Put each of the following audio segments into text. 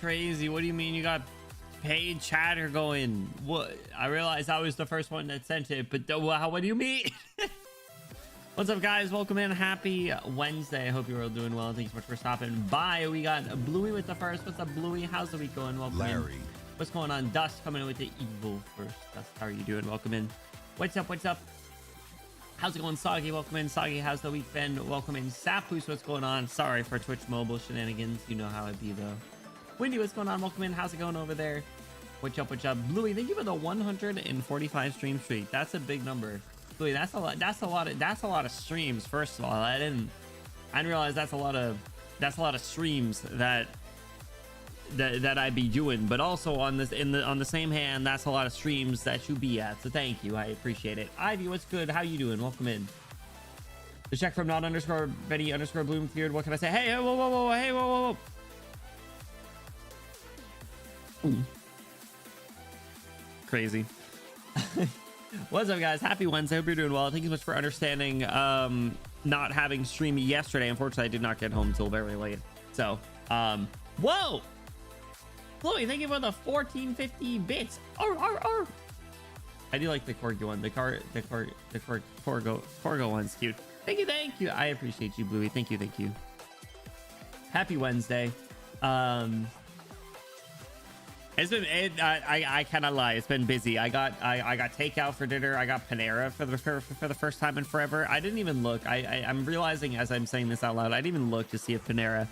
crazy. What do you mean you got paid chatter going? What? I realized I was the first one that sent it, but what do you mean? What's up, guys? Welcome in. Happy Wednesday. I hope you're all doing well. Thanks so much for stopping by. We got Bluey with the first. What's up, Bluey? How's the week going? Welcome Larry. in. What's going on? Dust coming in with the evil first. Dust, how are you doing? Welcome in. What's up? What's up? How's it going, Soggy? Welcome in. Soggy, how's the week been? Welcome in. Sapoos, what's going on? Sorry for Twitch mobile shenanigans. You know how it be, though. Windy, what's going on? Welcome in. How's it going over there? What's up? What's up? Bluey, thank you for the 145 stream streak. That's a big number. Bluey, that's a lot. That's a lot of streams. First of all, I didn't realize that's a lot of streams that I'd be doing. But also on this on the same hand, that's a lot of streams that you be at. So thank you. I appreciate it. Ivy, what's good? How you doing? Welcome in. The check from not underscore Betty underscore Bloomfield. What can I say? Hey, whoa, whoa, whoa, hey, whoa, whoa. Ooh. Crazy. What's up, guys? Happy Wednesday. Hope you're doing well. Thank you so much for understanding not having streamed yesterday. Unfortunately, I did not get home until very late. So whoa, Chloe, thank you for the 1450 bits. I do like the corgi one. The corgo one's cute. Thank you. I appreciate you, Bluey. Thank you. Happy Wednesday. It's been I cannot lie, it's been busy. I got takeout for dinner. I got Panera for the first time in forever. I didn't even look. I'm realizing as I'm saying this out loud, I didn't even look to see if Panera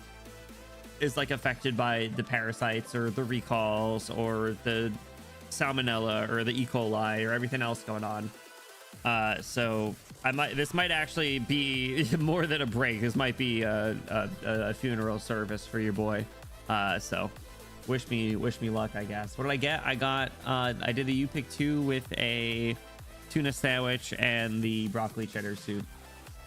is like affected by the parasites or the recalls or the salmonella or the E. coli or everything else going on. So this might actually be more than a break. This might be a funeral service for your boy. So wish me luck, I guess. What did I get? I did a U pick 2 with a tuna sandwich and the broccoli cheddar soup.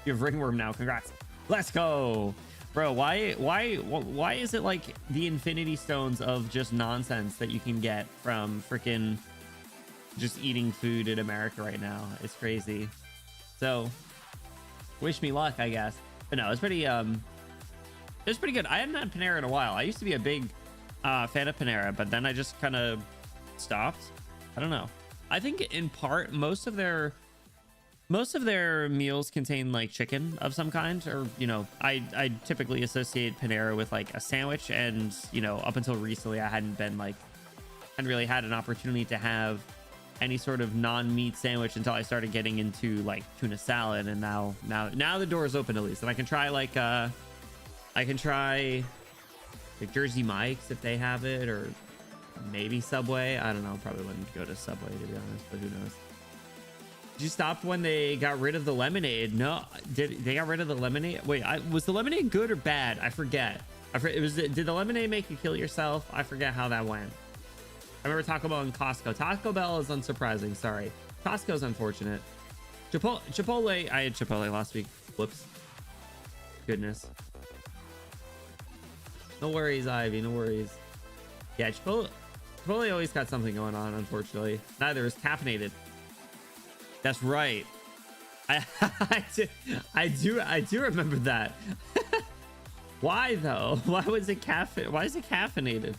You have ringworm now. Congrats. Let's go, bro. Why is it like the infinity stones of just nonsense that you can get from freaking just eating food in America right now? It's crazy. So wish me luck, I guess. But no, it's pretty good. I hadn't had Panera in a while. I used to be a big fan of Panera, but then I just kind of stopped. I don't know. I think in part most of their meals contain like chicken of some kind, or I typically associate Panera with like a sandwich, and up until recently I hadn't really had an opportunity to have any sort of non-meat sandwich until I started getting into like tuna salad, and now the door is open at least, and I can try like Jersey Mike's if they have it, or maybe Subway. I don't know. Probably wouldn't go to Subway, to be honest, but who knows. Did you stop when they got rid of the lemonade? No, they got rid of the lemonade? Wait, was the lemonade good or bad? I forget. Did the lemonade make you kill yourself? I forget how that went. I remember Taco Bell and Costco. Taco Bell is unsurprising. Sorry, Costco's unfortunate. Chipotle. I had Chipotle last week. Whoops. Goodness. No worries, Ivy. No worries. Yeah, Chipotle always got something going on, unfortunately. Neither is caffeinated. That's right. I do remember that. Why though? Why is it caffeinated?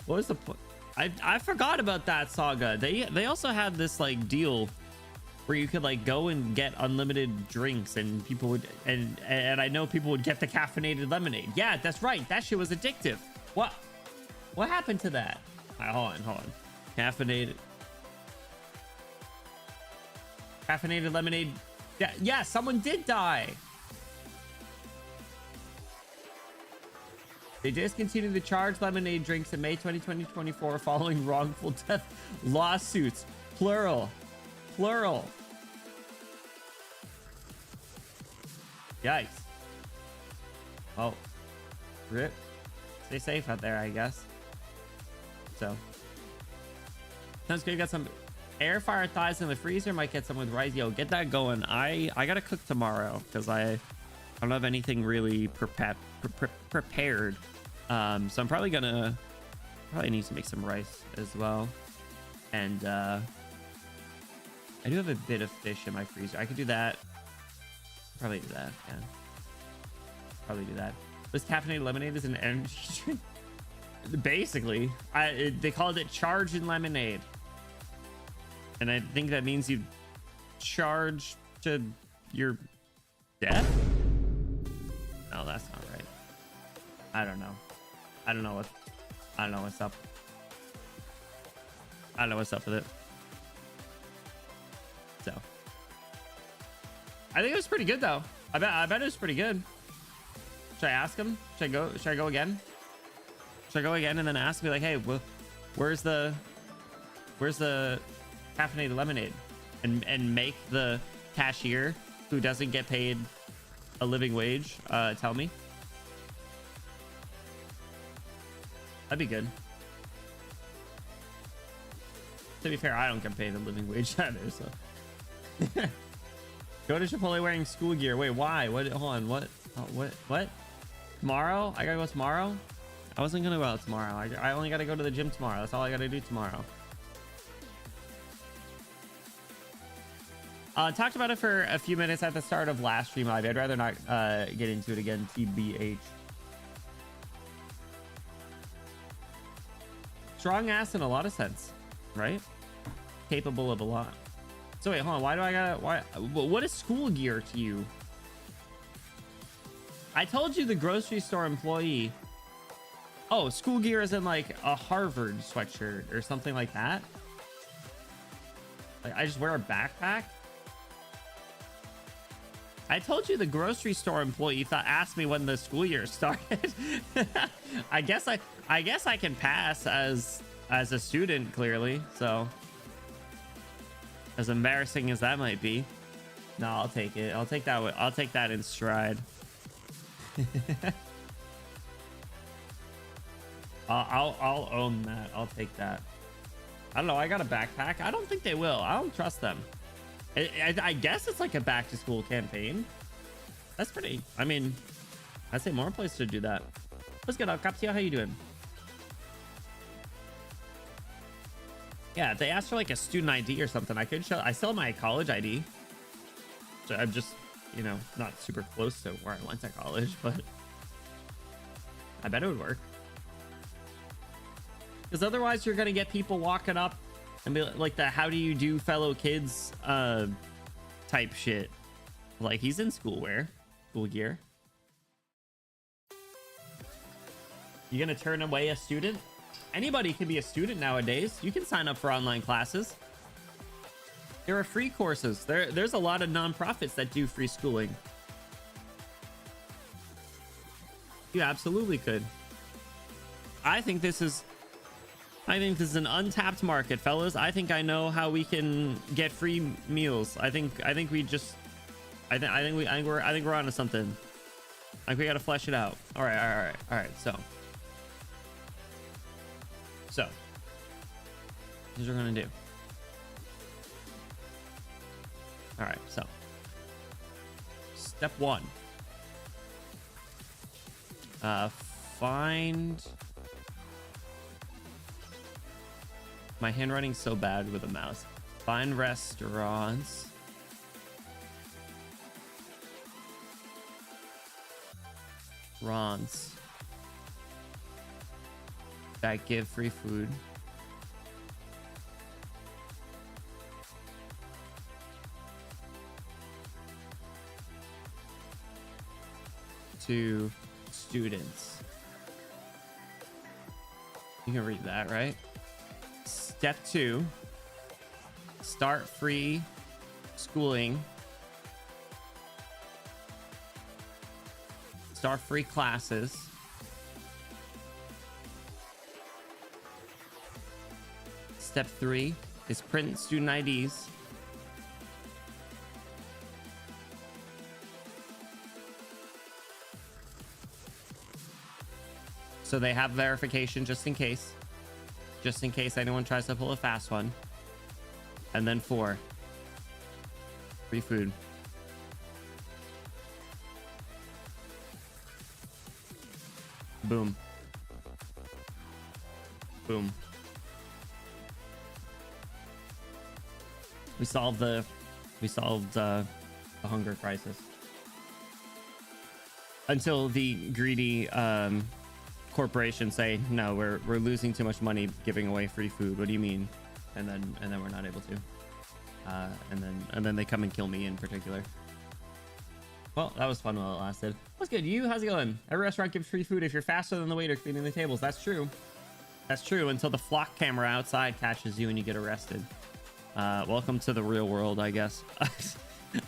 What was the point? I forgot about that saga. They also had this like deal where you could like go and get unlimited drinks, and people would and I know people would get the caffeinated lemonade. Yeah, that's right. That shit was addictive. What happened to that? All right, hold on. Caffeinated lemonade. Yeah, someone did die. They discontinued the charged lemonade drinks in May 2024 following wrongful death lawsuits. Plural. Yikes. Oh, rip. Stay safe out there, I guess. So sounds good. Got some air fryer thighs in the freezer. Might get some with rice. Yo, get that going. I gotta cook tomorrow because I don't have anything really prepared. So I'm probably need to make some rice as well. And I do have a bit of fish in my freezer. I could do that. Probably do that. Yeah. Probably do that. This caffeinated lemonade is an energy drink. Basically, they called it charge and lemonade, and I think that means you charge to your death. No, that's not right. I don't know. I don't know what's up. I don't know what's up with it. So I think it was pretty good though. I bet it was pretty good. Should I ask him? Should I go again? Should I go again and then ask me like, hey, where's the caffeinated lemonade, and make the cashier who doesn't get paid a living wage tell me? That'd be good. To be fair, I don't get paid a living wage either, so. Go to Chipotle wearing school gear. Wait, why? What? Hold on. What? Oh, what? Tomorrow? I gotta go tomorrow? I wasn't gonna go out tomorrow. I only gotta go to the gym tomorrow. That's all I gotta do tomorrow. Talked about it for a few minutes at the start of last stream live. I'd rather not get into it again. TBH. Strong ass in a lot of sense, right? Capable of a lot. So wait, hold on. Why do I gotta? Why? What is school gear to you? I told you the grocery store employee. Oh, school gear is in like a Harvard sweatshirt or something like that. Like I just wear a backpack. I told you the grocery store employee asked me when the school year started. I guess I can pass as a student, clearly. So as embarrassing as that might be, no, I'll take it. I'll take that in stride. I'll own that. I'll take that. I don't know. I got a backpack. I don't think they will. I don't trust them. I guess it's like a back to school campaign. That's pretty. I mean, I'd say more places should do that. What's good, Capsia? How you doing? Yeah, if they asked for like a student ID or something, I could show. I still have my college ID. So I'm just, you know, not super close to where I went to college, but I bet it would work. Because otherwise, you're gonna get people walking up and be like the "How do you do, fellow kids?" Type shit. Like he's in school gear. You gonna turn away a student? Anybody can be a student nowadays. You can sign up for online classes. There are free courses. There's a lot of nonprofits that do free schooling. You absolutely could. I think this is an untapped market, fellas. I think I know how we can get free meals. I think we're onto something. Like we gotta flesh it out. All right. So here's what we're gonna do. All right. So step 1. Find. My handwriting's so bad with a mouse. Find restaurants that give free food to students. You can read that, right? Step 2, start free schooling. Start free classes. Step 3 is print student IDs. So they have verification just in case anyone tries to pull a fast one. And then 4, free food. Boom. Boom. We solved the hunger crisis. Until the greedy corporation say, no, we're losing too much money giving away free food. What do you mean? And then we're not able to. And then they come and kill me in particular. Well, that was fun while it lasted. What's good? You? How's it going? Every restaurant gives free food if you're faster than the waiter cleaning the tables. That's true. That's true until the flock camera outside catches you and you get arrested. Welcome to the real world, I guess.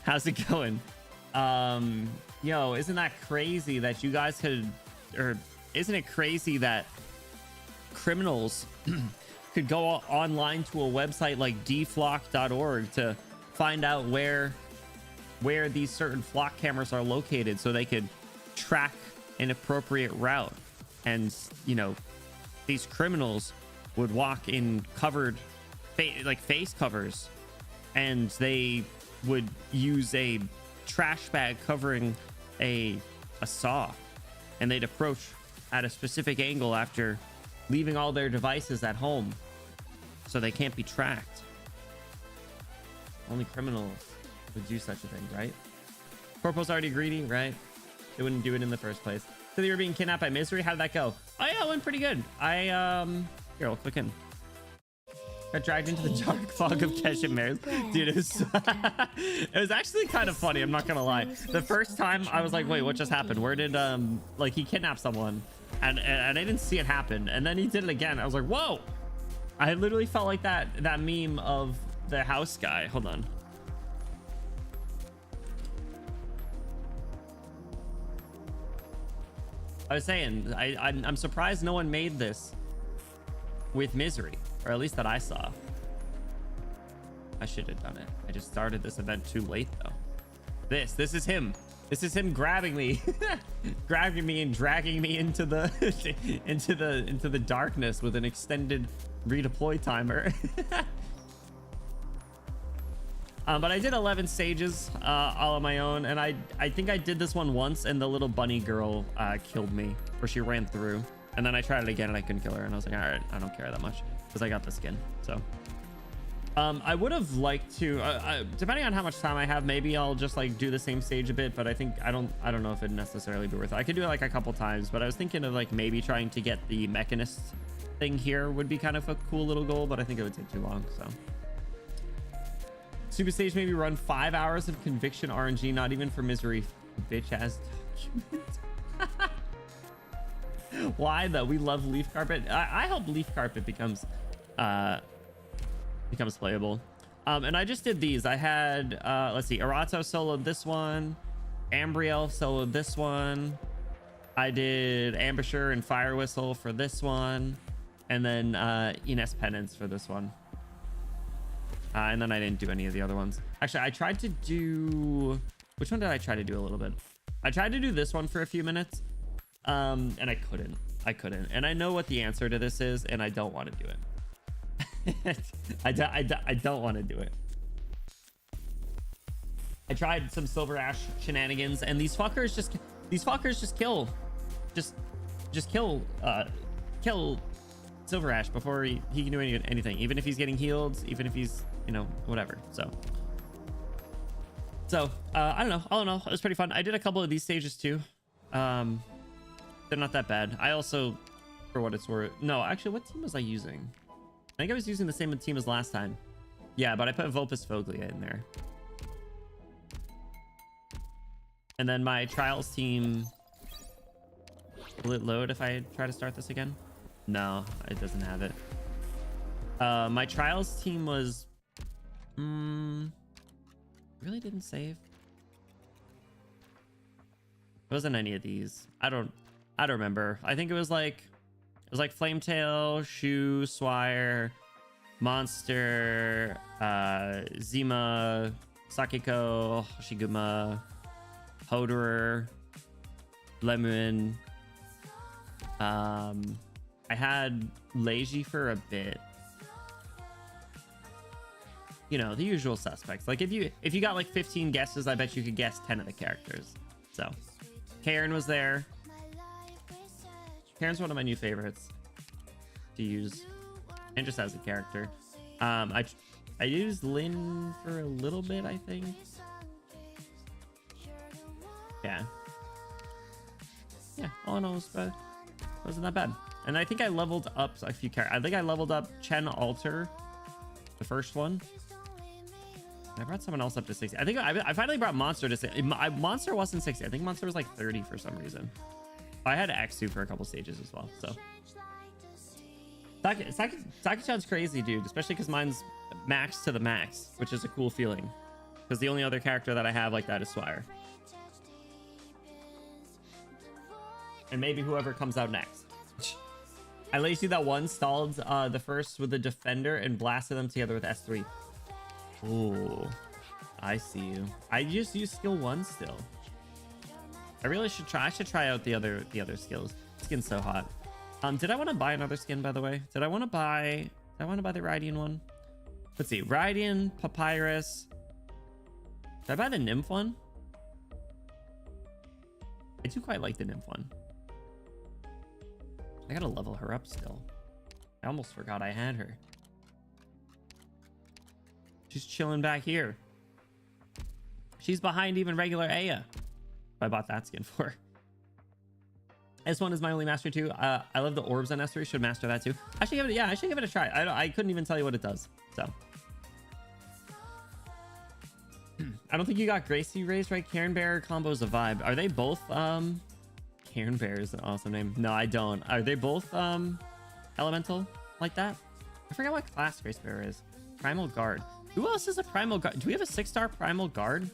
How's it going? Yo, isn't that crazy that you guys could, or isn't it crazy that criminals could go online to a website like dflock.org to find out where these certain flock cameras are located so they could track an appropriate route? And, you know, these criminals would walk in covered like face covers, and they would use a trash bag covering a saw, and they'd approach at a specific angle after leaving all their devices at home so they can't be tracked. Only criminals would do such a thing, right? Corpo's already greedy, right? They wouldn't do it in the first place. So they were being kidnapped by Misery. How did that go? Oh yeah, it went pretty good. Here, I'll click in. Got dragged into the dark fog of Keshet Mares. Dude, it was actually kind of funny, I'm not gonna lie. The first time I was like, wait, what just happened? Where did like he kidnapped someone, and I didn't see it happen, and then he did it again. I was like, whoa. I literally felt like that meme of the house guy. Hold on. I was saying, I'm surprised no one made this with Misery, or at least that I saw. I should have done it. I just started this event too late though. This is him. This is him grabbing me, grabbing me and dragging me into the into the darkness with an extended redeploy timer. But I did 11 stages all on my own, and I think I did this one once, and the little bunny girl killed me, or she ran through, and then I tried it again and I couldn't kill her, and I was like, all right, I don't care that much because I got the skin. So I would have liked to, depending on how much time I have, maybe I'll just like do the same stage a bit, but I think I don't know if it'd necessarily be worth it. I could do it like a couple times, but I was thinking of like maybe trying to get the mechanist thing here would be kind of a cool little goal, but I think it would take too long. So Super stage maybe run 5 hours of conviction RNG, not even for Misery, bitch ass document. Why though? We love Leaf Carpet. I hope Leaf Carpet becomes playable. And I just did these. I had let's see, Arato soloed this one, Ambriel soloed this one, I did Ambusher and Fire Whistle for this one, and then Ines Penance for this one. And then I didn't do any of the other ones. Actually, I tried to do... Which one did I try to do a little bit? I tried to do this one for a few minutes. And I couldn't. And I know what the answer to this is, and I don't want to do it. I don't want to do it. I tried some Silver Ash shenanigans, and these fuckers just kill. Just kill Silver Ash before he can do anything, even if he's getting healed, even if he's, you know, whatever. So I don't know, all in all, it was pretty fun. I did a couple of these stages too. They're not that bad. I also, for what it's worth, no, actually, what team was I using? I think I was using the same team as last time. Yeah, but I put Vulpus Foglia in there, and then my trials team, will it load if I try to start this again? No, it doesn't have it. My trials team was really didn't save. It wasn't any of these. I don't remember. I think it was like Flametail, Shu, Swire, Monster, Zima, Sakiko, Hoshiguma, Hoderer, Lemon. I had Leiji for a bit. You know, the usual suspects. Like if you got like 15 guesses, I bet you could guess 10 of the characters. So Karen was there. Karen's one of my new favorites to use, and just as a character. I used Lynn for a little bit, I think. Yeah, all in all, it Wasn't that bad. And I think I leveled up a few characters. I think I leveled up Chen Alter, the first one. I brought someone else up to 60. I think I finally brought Monster to 60. Monster wasn't 60. I think Monster was like 30 for some reason. I had X2 for a couple stages as well. So Saki-chan's crazy, dude, especially because mine's max to the max, which is a cool feeling. Because the only other character that I have like that is Swire. And maybe whoever comes out next. I let you see that one stalled the first with the Defender and blasted them together with S3. Ooh, I see you. I just use skill 1 still. I really should try. I should try out the other skills. Skin's so hot. Did I want to buy another skin, by the way? Did I want to buy the Rydian one? Let's see. Rydian, Papyrus. Did I buy the Nymph one? I do quite like the Nymph one. I gotta level her up still. I almost forgot I had her. She's chilling back here. She's behind even regular Aya. I bought that skin for. S1 is my only master too. I love the orbs on S3. Should master that too. I should give it. Yeah, I should give it a try. I couldn't even tell you what it does. So I don't think you got Gracie raised right. Cairn Bearer combo's a vibe. Are they both Cairn Bearer is an awesome name. No, I don't. Are they both elemental like that? I forgot what class Grace Bearer is. Primal Guard. Who else is a Primal Guard? Do we have a 6-star Primal Guard?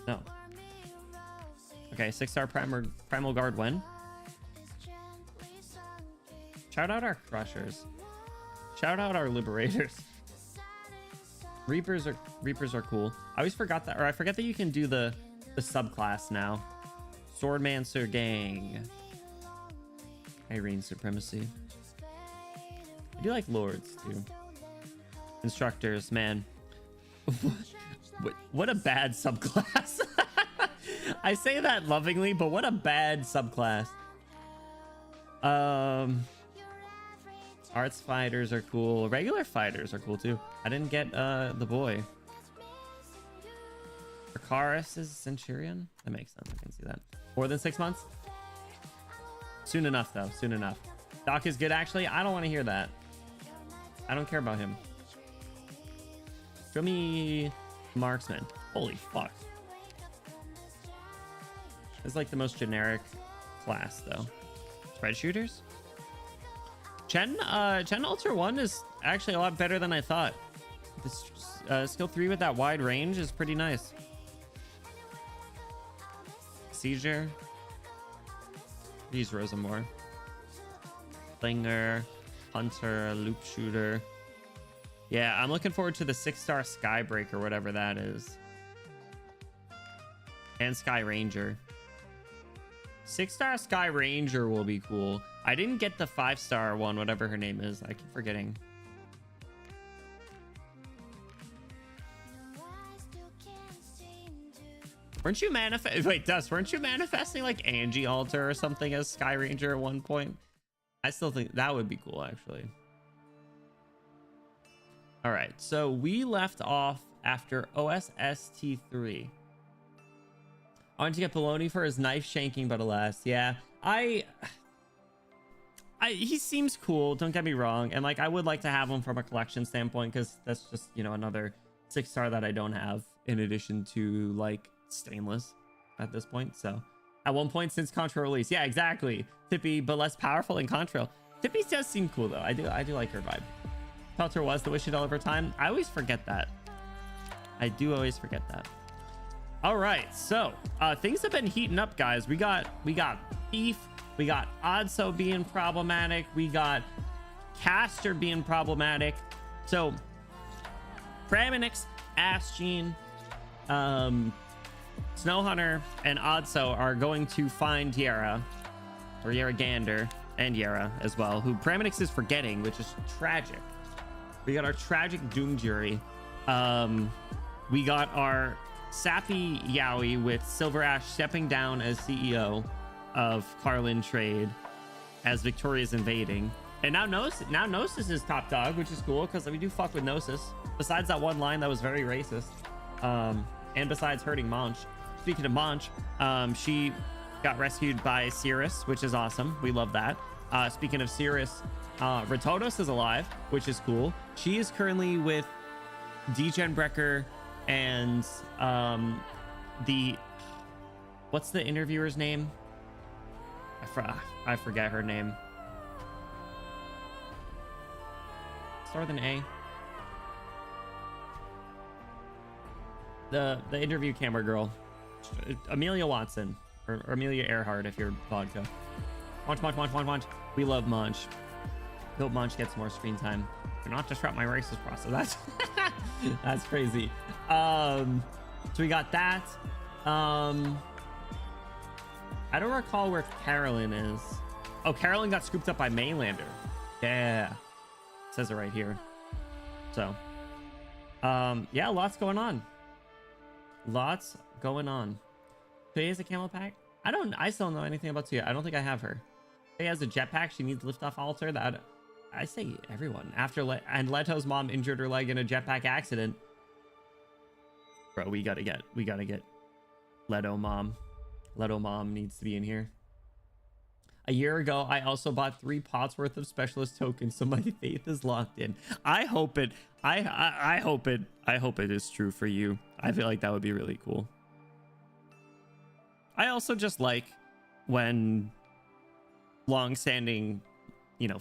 No. Okay, 6-star Primal Guard when? Shout out our Crushers. Shout out our Liberators. Reapers are cool. I always forgot that, or I forget that you can do the subclass now. Swordmancer Gang. Irene Supremacy. I do like Lords too. Instructors, man. What a bad subclass. I say that lovingly, but what a bad subclass. Arts fighters are cool. Regular fighters are cool too. I didn't get the boy. Arcaris is Centurion. That makes sense. I can see that. More than 6 months? Soon enough though. Soon enough. Doc is good actually. I don't want to hear that. I don't care about him. Show me Marksman. Holy fuck. It's like the most generic class though. Spread shooters? Chen Ultra 1 is actually a lot better than I thought. This skill 3 with that wide range is pretty nice. Seizure. Use Rosamore. Slinger. Hunter. Loop Shooter. Yeah, I'm looking forward to the 6-star Skybreaker, whatever that is. And Sky Ranger. 6-star Sky Ranger will be cool. I didn't get the 5-star one, whatever her name is. I keep forgetting. Weren't you weren't you manifesting like Angie Alter or something as Sky Ranger at one point? I still think that would be cool, actually. All right, so we left off after OSST3. I wanted to get Poloni for his knife shanking, but alas, yeah. He seems cool, don't get me wrong, and like I would like to have him from a collection standpoint because that's just, you know, another 6-star that I don't have in addition to like Stainless at this point. So at one point since Contra release, yeah, exactly. Tippy, but less powerful in Contra. Tippy does seem cool though. I do like her vibe. Pelter was the wish you over time. I always forget that. I do always forget that. All right, so things have been heating up, guys. We got Beef. We got Odso being problematic. We got Caster being problematic. So Praminix, Asgene, Snowhunter, and Odso are going to find Yara, or Yaragander, and Yara as well, who Praminix is forgetting, which is tragic. We got our tragic Doom Jury. We got our sappy Yowie with Silver Ash stepping down as CEO of Carlin Trade as Victoria's invading. And now Gnosis is top dog, which is cool because we do fuck with Gnosis. Besides that one line that was very racist. And besides hurting Monch. speaking of Monch, she got rescued by Cirrus, which is awesome. We love that. Speaking of Cirrus, Ratodos is alive, which is cool. She is currently with Degen Brecker and what's the interviewer's name? I forget her name. Start with an A. The interview camera girl, Amelia Watson, or Amelia Earhart if you're vodka. Munch. We love Munch. Hope Munch gets more screen time. Do not disrupt my racist process. That's crazy. So we got that. I don't recall where Carolyn is. Oh, Carolyn got scooped up by Maylander. Yeah, it says it right here. So yeah, lots going on. Faye has a camel pack. I still don't know anything about Tia. I don't think I have her. Faye has a jetpack. She needs liftoff altar. That I say everyone. And Leto's mom injured her leg in a jetpack accident. Bro, we gotta get Leto mom. Leto mom needs to be in here. A year ago, I also bought 3 pots worth of specialist tokens, so my faith is locked in. I hope it is true for you. I feel like that would be really cool. I also just like when long-standing,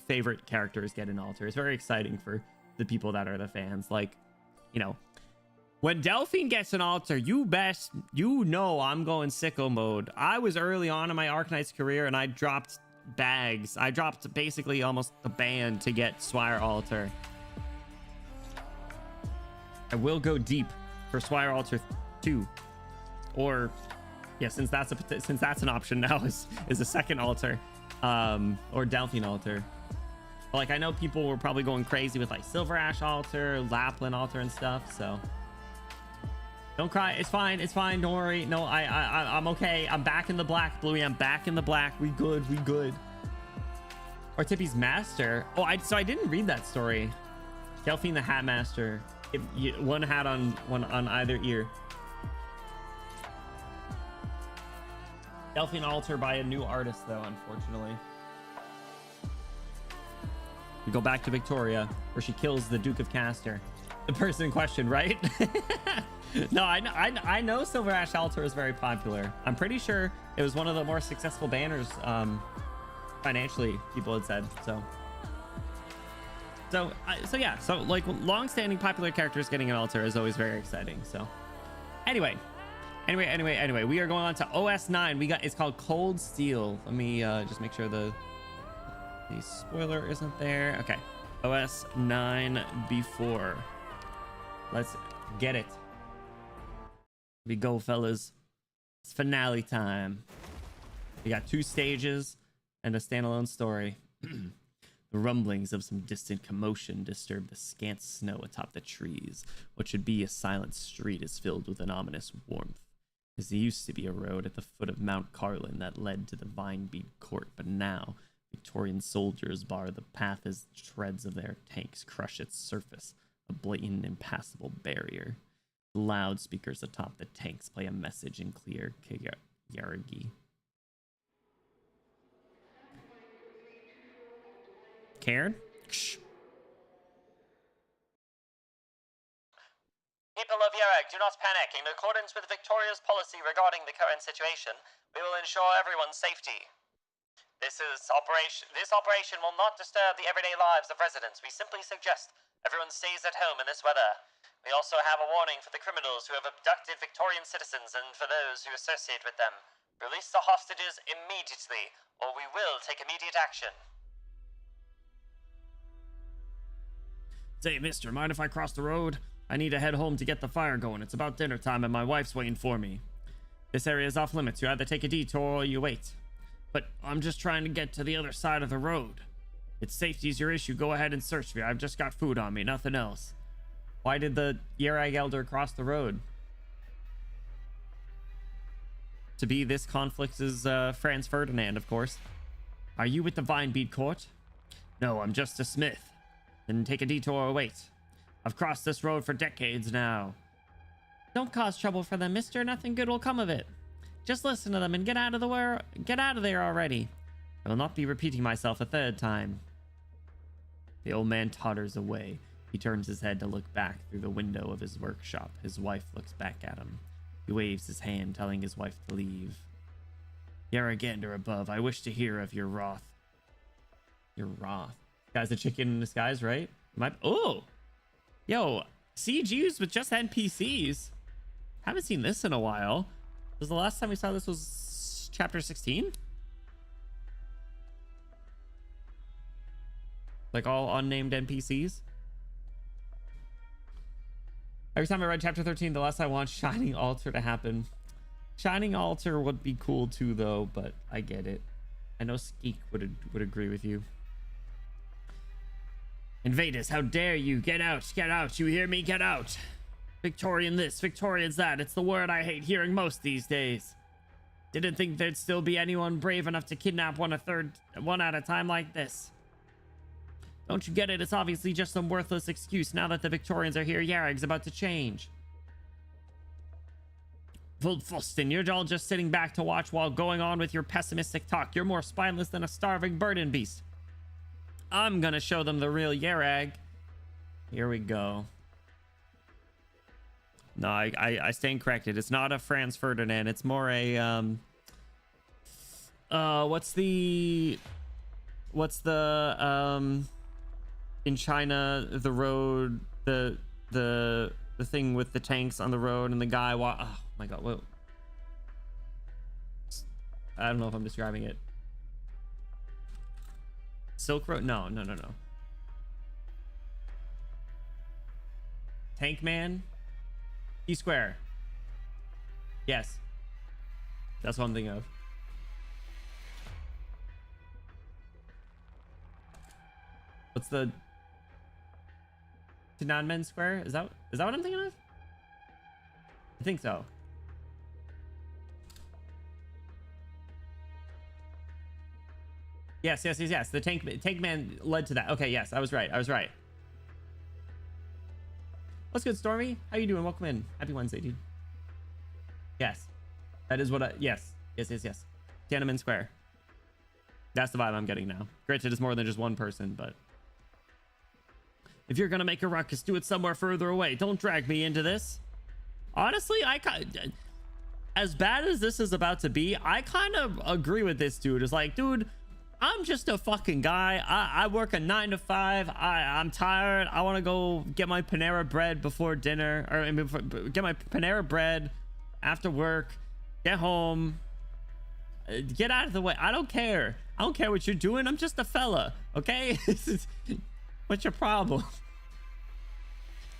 favorite characters get an altar. It's very exciting for the people that are the fans. Like, when Delphine gets an altar, I'm going sicko mode. I was early on in my Arknights career and I dropped bags. I dropped basically almost the band to get Swire altar. I will go deep for Swire altar 2. Or yeah, since that's an option now, is a second altar. Or Delphine altar. But, like, I know people were probably going crazy with like Silver Ash altar, Lapland altar and stuff, so don't cry. It's fine. Don't worry. No, I'm okay. I'm back in the black, Bluey. I'm back in the black. We good. Or Tippy's master. Oh, so I didn't read that story. Delphine the Hat Master. One hat on either ear. Delphine altar by a new artist, though, unfortunately. We go back to Victoria, where she kills the Duke of Castor. The person in question, right? No, I know Silver Ash altar is very popular. I'm pretty sure it was one of the more successful banners financially, people had said. So yeah, so like long-standing popular characters getting an altar is always very exciting. So anyway, we are going on to OS 9. It's called Cold Steel. Let me just make sure the spoiler isn't there. Okay, OS 9 before. Let's get it. We go, fellas. It's finale time. We got 2 stages and a standalone story. The rumblings of some distant commotion disturb the scant snow atop the trees. What should be a silent street is filled with an ominous warmth. There used to be a road at the foot of Mount Carlin that led to the Vinebead Court, but now Victorian soldiers bar the path as treads of their tanks crush its surface, a blatant, impassable barrier. Loudspeakers atop the tanks play a message in clear Yargi. Karen? Shh. People of Yarag, do not panic. In accordance with Victoria's policy regarding the current situation, we will ensure everyone's safety. This operation will not disturb the everyday lives of residents. We simply suggest everyone stays at home in this weather. We also have a warning for the criminals who have abducted Victorian citizens and for those who associate with them. Release the hostages immediately, or we will take immediate action. Say, mister, mind if I cross the road? I need to head home to get the fire going. It's about dinner time and my wife's waiting for me. This area is off limits. You either take a detour or you wait. But I'm just trying to get to the other side of the road. If safety's your issue, go ahead and search me. I've just got food on me, nothing else. Why did the Yarag Elder cross the road? To be this conflict's Franz Ferdinand, of course. Are you with the Vinebead Court? No, I'm just a smith. Then take a detour or wait. I've crossed this road for decades now. Don't cause trouble for them, mister. Nothing good will come of it. Just listen to them and get out of there already. I will not be repeating myself a third time. The old man totters away. He turns his head to look back through the window of his workshop. His wife looks back at him. He waves his hand, telling his wife to leave. Yaragander above, I wish to hear of your wrath. Your wrath. Guy's a chicken in disguise, right? Oh! Yo, CGs with just NPCs. Haven't seen this in a while. Was the last time we saw this was chapter 16? Like all unnamed NPCs? Every time I read chapter 13, the less I want Shining Altar to happen. Shining Altar would be cool too, though, but I get it. I know Skeek would agree with you. Invaders, how dare you? Get out, get out. You hear me? Get out. Victorian this, Victorian's that. It's the word I hate hearing most these days. Didn't think there'd still be anyone brave enough to kidnap one at a time like this. Don't you get it? It's obviously just some worthless excuse. Now that the Victorians are here, Yarrag's about to change. Volfostin, you're all just sitting back to watch while going on with your pessimistic talk. You're more spineless than a starving burden beast. I'm gonna show them the real Yarrag. Here we go. No, I stand corrected. It's not a Franz Ferdinand. It's more a what's the in China, the road, the thing with the tanks on the road and the guy oh my god, whoa. I don't know if I'm describing it. Silk Road? No. Tank Man? T-Square. Yes. That's what I'm thinking of. What's the Tiananmen Square? Is that what I'm thinking of? I think so. Yes. The tank man led to that. Okay, yes, I was right. What's good, Stormy? How you doing? Welcome in. Happy Wednesday, dude. Yes. That is what yes. Tiananmen Square. That's the vibe I'm getting now. Granted, it's more than just one person, but if you're gonna make a ruckus, do it somewhere further away. Don't drag me into this. Honestly, as bad as this is about to be, I kind of agree with this dude. It's like, dude, I'm just a fucking guy. I work a 9 to 5. I'm tired. I want to go get my Panera bread before dinner, or get my Panera bread after work, get home, get out of the way. I don't care what you're doing. I'm just a fella, okay? What's your problem?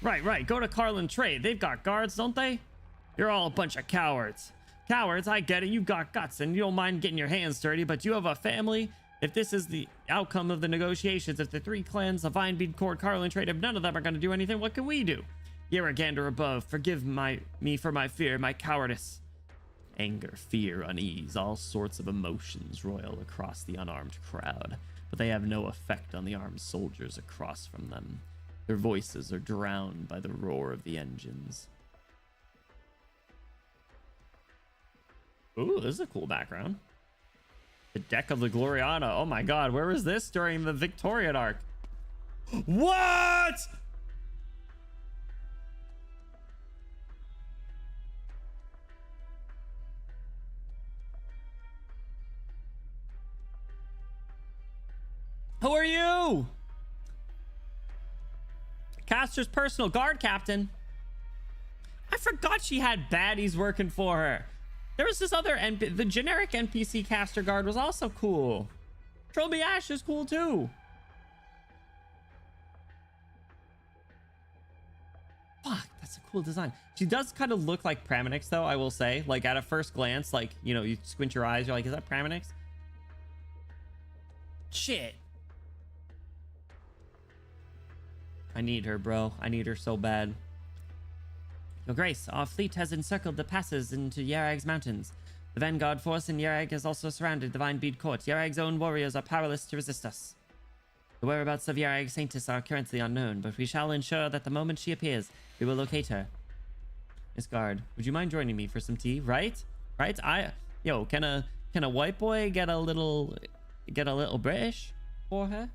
Right. Go to Carlin Trade. They've got guards, don't they? You're all a bunch of cowards. Cowards, I get it. You've got guts and you don't mind getting your hands dirty, but you have a family. If this is the outcome of the negotiations, if the 3 clans, the Vinebead Court, Carlin Trade, if none of them are going to do anything, what can we do? Yaragander above, forgive me for my fear, my cowardice. Anger, fear, unease, all sorts of emotions roil across the unarmed crowd, but they have no effect on the armed soldiers across from them. Their voices are drowned by the roar of the engines. Ooh, this is a cool background. The deck of the Gloriana. Oh my god, where was this during the Victorian arc? What? Who are you? Caster's personal guard captain. I forgot she had baddies working for her. There was this other the generic NPC caster guard was also cool. Trilby Ash is cool too. Fuck, that's a cool design. She does kind of look like Praminix though, I will say. Like at a first glance, like, you know, you squint your eyes, you're like, is that Praminix? Shit. I need her, bro. I need her so bad. Your Grace, our fleet has encircled the passes into Yarrag's mountains. The vanguard force in Yarrag has also surrounded the Vinebead Court. Yarrag's own warriors are powerless to resist us. The whereabouts of Yarrag's Saintess are currently unknown, but we shall ensure that the moment she appears, we will locate her. Miss Guard, would you mind joining me for some tea? Right? Right? Yo, can a white boy get a little British for her?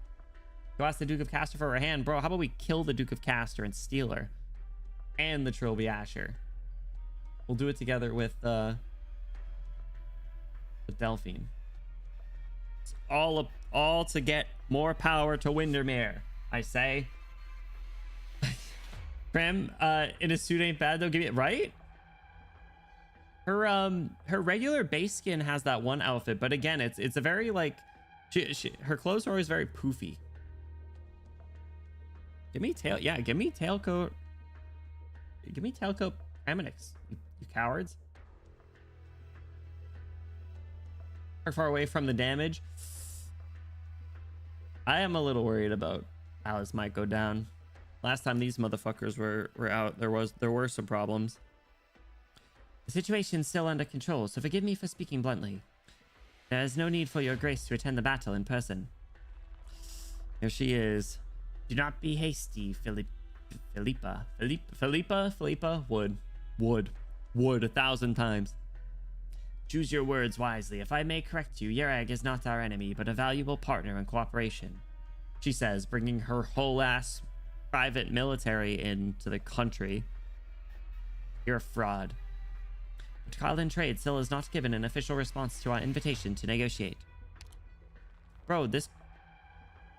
Go ask the Duke of Castor for her hand. Bro, how about we kill the Duke of Castor and steal her? And the Trilby Asher. We'll do it together with Delphine. It's all to get more power to Windermere, I say. Graham, in a suit ain't bad though. Give me it right. Her regular base skin has that one outfit, but again, it's a very like, her clothes are always very poofy. Give me tail, yeah, give me tailcoat. Give me tailcoat Praminix, you cowards. Far away from the damage. I am a little worried about Alice might go down. Last time these motherfuckers were out, there were some problems. The situation's still under control, so forgive me for speaking bluntly. There is no need for your grace to attend the battle in person. Here she is. Do not be hasty, Philippa. Would 1,000 times. Choose your words wisely. If I may correct you, Yerag is not our enemy, but a valuable partner in cooperation. She says, bringing her whole ass private military into the country. You're a fraud. But Carlin Trade still has not given an official response to our invitation to negotiate. Bro,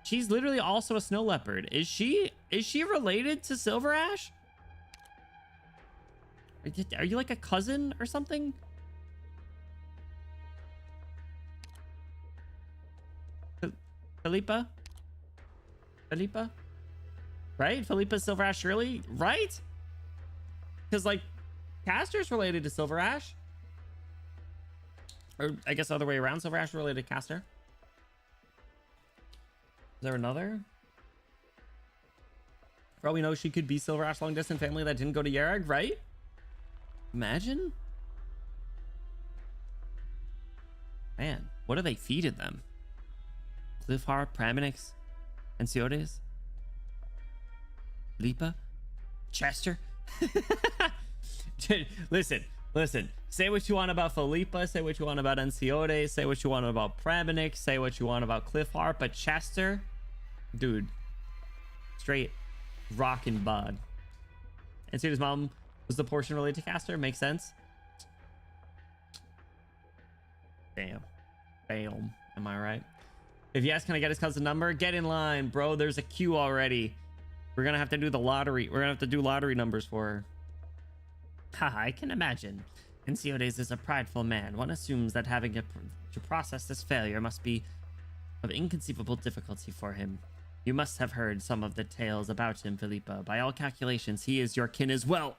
she's literally also a snow leopard. Is she related to Silver Ash? Are you like a cousin or something? Philippa? Right? Philippa Silver Ash Shirley? Right? Because like Castor's related to Silver Ash. Or I guess the other way around, Silver Ash related to Castor. Is there another? For all we know, she could be Silver Ash long distance family that didn't go to Yerag, right? Imagine. Man, what have they feeded them? Cliffheart, Praminix, Enciotes, Lipa, Chester. Listen. Say what you want about Philippa, say what you want about Enciotes, say what you want about Praminix, say what you want about Cliffheart, but Chester, dude, straight rockin' bod. Enciotes' mom was the portion related to Castor. Makes sense. Damn. Am I right? If yes, can I get his cousin number? Get in line, bro. There's a queue already. We're gonna have to do the lottery. We're gonna have to do lottery numbers for her. Haha, I can imagine. Enciotes is a prideful man. One assumes that having to process this failure must be of inconceivable difficulty for him. You must have heard some of the tales about him, Philippa. By all calculations, he is your kin as well.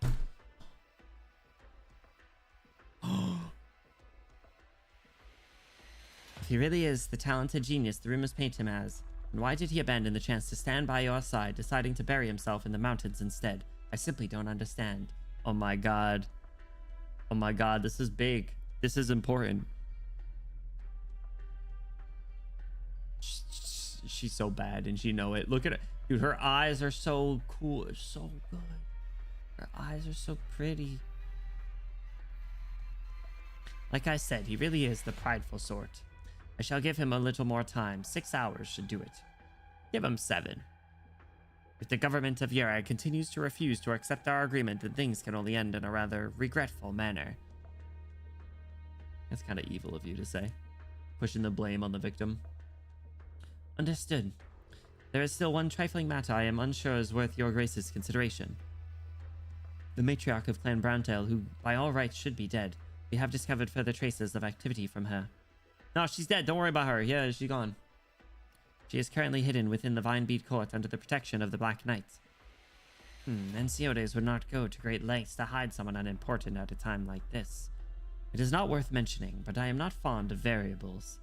If he really is the talented genius the rumors paint him as, then why did he abandon the chance to stand by your side, deciding to bury himself in the mountains instead? I simply don't understand. Oh my god. Oh my god, this is big. This is important. She's so bad and she know it. Look at it. Dude, her eyes are so cool. They're so good. Her eyes are so pretty. Like I said, he really is the prideful sort. I shall give him a little more time. 6 hours should do it. Give him 7. If the government of Yerag continues to refuse to accept our agreement, then things can only end in a rather regretful manner. That's kind of evil of you to say. Pushing the blame on the victim. Understood. There is still one trifling matter I am unsure is worth your grace's consideration. The matriarch of Clan Browntail, who by all rights should be dead, we have discovered further traces of activity from her. No, she's dead. Don't worry about her. Yeah, she's gone. She is currently hidden within the Vinebead Court under the protection of the Black Knights. Enciotes would not go to great lengths to hide someone unimportant at a time like this. It is not worth mentioning, but I am not fond of variables.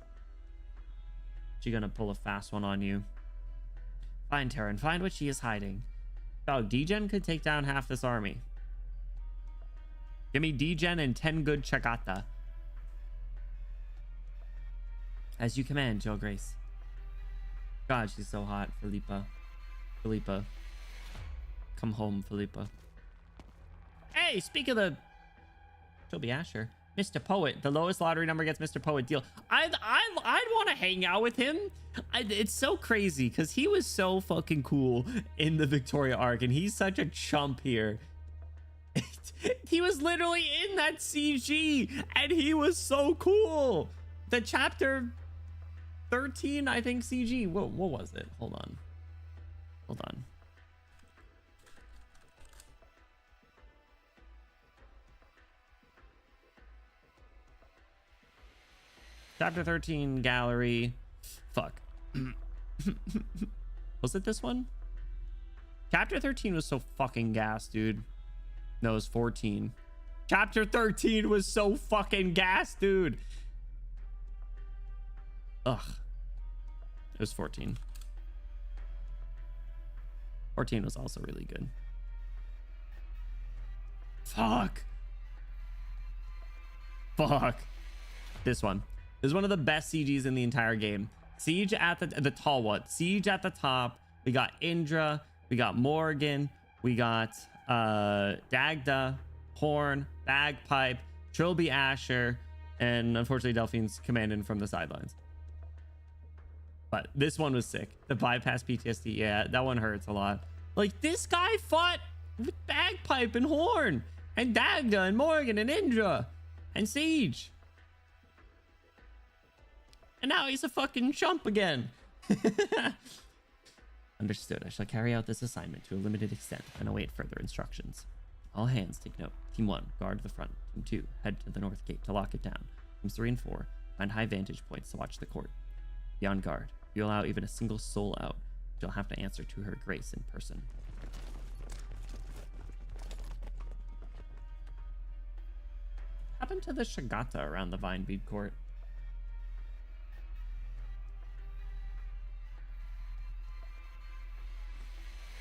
She gonna pull a fast one on you. Find her and find what she is hiding. Dog, D-Gen could take down half this army. Give me D-Gen and 10 good Chagata. As you command, Your Grace. God, she's so hot, Philippa. Come home, Philippa. Hey! Hey, speak of the Toby Asher, Mr. Poet, the lowest lottery number gets Mr. Poet deal. I'd want to hang out with him. It's so crazy because he was so fucking cool in the Victoria arc, and he's such a chump here. He was literally in that CG, and he was so cool. The chapter 13, I think, CG. What was it? Hold on. Chapter 13 gallery. Fuck. Was it this one? Chapter 13 was so fucking gas, dude. No, it was 14. Chapter 13 was so fucking gas, dude. Ugh. It was 14. 14 was also really good. Fuck. This one. This is one of the best CGs in the entire game. Siege at the tall one. Siege at the top. We got Indra. We got Morgan. We got Dagda, Horn, Bagpipe, Trilby Asher, and unfortunately Delphine's commanding from the sidelines. But this one was sick. The bypass PTSD, yeah, that one hurts a lot. Like, this guy fought with Bagpipe and Horn and Dagda and Morgan and Indra and Siege. And now he's a fucking chump again. Understood. I shall carry out this assignment to a limited extent and await further instructions. All hands take note. Team 1, guard the front. Team 2, head to the north gate to lock it down. Teams 3 and 4, find high vantage points to watch the court. Be on guard. If you allow even a single soul out, you'll have to answer to her grace in person. What happened to the Shagata around the Vinebead court?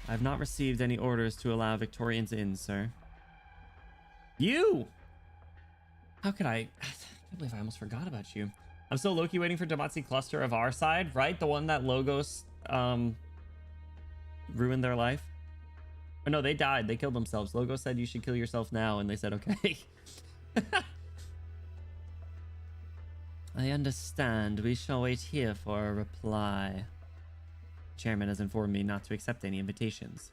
I've not received any orders to allow Victorians in, sir. You! How could I can't believe I almost forgot about you. I'm still low-key waiting for Damatsi Cluster of our side, right? The one that Logos ruined their life. Oh, no, they died. They killed themselves. Logos said you should kill yourself now, and they said okay. I understand. We shall wait here for a reply. Chairman has informed me not to accept any invitations.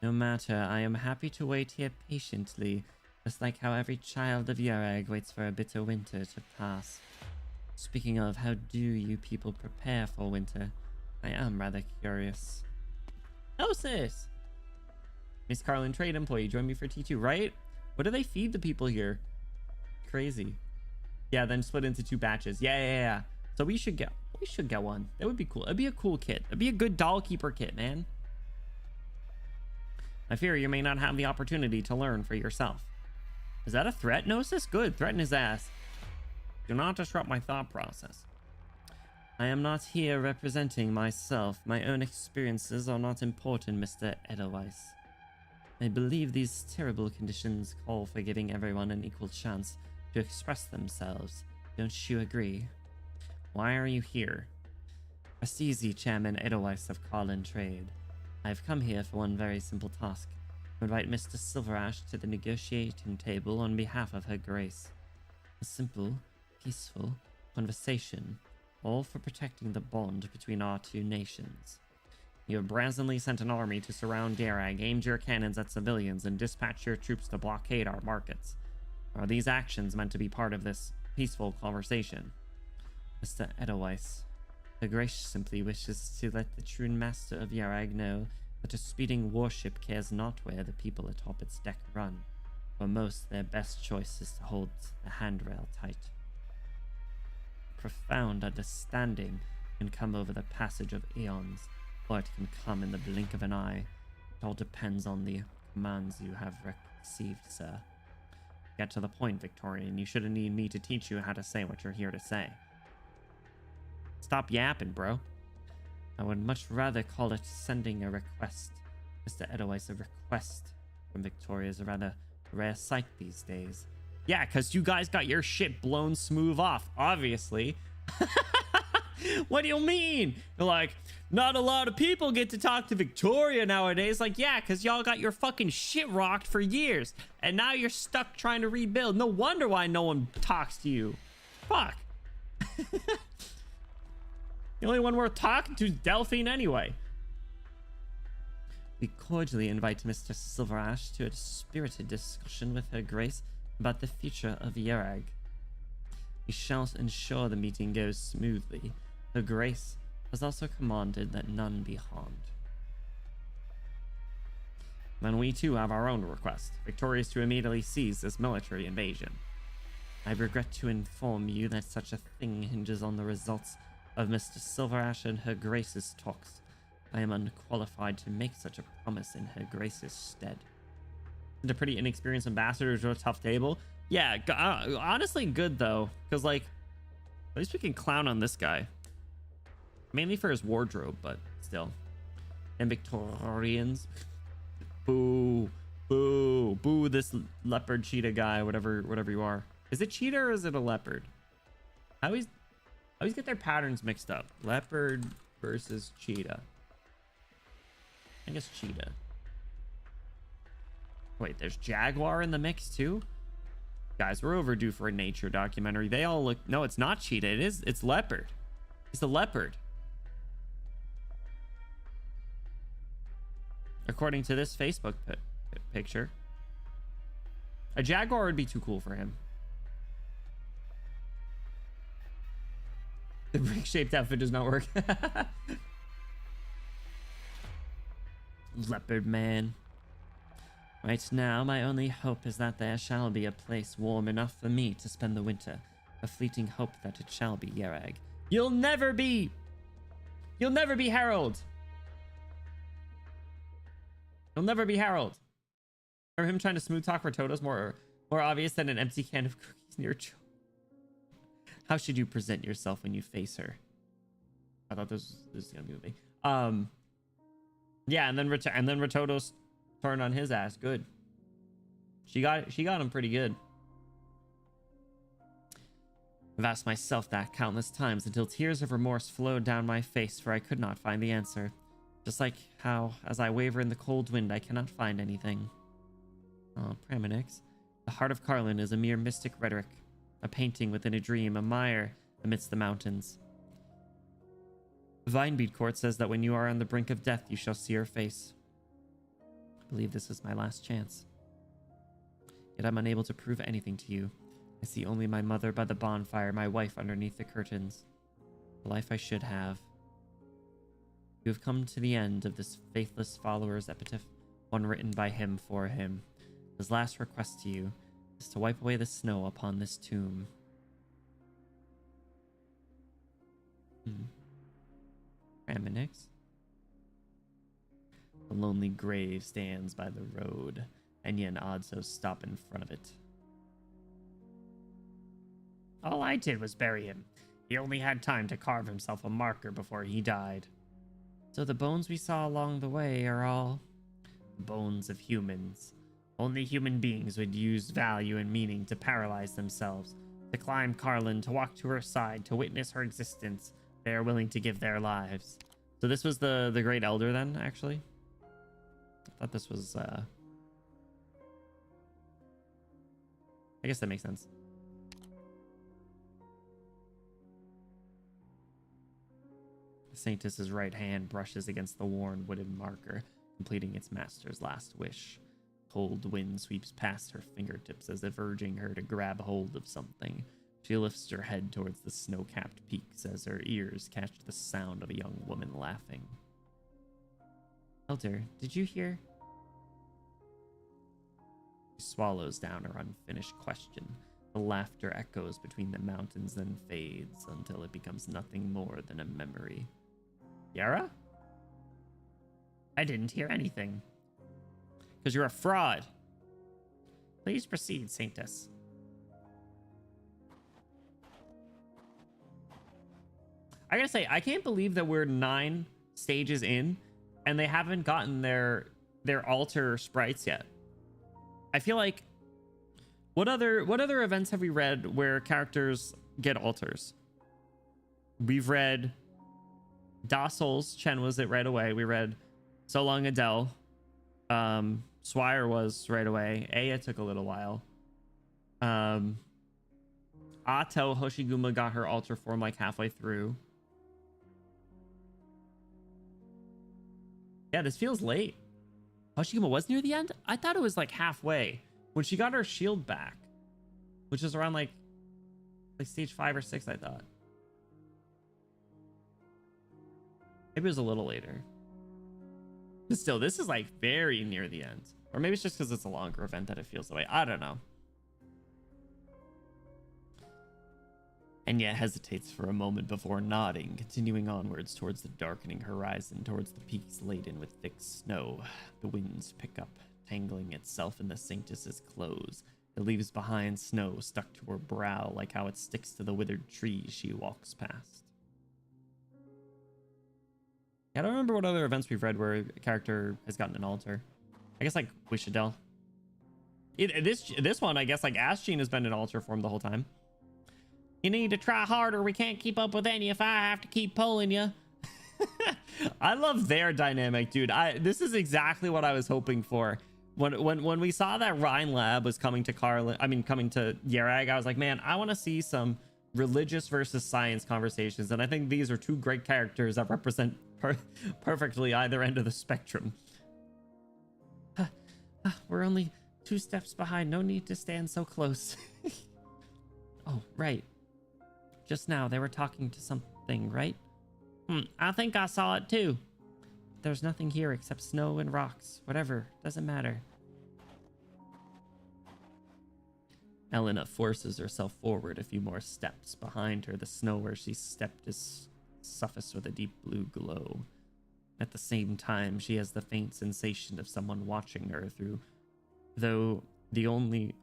No matter, I am happy to wait here patiently, just like how every child of Yarag waits for a bitter winter to pass. Speaking of, how do you people prepare for winter? I am rather curious. Oh, sis! Miss Carlin, trade employee, join me for T2, right? What do they feed the people here? Crazy. Yeah, then split into 2 batches. Yeah. So we should get one. That would be cool. It'd be a cool kit. It'd be a good doll keeper kit, man. I fear you may not have the opportunity to learn for yourself. Is that a threat, Gnosis? Good. Threaten his ass. Do not disrupt my thought process. I am not here representing myself. My own experiences are not important, Mr. Edelweiss. I believe these terrible conditions call for giving everyone an equal chance to express themselves. Don't you agree? Why are you here? Assisi, Chairman Edelweiss of Carlin Trade. I have come here for one very simple task. To invite Mr. Silverash to the negotiating table on behalf of Her Grace. A simple, peaceful conversation, all for protecting the bond between our 2 nations. You have brazenly sent an army to surround Darag, aimed your cannons at civilians, and dispatched your troops to blockade our markets. Are these actions meant to be part of this peaceful conversation? Mr. Edelweiss, Her Grace simply wishes to let the true master of Yarag know that a speeding warship cares not where the people atop its deck run. For most, their best choice is to hold the handrail tight. Profound understanding can come over the passage of eons, or it can come in the blink of an eye. It all depends on the commands you have received, sir. Get to the point, Victorian. You shouldn't need me to teach you how to say what you're here to say. Stop yapping, bro. I would much rather call it sending a request. Mr. Edelweiss, a request from Victoria is a rather rare sight these days. Yeah, because you guys got your shit blown smooth off, obviously. What do you mean? They're like, not a lot of people get to talk to Victoria nowadays. Like, yeah, because y'all got your fucking shit rocked for years. And now you're stuck trying to rebuild. No wonder why no one talks to you. Fuck. The only one worth talking to is Delphine anyway. We cordially invite Mr. Silverash to a spirited discussion with Her Grace about the future of Yerag. We shall ensure the meeting goes smoothly. Her Grace has also commanded that none be harmed. Then we too have our own request. Victorious to immediately cease this military invasion. I regret to inform you that such a thing hinges on the results of Mr. Silverash and Her Grace's talks. I am unqualified to make such a promise in Her Grace's stead. The pretty inexperienced ambassadors are a tough table. Yeah, honestly good though, because like, at least we can clown on this guy. Mainly for his wardrobe, but still. And Victorians. Boo, boo, boo this leopard cheetah guy, whatever you are. Is it cheetah or is it a leopard? I always get their patterns mixed up. Leopard versus cheetah. I guess cheetah. Wait, there's jaguar in the mix too? Guys, we're overdue for a nature documentary. They all look... No, it's not cheetah. It's leopard. It's a leopard. According to this Facebook picture. A jaguar would be too cool for him. The brick-shaped outfit does not work. Leopard man. Right now, my only hope is that there shall be a place warm enough for me to spend the winter. A fleeting hope that it shall be Yerag. You'll never be Harold. You'll never be Harold. Or him trying to smooth talk Rototo's more obvious than an empty can of cookies near Joe. How should you present yourself when you face her? I thought this was gonna be a movie. Yeah, and then Rototo's turned on his ass. Good. She got him pretty good. I've asked myself that countless times until tears of remorse flowed down my face, for I could not find the answer. Just like how, as I waver in the cold wind, I cannot find anything. Oh, Praminix. The heart of Carlin is a mere mystic rhetoric. A painting within a dream, a mire amidst the mountains. Vinebead Court says that when you are on the brink of death, you shall see her face. I believe this is my last chance. Yet I'm unable to prove anything to you. I see only my mother by the bonfire, my wife underneath the curtains. The life I should have. You have come to the end of this faithless follower's epitaph, one written by him for him. His last request to you is to wipe away the snow upon this tomb. Praminix. A lonely grave stands by the road. Enya and Odso stop in front of it. All I did was bury him. He only had time to carve himself a marker before he died. So the bones we saw along the way are all bones of humans. Only human beings would use value and meaning to paralyze themselves, to climb Carlin, to walk to her side, to witness her existence. They are willing to give their lives. So this was the Great Elder then, actually? I thought this was... I guess that makes sense. Saintess's right hand brushes against the worn wooden marker, completing its master's last wish. Cold wind sweeps past her fingertips as if urging her to grab hold of something. She lifts her head towards the snow-capped peaks as her ears catch the sound of a young woman laughing. Elder, did you hear? She swallows down her unfinished question. The laughter echoes between the mountains, then fades until it becomes nothing more than a memory. Yara? I didn't hear anything. Because you're a fraud. Please proceed, Saintess. I gotta say, I can't believe that we're 9 stages in and they haven't gotten their altar sprites yet. I feel like what other events have we read where characters get altars? we've read Da Souls. Chen was it right away. We read So Long Adele. Swire was right away. Aya took a little while. Ato Hoshiguma got her alter form like halfway through. Yeah, this feels late. Hoshiguma was near the end? I thought it was like halfway when she got her shield back, which is around like stage 5 or 6, I thought. Maybe it was a little later. But still, this is like very near the end. Or maybe it's just because it's a longer event that it feels that way. I don't know. Enya hesitates for a moment before nodding, continuing onwards towards the darkening horizon, towards the peaks laden with thick snow. The winds pick up, tangling itself in the Sanctus's clothes. It leaves behind snow stuck to her brow like how it sticks to the withered trees she walks past. I don't remember what other events we've read where a character has gotten an altar. I guess like Wishadel. This one, I guess like Ashdene has been in altar form the whole time. You need to try harder. We can't keep up with any if I have to keep pulling you. I love their dynamic, dude. This is exactly what I was hoping for. When we saw that Rhine Lab was coming to coming to Yerag, I was like, man, I want to see some religious versus science conversations. And I think these are two great characters that represent perfectly either end of the spectrum. We're only 2 steps behind. No need to stand so close. Oh, right. Just now they were talking to something, right? I think I saw it too. There's nothing here except snow and rocks. Whatever, doesn't matter. Elena forces herself forward a few more steps. Behind her, the snow where she stepped is suffused with a deep blue glow. At the same time, she has the faint sensation of someone watching her through, though the only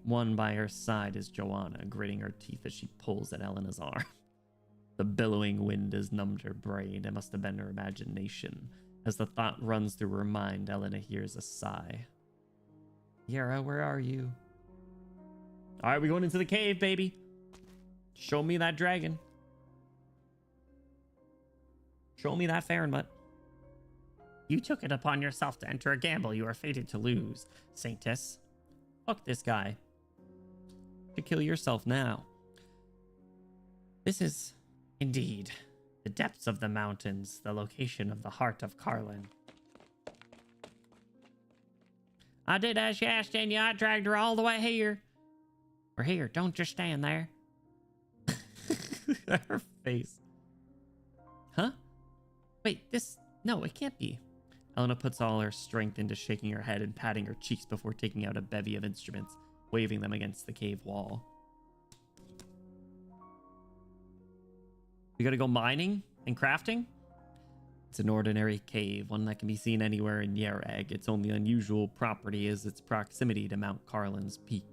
one by her side is Joanna, gritting her teeth as she pulls at Elena's arm. The billowing wind has numbed her brain. It must have been her imagination. As the thought runs through her mind, Elena hears a sigh. Yara, where are you? All right, we're going into the cave, baby. Show me that dragon. Show me that Farinmutt. You took it upon yourself to enter a gamble you are fated to lose, Saintess. Fuck this guy. To kill yourself now. This is, indeed, the depths of the mountains, the location of the heart of Carlin. I did as you asked, and I dragged her all the way here. We're here, don't just stand there. Her face. Huh? Wait, no, it can't be. Elena puts all her strength into shaking her head and patting her cheeks before taking out a bevy of instruments, waving them against the cave wall. We gotta go mining and crafting? It's an ordinary cave, one that can be seen anywhere in Yerag. Its only unusual property is its proximity to Mount Carlin's peak.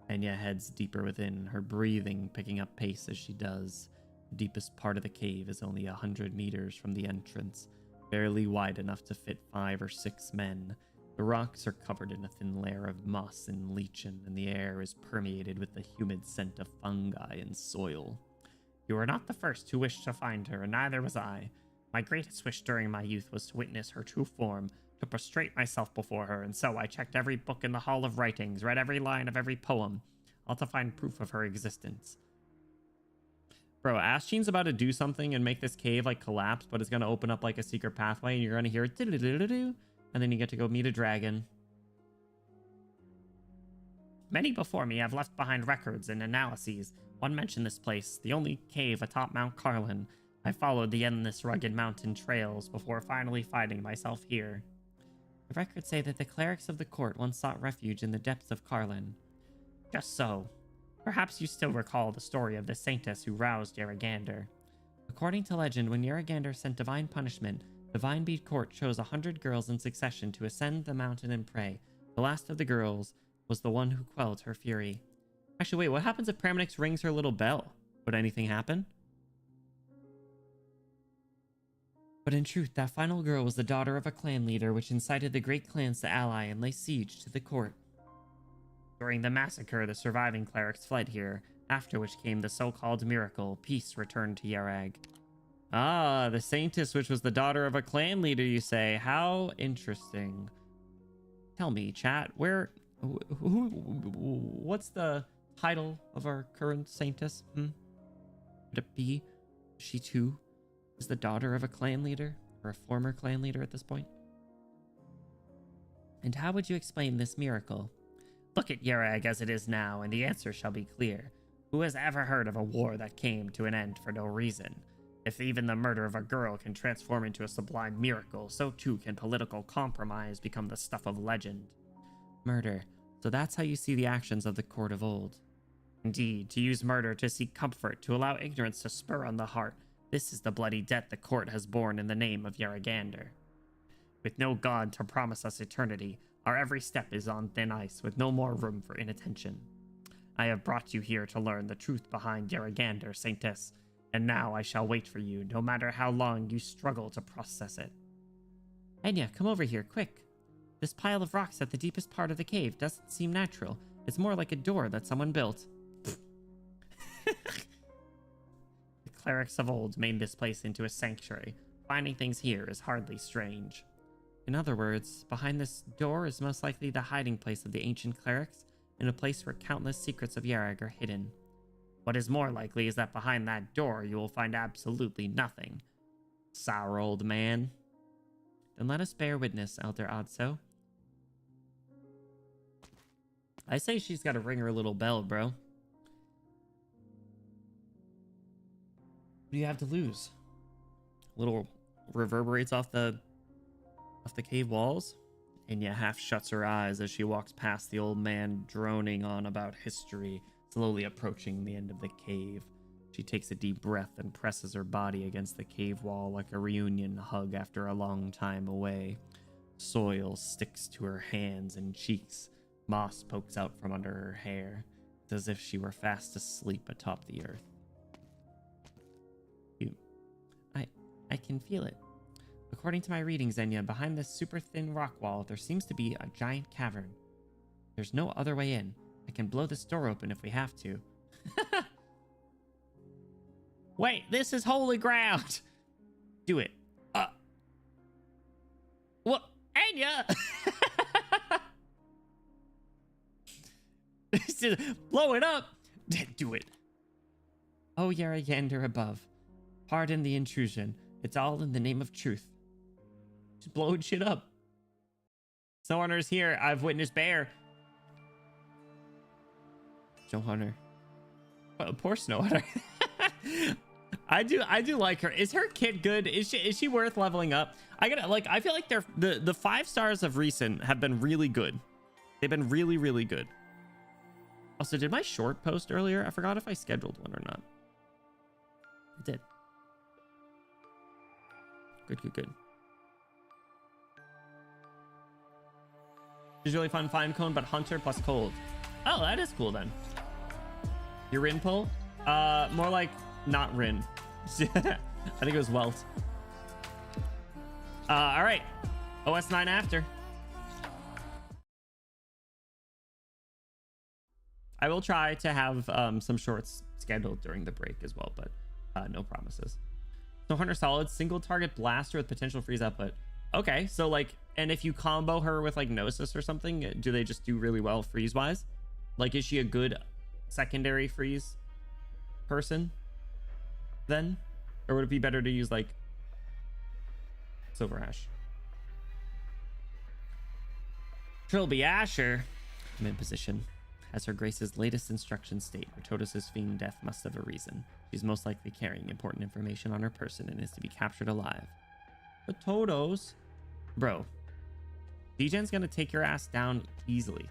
Enya heads deeper within, her breathing picking up pace as she does. The deepest part of the cave is only 100 meters from the entrance, barely wide enough to fit 5 or 6 men. The rocks are covered in a thin layer of moss and lichen, and the air is permeated with the humid scent of fungi and soil. You are not the first who wished to find her, and neither was I. My greatest wish during my youth was to witness her true form, to prostrate myself before her, and so I checked every book in the Hall of Writings, read every line of every poem, all to find proof of her existence. Bro, Asheen's about to do something and make this cave like collapse, but it's gonna open up like a secret pathway, and you're gonna hear it, and then you get to go meet a dragon. Many before me have left behind records and analyses. One mentioned this place, the only cave atop Mount Carlin. I followed the endless rugged mountain trails before finally finding myself here. The records say that the clerics of the court once sought refuge in the depths of Carlin. Just so. Perhaps you still recall the story of the Saintess who roused Yeragander. According to legend, when Yeragander sent divine punishment, the Vinebead court chose 100 girls in succession to ascend the mountain and pray. The last of the girls was the one who quelled her fury. Actually, wait, what happens if Praminix rings her little bell? Would anything happen? But in truth, that final girl was the daughter of a clan leader, which incited the great clans to ally and lay siege to the court. During the massacre, the surviving clerics fled here, after which came the so-called miracle. Peace returned to Yarag. Ah, the Saintess, which was the daughter of a clan leader, you say? How interesting. Tell me, chat, what's the title of our current Saintess? Could it be she too is the daughter of a clan leader, or a former clan leader at this point? And how would you explain this miracle? Look at Yarag as it is now, and the answer shall be clear. Who has ever heard of a war that came to an end for no reason? If even the murder of a girl can transform into a sublime miracle, so too can political compromise become the stuff of legend. Murder. So that's how you see the actions of the court of old. Indeed, to use murder to seek comfort, to allow ignorance to spur on the heart, this is the bloody debt the court has borne in the name of Yaragander. With no god to promise us eternity, our every step is on thin ice, with no more room for inattention. I have brought you here to learn the truth behind Yaragander, Saintess, and now I shall wait for you, no matter how long you struggle to process it. Enya, come over here, quick. This pile of rocks at the deepest part of the cave doesn't seem natural. It's more like a door that someone built. The clerics of old made this place into a sanctuary. Finding things here is hardly strange. In other words, behind this door is most likely the hiding place of the ancient clerics, in a place where countless secrets of Yarag are hidden. What is more likely is that behind that door you will find absolutely nothing. Sour old man. Then let us bear witness, Elder Odso. I say she's got to ring her little bell, bro. What do you have to lose? Little reverberates off the cave walls. Enya half shuts her eyes as she walks past the old man droning on about history, slowly approaching the end of the cave. She takes a deep breath and presses her body against the cave wall like a reunion hug after a long time away. Soil sticks to her hands and cheeks. Moss pokes out from under her hair. It's as if she were fast asleep atop the earth. I can feel it. According to my readings, Enya, behind this super thin rock wall, there seems to be a giant cavern. There's no other way in. I can blow this door open if we have to. Wait, this is holy ground. Do it. What? Enya! Blow it up. Do it. Oh, Yaragander above. Pardon the intrusion. It's all in the name of truth. Just blowing shit up. Snow Hunter's here. I've witnessed bear. Snow Hunter. Oh, poor Snow Hunter. I do like her. Is her kit good? Is she worth leveling up? I feel like they're the 5 stars of recent have been really good. They've been really, really good. Also, did my short post earlier? I forgot if I scheduled one or not. I did. Good. It's really fun. Fine cone, but hunter plus cold. Oh, that is cool then. Your Rin pull? More like not Rin. I think it was Welt. All right. OS 9 after. I will try to have some shorts scheduled during the break as well, but no promises. So Hunter Solid, single target blaster with potential freeze output. Okay, so like, and if you combo her with like Gnosis or something, do they just do really well freeze wise? Like, is she a good secondary freeze person then? Or would it be better to use like Silver Ash? Trilby Asher, mid position. As her Grace's latest instructions state, Retotus's fiend death must have a reason. She's most likely carrying important information on her person and is to be captured alive. Retotus? Bro, D-Gen's gonna take your ass down easily.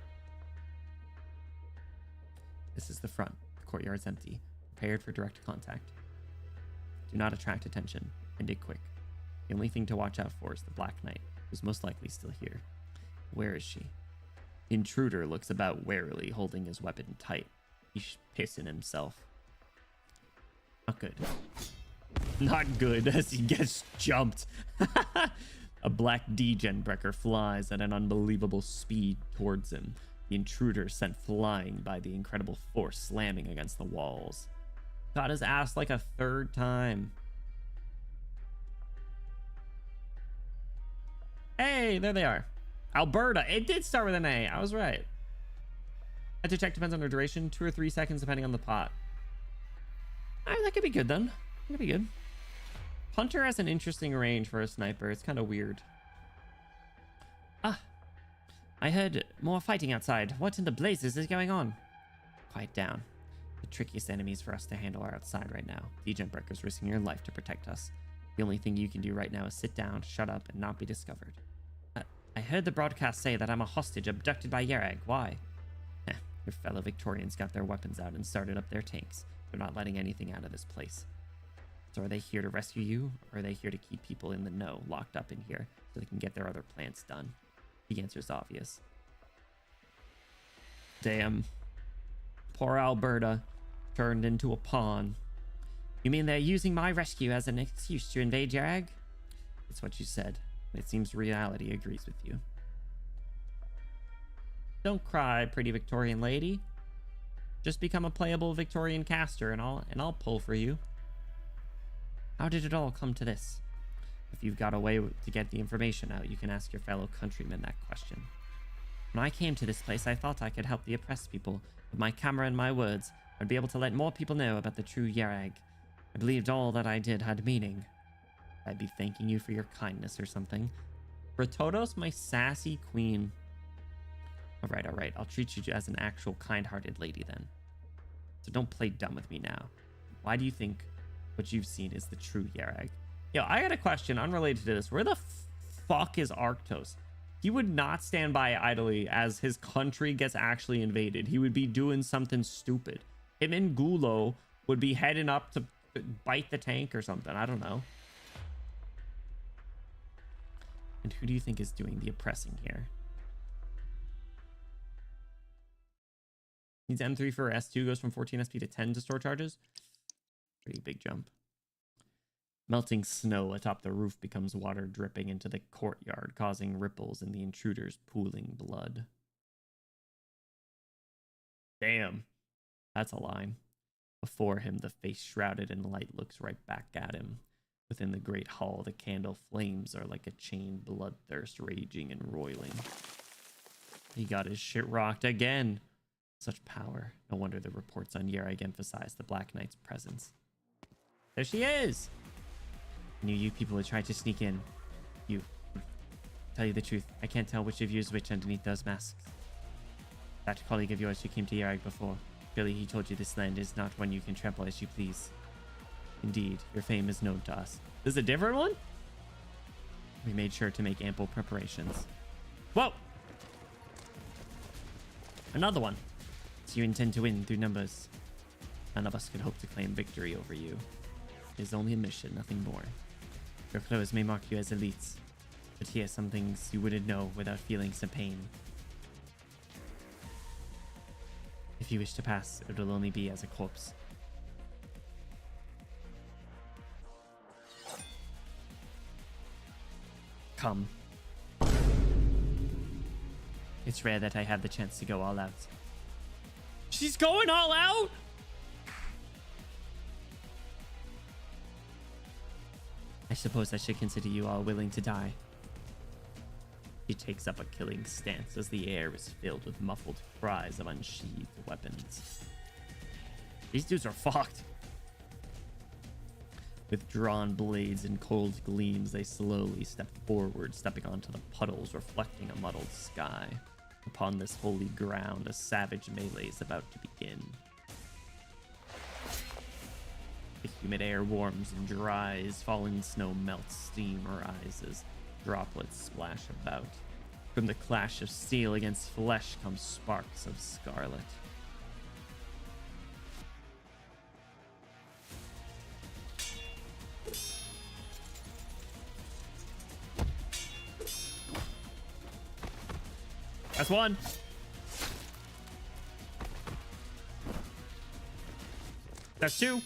This is the front. The courtyard's empty. Prepared for direct contact. Do not attract attention, and dig quick. The only thing to watch out for is the Black Knight, who's most likely still here. Where is she? The intruder looks about warily, holding his weapon tight. He's pissing himself. Not good. Not good as he gets jumped. A black D-Gen Brecker flies at an unbelievable speed towards him. the intruder sent flying by the incredible force slamming against the walls. Got his ass like a third time. Hey, there they are. Alberta. It did start with an A. I was right. Had to check, depends on their duration. 2 or 3 seconds depending on the pot. That could be good then. That could be good. Hunter has an interesting range for a sniper. It's kind of weird. I heard more fighting outside. What in the blazes is going on? Quiet down. The trickiest enemies for us to handle are outside right now. Degen Breaker's risking your life to protect us. The only thing you can do right now is sit down, shut up, and not be discovered. I heard the broadcast say that I'm a hostage abducted by Yerag. Why? Your fellow Victorians got their weapons out and started up their tanks. They're not letting anything out of this place. So are they here to rescue you, or are they here to keep people in the know locked up in here so they can get their other plans done? The answer's obvious. Damn. Poor Alberta turned into a pawn. You mean they're using my rescue as an excuse to invade Yerag? That's what you said. It seems reality agrees with you. Don't cry, pretty Victorian lady. Just become a playable Victorian caster and I'll pull for you. How did it all come to this? If you've got a way to get the information out, you can ask your fellow countrymen that question. When I came to this place, I thought I could help the oppressed people. With my camera and my words, I'd be able to let more people know about the true Yerag. I believed all that I did had meaning. I'd be thanking you for your kindness or something. Bratodos, my sassy queen. All right. I'll treat you as an actual kind-hearted lady then. So don't play dumb with me now. Why do you think what you've seen is the true Yerag? Yo, I got a question unrelated to this. Where the fuck is Arktos? He would not stand by idly as his country gets actually invaded. He would be doing something stupid. Him and Gulo would be heading up to bite the tank or something. I don't know. And who do you think is doing the oppressing here? Needs M3 for S2, goes from 14 SP to 10 to store charges. Pretty big jump. Melting snow atop the roof becomes water dripping into the courtyard, causing ripples in the intruder's pooling blood. Damn. That's a line. Before him, the face shrouded in light looks right back at him. Within the great hall, the candle flames are like a chained bloodthirst raging and roiling. He got his shit rocked again. Such power. No wonder the reports on Yerag emphasize the Black Knight's presence. There she is! I knew you people would try to sneak in. You. Tell you the truth, I can't tell which of you is which underneath those masks. That colleague of yours who came to Yerag before. Surely he told you this land is not one you can trample as you please. Indeed, your fame is known to us. This is a different one? We made sure to make ample preparations. Whoa! Another one. So you intend to win through numbers. None of us could hope to claim victory over you. It is only a mission, nothing more. Your clothes may mark you as elites, but here are some things you wouldn't know without feeling some pain. If you wish to pass, it will only be as a corpse. Come. It's rare that I have the chance to go all out. She's going all out? I suppose I should consider you all willing to die. He takes up a killing stance as the air is filled with muffled cries of unsheathed weapons. These dudes are fucked. With drawn blades and cold gleams, they slowly step forward, stepping onto the puddles, reflecting a muddled sky. Upon this holy ground, a savage melee is about to begin. The humid air warms and dries, falling snow melts, steam rises, droplets splash about. From the clash of steel against flesh comes sparks of scarlet. That's one. That's two.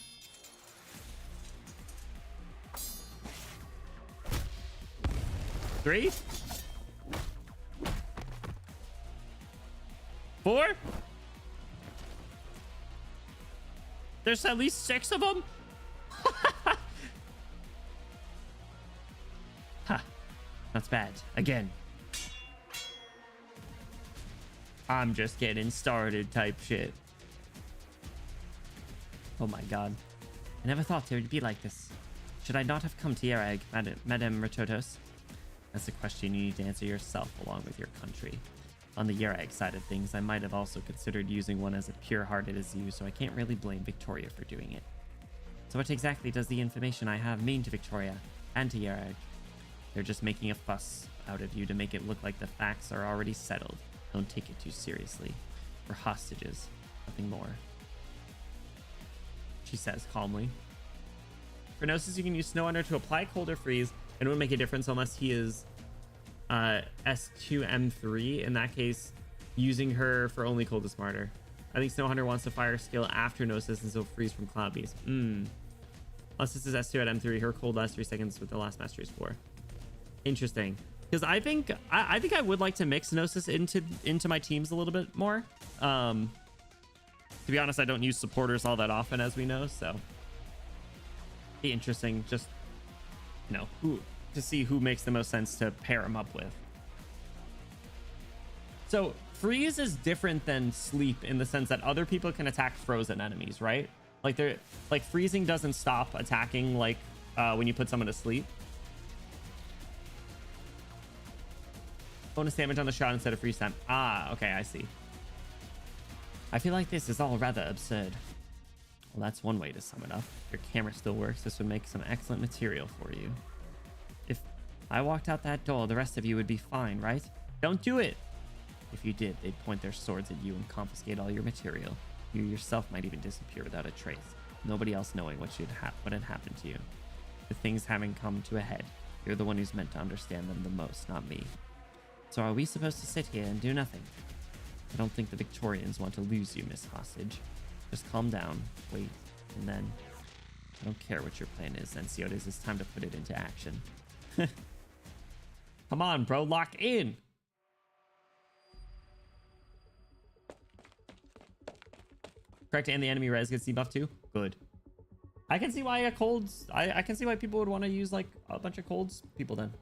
Three. 4? There's at least 6 of them? Huh. That's bad. Again. I'm just getting started type shit. Oh my god. I never thought it would be like this. Should I not have come to Yerag, Madame Retotos? That's a question you need to answer yourself along with your country. On the Yerag side of things, I might have also considered using one as pure-hearted as you, so I can't really blame Victoria for doing it. So what exactly does the information I have mean to Victoria and to Yerag? They're just making a fuss out of you to make it look like the facts are already settled. Don't take it too seriously. We're hostages, nothing more. She says calmly. For Gnosis, you can use Snow Under to apply cold or freeze. It won't make a difference unless he is S2M3. In that case, using her for only cold is smarter. I think Snow Hunter wants to fire skill after Gnosis and so freeze from Cloud Beast. Unless this is S2 at M3, her cold lasts 3 seconds with the last mastery is 4. Interesting. Because I think I would like to mix Gnosis into my teams a little bit more. To be honest, I don't use supporters all that often, as we know, so be interesting just, you know, to see who makes the most sense to pair him up with. So freeze is different than sleep in the sense that other people can attack frozen enemies, right? Like freezing doesn't stop attacking like when you put someone to sleep. Bonus damage on the shot instead of freeze time. Ah, okay, I see. I feel like this is all rather absurd. Well, that's one way to sum it up. If your camera still works, this would make some excellent material for you. If I walked out that door, the rest of you would be fine, right? Don't do it! If you did, they'd point their swords at you and confiscate all your material. You yourself might even disappear without a trace, nobody else knowing what had happened to you. With things having come to a head, you're the one who's meant to understand them the most, not me. So are we supposed to sit here and do nothing? I don't think the Victorians want to lose you, Miss Hostage. Just calm down, wait, and then... I don't care what your plan is, Enciotes. It's time to put it into action. Come on, bro, lock in! Correct, and the enemy res gets debuffed too? Good. I can see why a colds... I can see why people would want to use, like, a bunch of colds people then.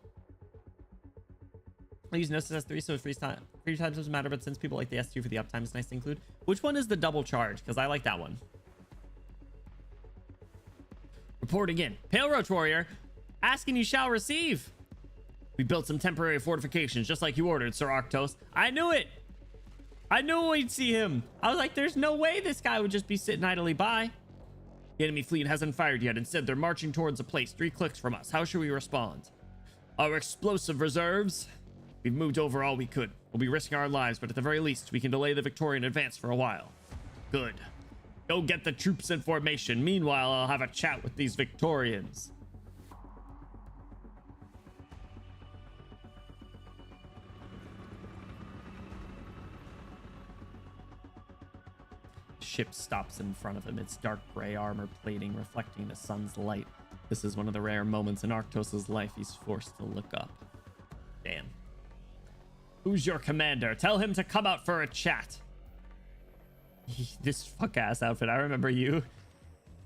I use Gnosis S3, so freeze time. Freeze times doesn't matter, but since people like the S2 for the uptime, it's nice to include. Which one is the double charge? Because I like that one. Reporting in. Pale Roach Warrior, asking you shall receive. We built some temporary fortifications, just like you ordered, Sir Arctos. I knew it! I knew we'd see him. I was like, there's no way this guy would just be sitting idly by. The enemy fleet hasn't fired yet. Instead, they're marching towards a place 3 clicks from us. How should we respond? Our explosive reserves... We've moved over all we could. We'll be risking our lives, but at the very least, we can delay the Victorian advance for a while. Good. Go get the troops in formation. Meanwhile, I'll have a chat with these Victorians. Ship stops in front of him, its dark gray armor plating reflecting the sun's light. This is one of the rare moments in Arctos' life he's forced to look up. Damn. Who's your commander? Tell him to come out for a chat. This fuck-ass outfit, I remember you.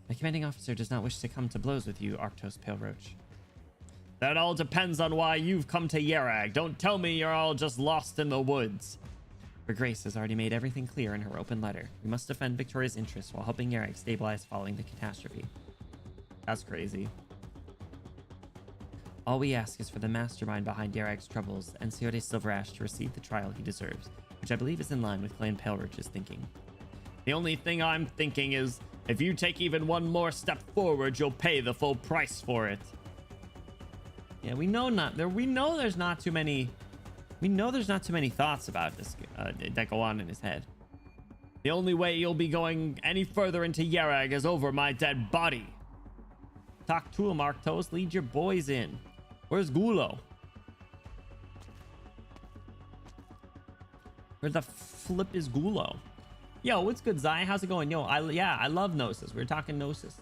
My commanding officer does not wish to come to blows with you, Arctos Pale Roach. That all depends on why you've come to Yerag. Don't tell me you're all just lost in the woods. Her Grace has already made everything clear in her open letter. We must defend Victoria's interests while helping Yerag stabilize following the catastrophe. That's crazy. All we ask is for the mastermind behind Yerag's troubles, Enciotes Silverash, to receive the trial he deserves, which I believe is in line with Clan Pale Roach's thinking. The only thing I'm thinking is, if you take even one more step forward, you'll pay the full price for it. Yeah, we know there's not too many thoughts about this that go on in his head. The only way you'll be going any further into Yerag is over my dead body. Talk to him, Arctos. Lead your boys in. Where's Gulo? Where the flip is Gulo? Yo, what's good, Zai? How's it going? Yo, I love Gnosis. We're talking Gnosis.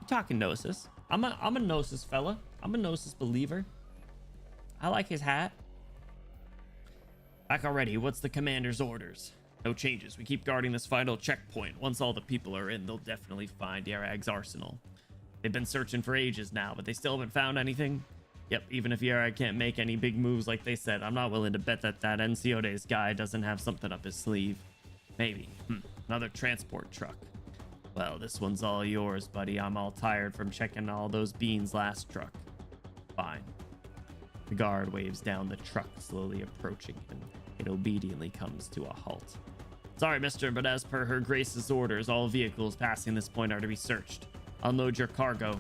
We're talking Gnosis. I'm a Gnosis fella. I'm a Gnosis believer. I like his hat. Back already. What's the commander's orders? No changes. We keep guarding this final checkpoint. Once all the people are in, they'll definitely find Yarag's arsenal. They've been searching for ages now, but they still haven't found anything. Yep, even if Yarag can't make any big moves like they said, I'm not willing to bet that Enciode's guy doesn't have something up his sleeve. Maybe. Another transport truck. Well, this one's all yours, buddy. I'm all tired from checking all those beans last truck. Fine. The guard waves down the truck, slowly approaching him. It obediently comes to a halt. Sorry, mister, but as per Her Grace's orders, all vehicles passing this point are to be searched. Unload your cargo.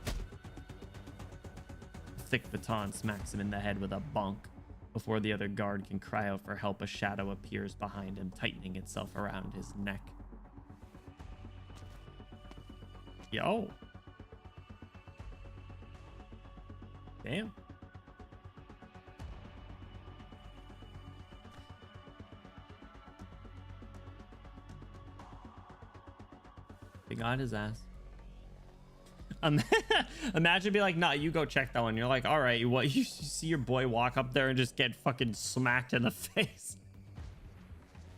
A thick baton smacks him in the head with a bonk. Before the other guard can cry out for help, a shadow appears behind him, tightening itself around his neck. Yo. Damn. They got his ass. Imagine be like, nah, you go check that one. You're like, all right, what? You see your boy walk up there and just get fucking smacked in the face.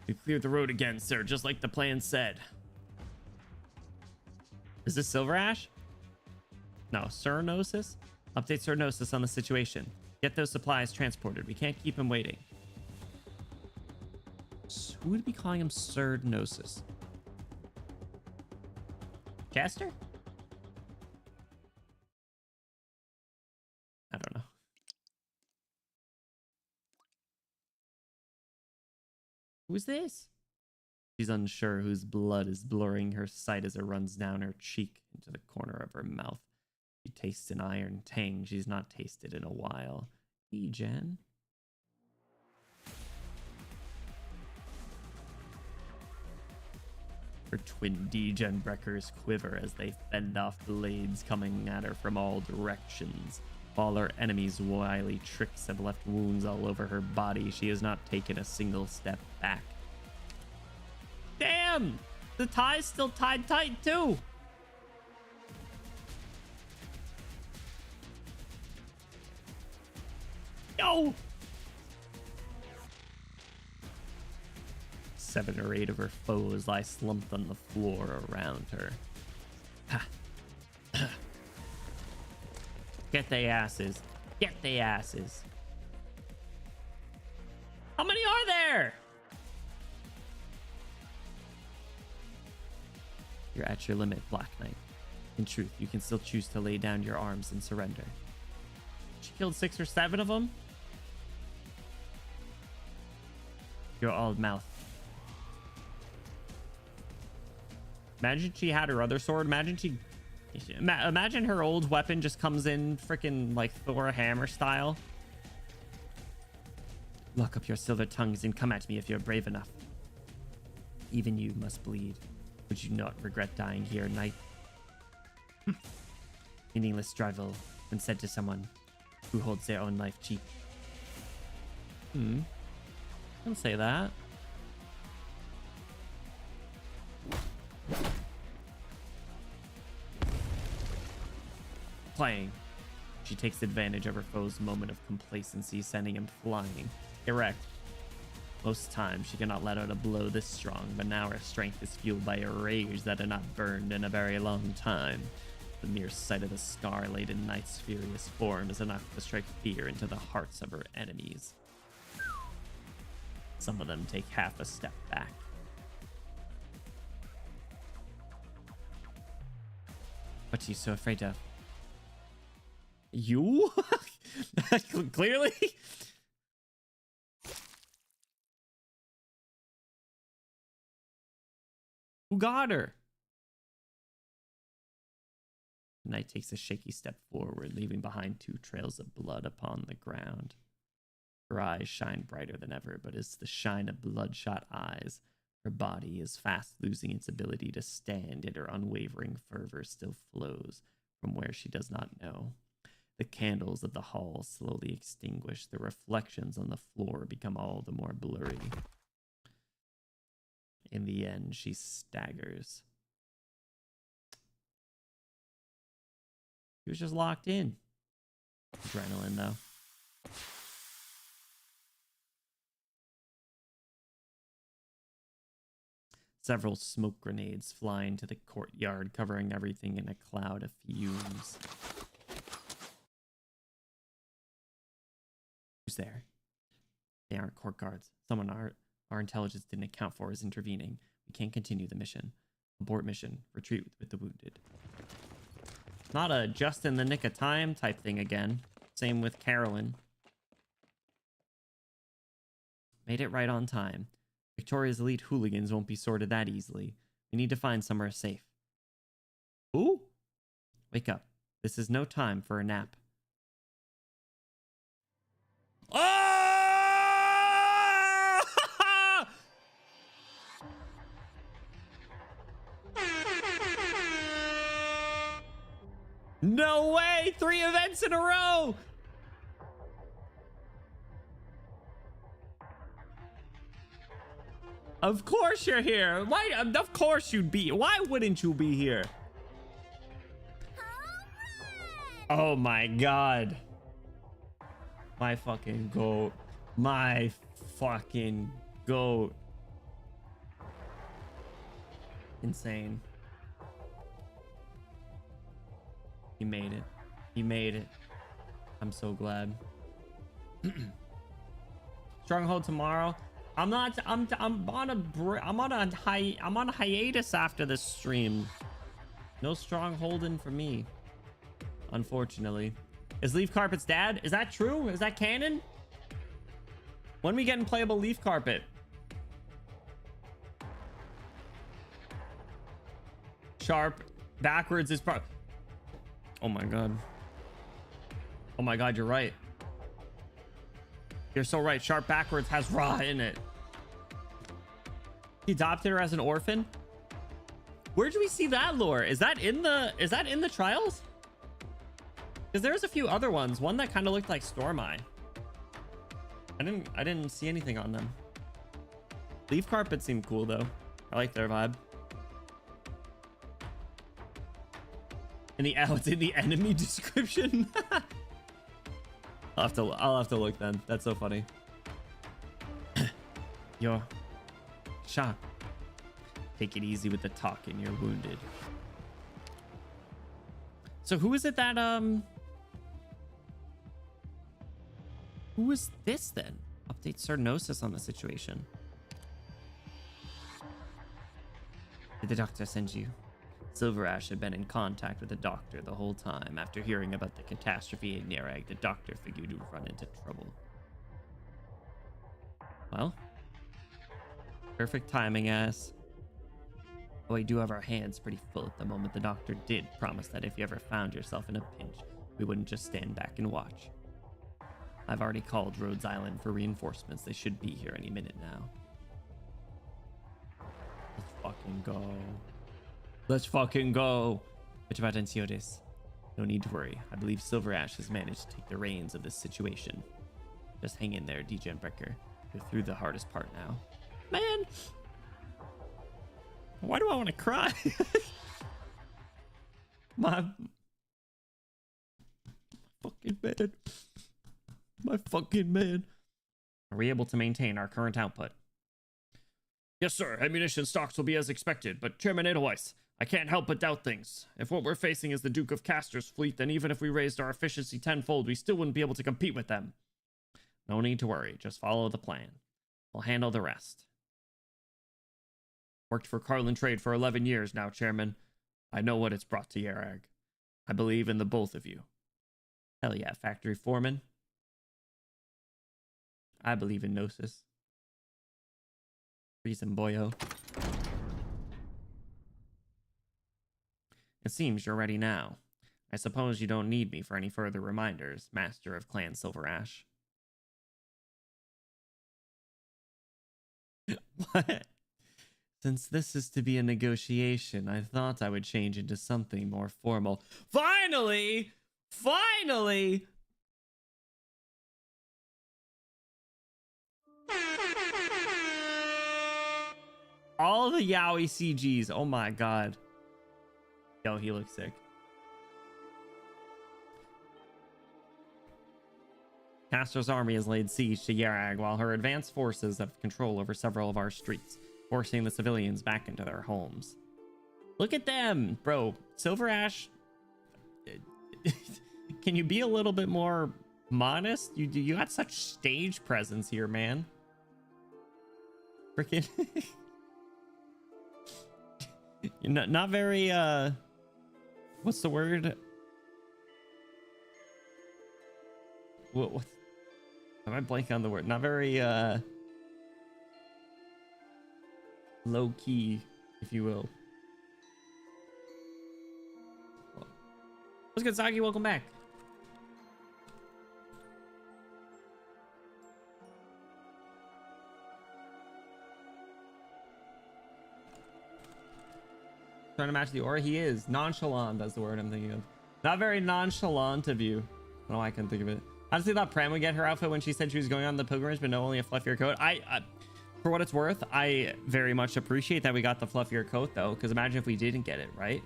You cleared the road again, sir, just like the plan said. Is this Silver Ash? No, Cernosis? Update Cernosis on the situation. Get those supplies transported. We can't keep him waiting. Who would be calling him Cernosis? Chester? I don't know. Who's this? She's unsure, whose blood is blurring her sight as it runs down her cheek into the corner of her mouth. She tastes an iron tang she's not tasted in a while. Jen. Her twin Degen Breckers quiver as they fend off blades coming at her from all directions. While her enemy's wily tricks have left wounds all over her body, she has not taken a single step back. Damn! The tie's still tied tight too! Yo! 7 or 8 of her foes lie slumped on the floor around her. Ha. Get they asses. Get they asses. How many are there? You're at your limit, Black Knight. In truth, you can still choose to lay down your arms and surrender. She killed 6 or 7 of them? You're all mouth. Imagine she had her other sword. Imagine her old weapon just comes in freaking like Thor hammer style. Lock up your silver tongues and come at me if you're brave enough. Even you must bleed. Would you not regret dying here, knight? Meaningless drivel when said to someone who holds their own life cheap. Don't say that. Playing. She takes advantage of her foe's moment of complacency, sending him flying. Erect. Most times she cannot let out a blow this strong, but now her strength is fueled by a rage that had not burned in a very long time. The mere sight of the scar-laden knight's furious form is enough to strike fear into the hearts of her enemies. Some of them take half a step back. What are you so afraid of? You? Clearly? Who got her? The knight takes a shaky step forward, leaving behind 2 trails of blood upon the ground. Her eyes shine brighter than ever, but it's the shine of bloodshot eyes. Her body is fast losing its ability to stand, yet her unwavering fervor still flows from where she does not know. The candles of the hall slowly extinguish. The reflections on the floor become all the more blurry. In the end, she staggers. He was just locked in. Adrenaline, though. Several smoke grenades fly into the courtyard, covering everything in a cloud of fumes. Who's there? They aren't court guards. Someone our intelligence didn't account for is intervening. We can't continue the mission. Abort mission. Retreat with the wounded. Not a just in the nick of time type thing again. Same with Carolyn. Made it right on time. Victoria's elite hooligans won't be sorted that easily. We need to find somewhere safe. Ooh! Wake up. This is no time for a nap. Oh! No way! 3 events in a row! Of course you're here. Why? Of course you'd be. Why wouldn't you be here? Oh my god. My fucking goat. My fucking goat. Insane. He made it. He made it. I'm so glad. Stronghold tomorrow. I'm on a hiatus after this stream. No strongholding for me, unfortunately. Is Leaf Carpet's dad? Is that true? Is that canon? When we getting playable Leaf Carpet? Sharp backwards is part. Oh my god. Oh my god, you're right. You're so right. Sharp backwards has Ra in it. He adopted her as an orphan. Where do we see that lore? Is that in the trials? Because there's a few other ones. One that kind of looked like Stormeye. I didn't see anything on them. Leaf Carpet seemed cool though. I like their vibe. It's in the enemy description. I'll have to look then. That's so funny. Yo, Shock. Take it easy with the talking. You're wounded. So who is it that who is this then? Update Cernosis on the situation. Did the doctor send you? Silver Ash had been in contact with the doctor the whole time. After hearing about the catastrophe in Nerag, the doctor figured you'd run into trouble. Well, perfect timing, ass. But we do have our hands pretty full at the moment. The doctor did promise that if you ever found yourself in a pinch, we wouldn't just stand back and watch. I've already called Rhodes Island for reinforcements. They should be here any minute now. Let's fucking go. Let's fucking go. No need to worry. I believe Silver Ash has managed to take the reins of this situation. Just hang in there, Degen Breaker. You're through the hardest part now. Man! Why do I want to cry? My fucking man. My fucking man. Are we able to maintain our current output? Yes, sir. Ammunition stocks will be as expected, but Chairman Edelweiss, I can't help but doubt things. If what we're facing is the Duke of Castor's fleet, then even if we raised our efficiency tenfold, we still wouldn't be able to compete with them. No need to worry. Just follow the plan. We'll handle the rest. Worked for Carlin Trade for 11 years now, Chairman. I know what it's brought to Yerag. I believe in the both of you. Hell yeah, Factory Foreman. I believe in Gnosis. Reason, boyo. It seems you're ready now. I suppose you don't need me for any further reminders, Master of Clan Silver Ash. What? Since this is to be a negotiation, I thought I would change into something more formal. Finally! Finally! All the yaoi CGs. Oh my god. Yo, he looks sick. Castor's army has laid siege to Yerag while her advanced forces have control over several of our streets. forcing the civilians back into their homes. Look at them, bro. Silver Ash, can you be a little bit more modest? You got such stage presence here, man. Freaking you're not very what's the word? What am I blanking on the word? Not very low key, if you will. What's good, Sagi? Welcome back. Trying to match the aura. He is nonchalant. That's the word I'm thinking of. Not very nonchalant of you. No, I can think of it. Honestly, thought Pram would get her outfit when she said she was going on the pilgrimage, but no, only a fluffier coat. I for what it's worth, I very much appreciate that we got the fluffier coat, though, because imagine if we didn't get it, right?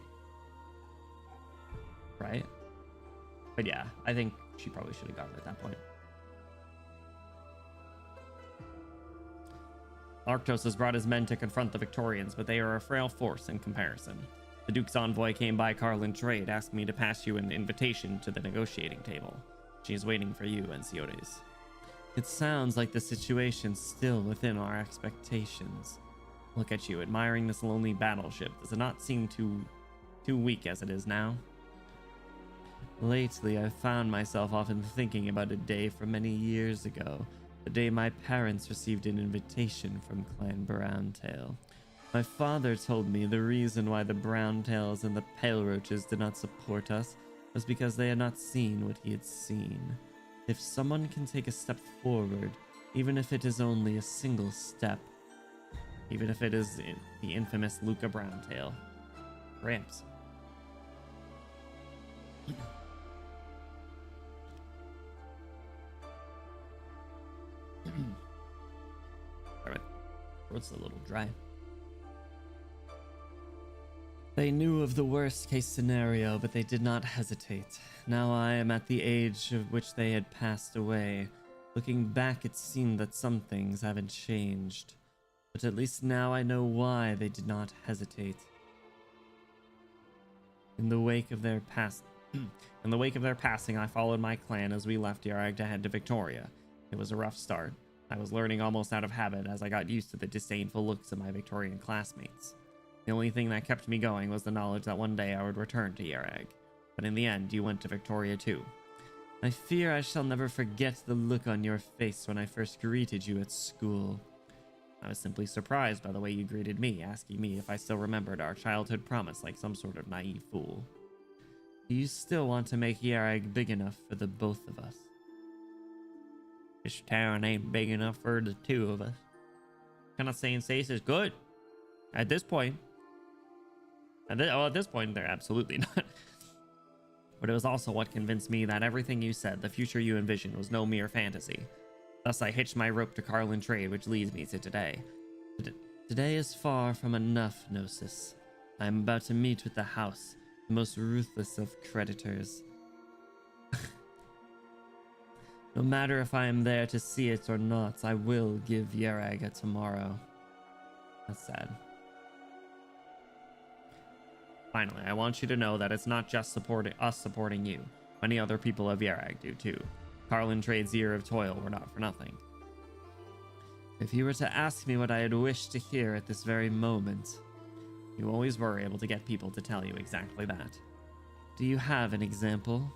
Right? But yeah, I think she probably should have gotten it at that point. Arctos has brought his men to confront the Victorians, but they are a frail force in comparison. The Duke's envoy came by Carlin Trade, asking me to pass you an invitation to the negotiating table. She is waiting for you, Enciotes. It sounds like the situation's still within our expectations. Look at you, admiring this lonely battleship. Does it not seem too weak as it is now? Lately, I've found myself often thinking about a day from many years ago. The day my parents received an invitation from Clan Browntail. My father told me the reason why the Browntails and the Pale Roaches did not support us was because they had not seen what he had seen. If someone can take a step forward, even if it is only a single step, even if it is the infamous Luca Browntail. Ramps. Alright, throat's a little dry. They knew of the worst case scenario, but they did not hesitate. Now I am at the age of which they had passed away. Looking back, it seemed that some things haven't changed. But at least now I know why they did not hesitate. In the wake of their passing, I followed my clan as we left Yarag to head to Victoria. It was a rough start. I was learning almost out of habit as I got used to the disdainful looks of my Victorian classmates. The only thing that kept me going was the knowledge that one day I would return to Yarag. But in the end, you went to Victoria too. I fear I shall never forget the look on your face when I first greeted you at school. I was simply surprised by the way you greeted me, asking me if I still remembered our childhood promise like some sort of naive fool. Do you still want to make Yarag big enough for the both of us? This town ain't big enough for the two of us. Cannot say and say is good. At this point. At this point, they're absolutely not. But it was also what convinced me that everything you said, the future you envisioned, was no mere fantasy. Thus, I hitched my rope to Carlin Trade, which leads me to today. Today is far from enough, Gnosis. I am about to meet with the House, the most ruthless of creditors. No matter if I am there to see it or not, I will give Yarag a tomorrow. That's sad. Finally, I want you to know that it's not just supporting you. Many other people of Yarag do too. Carlin Trade's year of toil were not for nothing. If you were to ask me what I had wished to hear at this very moment, you always were able to get people to tell you exactly that. Do you have an example?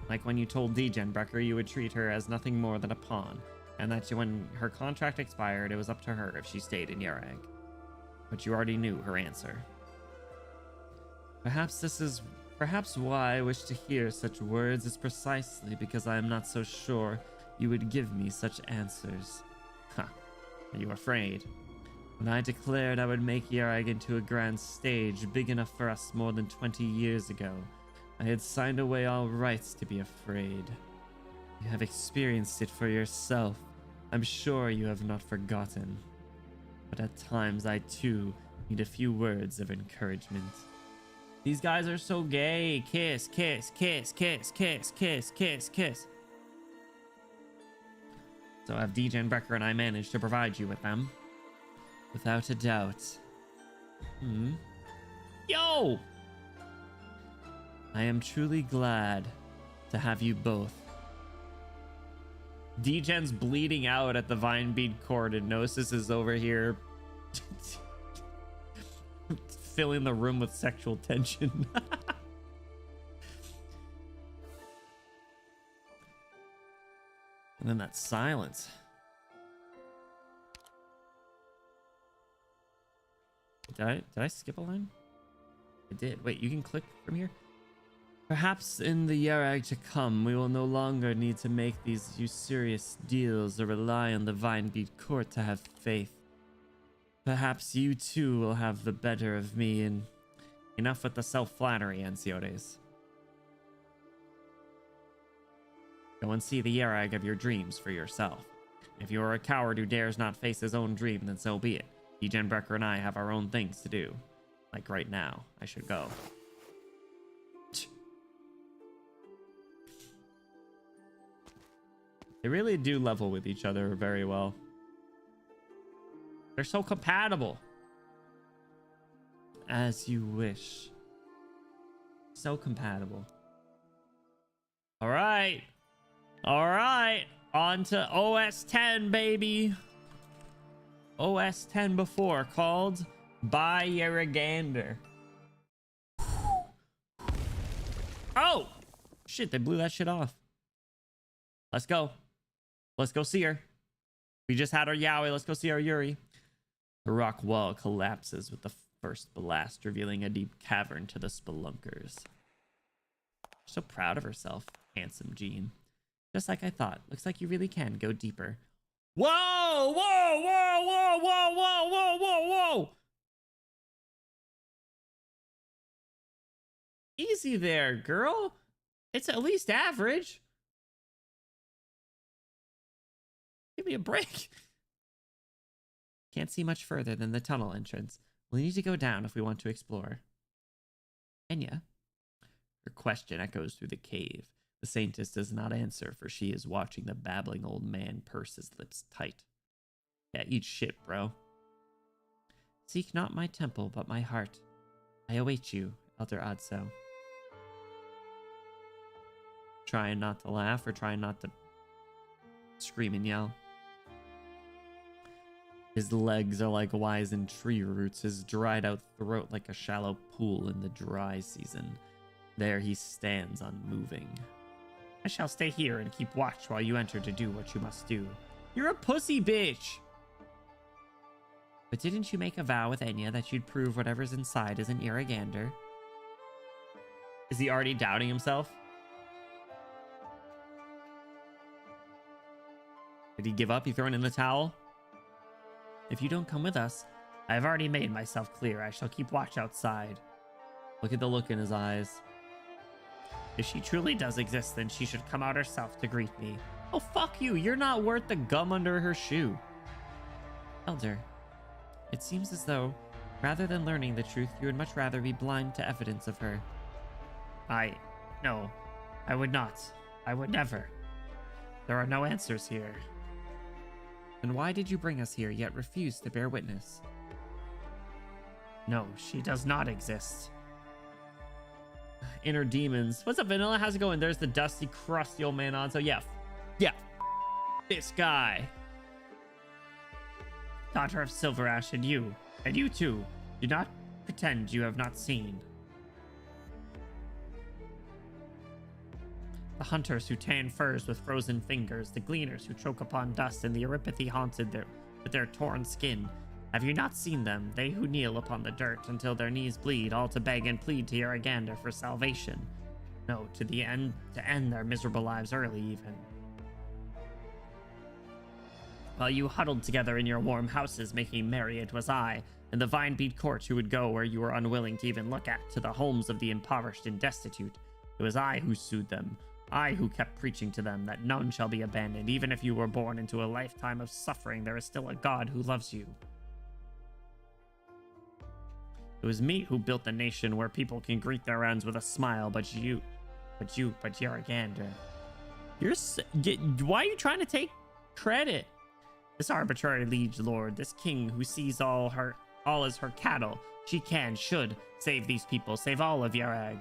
Like when you told Degenbrecher you would treat her as nothing more than a pawn, and that when her contract expired, it was up to her if she stayed in Yarag. But you already knew her answer. Perhaps why I wish to hear such words is precisely because I am not so sure you would give me such answers. Ha! Are you afraid? When I declared I would make Yarag into a grand stage big enough for us more than 20 years ago, I had signed away all rights to be afraid. You have experienced it for yourself. I'm sure you have not forgotten. But at times I too need a few words of encouragement. These guys are so gay. Kiss, kiss, kiss, kiss, kiss, kiss, kiss, kiss. So have Degenbrecher and I managed to provide you with them. Without a doubt. Yo! I am truly glad to have you both. Degen's bleeding out at the vine bead cord, and Gnosis is over here filling the room with sexual tension. And then that silence. Did I skip a line? I did. Wait, you can click from here? Perhaps in the Yarag to come, we will no longer need to make these usurious deals or rely on the Vinebeat court to have faith. Perhaps you too will have the better of me, and enough with the self-flattery, Anciores. Go and see the Yarag of your dreams for yourself. If you are a coward who dares not face his own dream, then so be it. Degen Brecker and I have our own things to do. Like right now, I should go. They really do level with each other very well. They're so compatible. As you wish. So compatible. All right. All right. On to OS 10, baby. OS 10 before, called By Yaragander. Oh! Shit, they blew that shit off. Let's go. Let's go see her. We just had our Yowie. Let's go see our Yuri. The rock wall collapses with the first blast, revealing a deep cavern to the spelunkers. So proud of herself, handsome Jean. Just like I thought. Looks like you really can go deeper. Whoa! Whoa! Whoa! Whoa! Whoa! Whoa! Whoa! Whoa! Whoa! Easy there, girl. It's at least average. Give me a break. Can't see much further than the tunnel entrance. We'll need to go down if we want to explore. Enya? Her question echoes through the cave. The Saintess does not answer, for she is watching the babbling old man purse his lips tight. Yeah, eat shit, bro. Seek not my temple, but my heart. I await you, Elder Adso. Trying not to laugh or trying not to scream and yell. His legs are like wizened tree roots, his dried out throat like a shallow pool in the dry season. There he stands unmoving. I shall stay here and keep watch while you enter to do what you must do. You're a pussy bitch! But didn't you make a vow with Enya that you'd prove whatever's inside isn't Irrigander? Is he already doubting himself? Did he give up? He thrown in the towel? If you don't come with us, I have already made myself clear. I shall keep watch outside. Look at the look in his eyes. If she truly does exist, then she should come out herself to greet me. Oh, fuck you. You're not worth the gum under her shoe. Elder, it seems as though, rather than learning the truth, you would much rather be blind to evidence of her. No, I would not. I would never. There are no answers here. Then why did you bring us here, yet refuse to bear witness? No, she does not exist. Inner demons. What's up, Vanilla? How's it going? There's the dusty, crusty old man on. So yeah, this guy. Daughter of Silverash, and you too, do not pretend you have not seen. The hunters who tan furs with frozen fingers, the gleaners who choke upon dust, and the Eripathy haunted with their torn skin. Have you not seen them, they who kneel upon the dirt until their knees bleed, all to beg and plead to Yaragander for salvation? No, to end their miserable lives early, even. While you huddled together in your warm houses, making merry, it was I, and the Vinebeat court, who would go where you were unwilling to even look at, to the homes of the impoverished and destitute. It was I who sued them. I who kept preaching to them that none shall be abandoned. Even if you were born into a lifetime of suffering, there is still a God who loves you. It was me who built the nation where people can greet their ends with a smile, but Yaragander. Why are you trying to take credit? This arbitrary liege lord, this king who sees all as her cattle, she can, should save these people, save all of Yarag.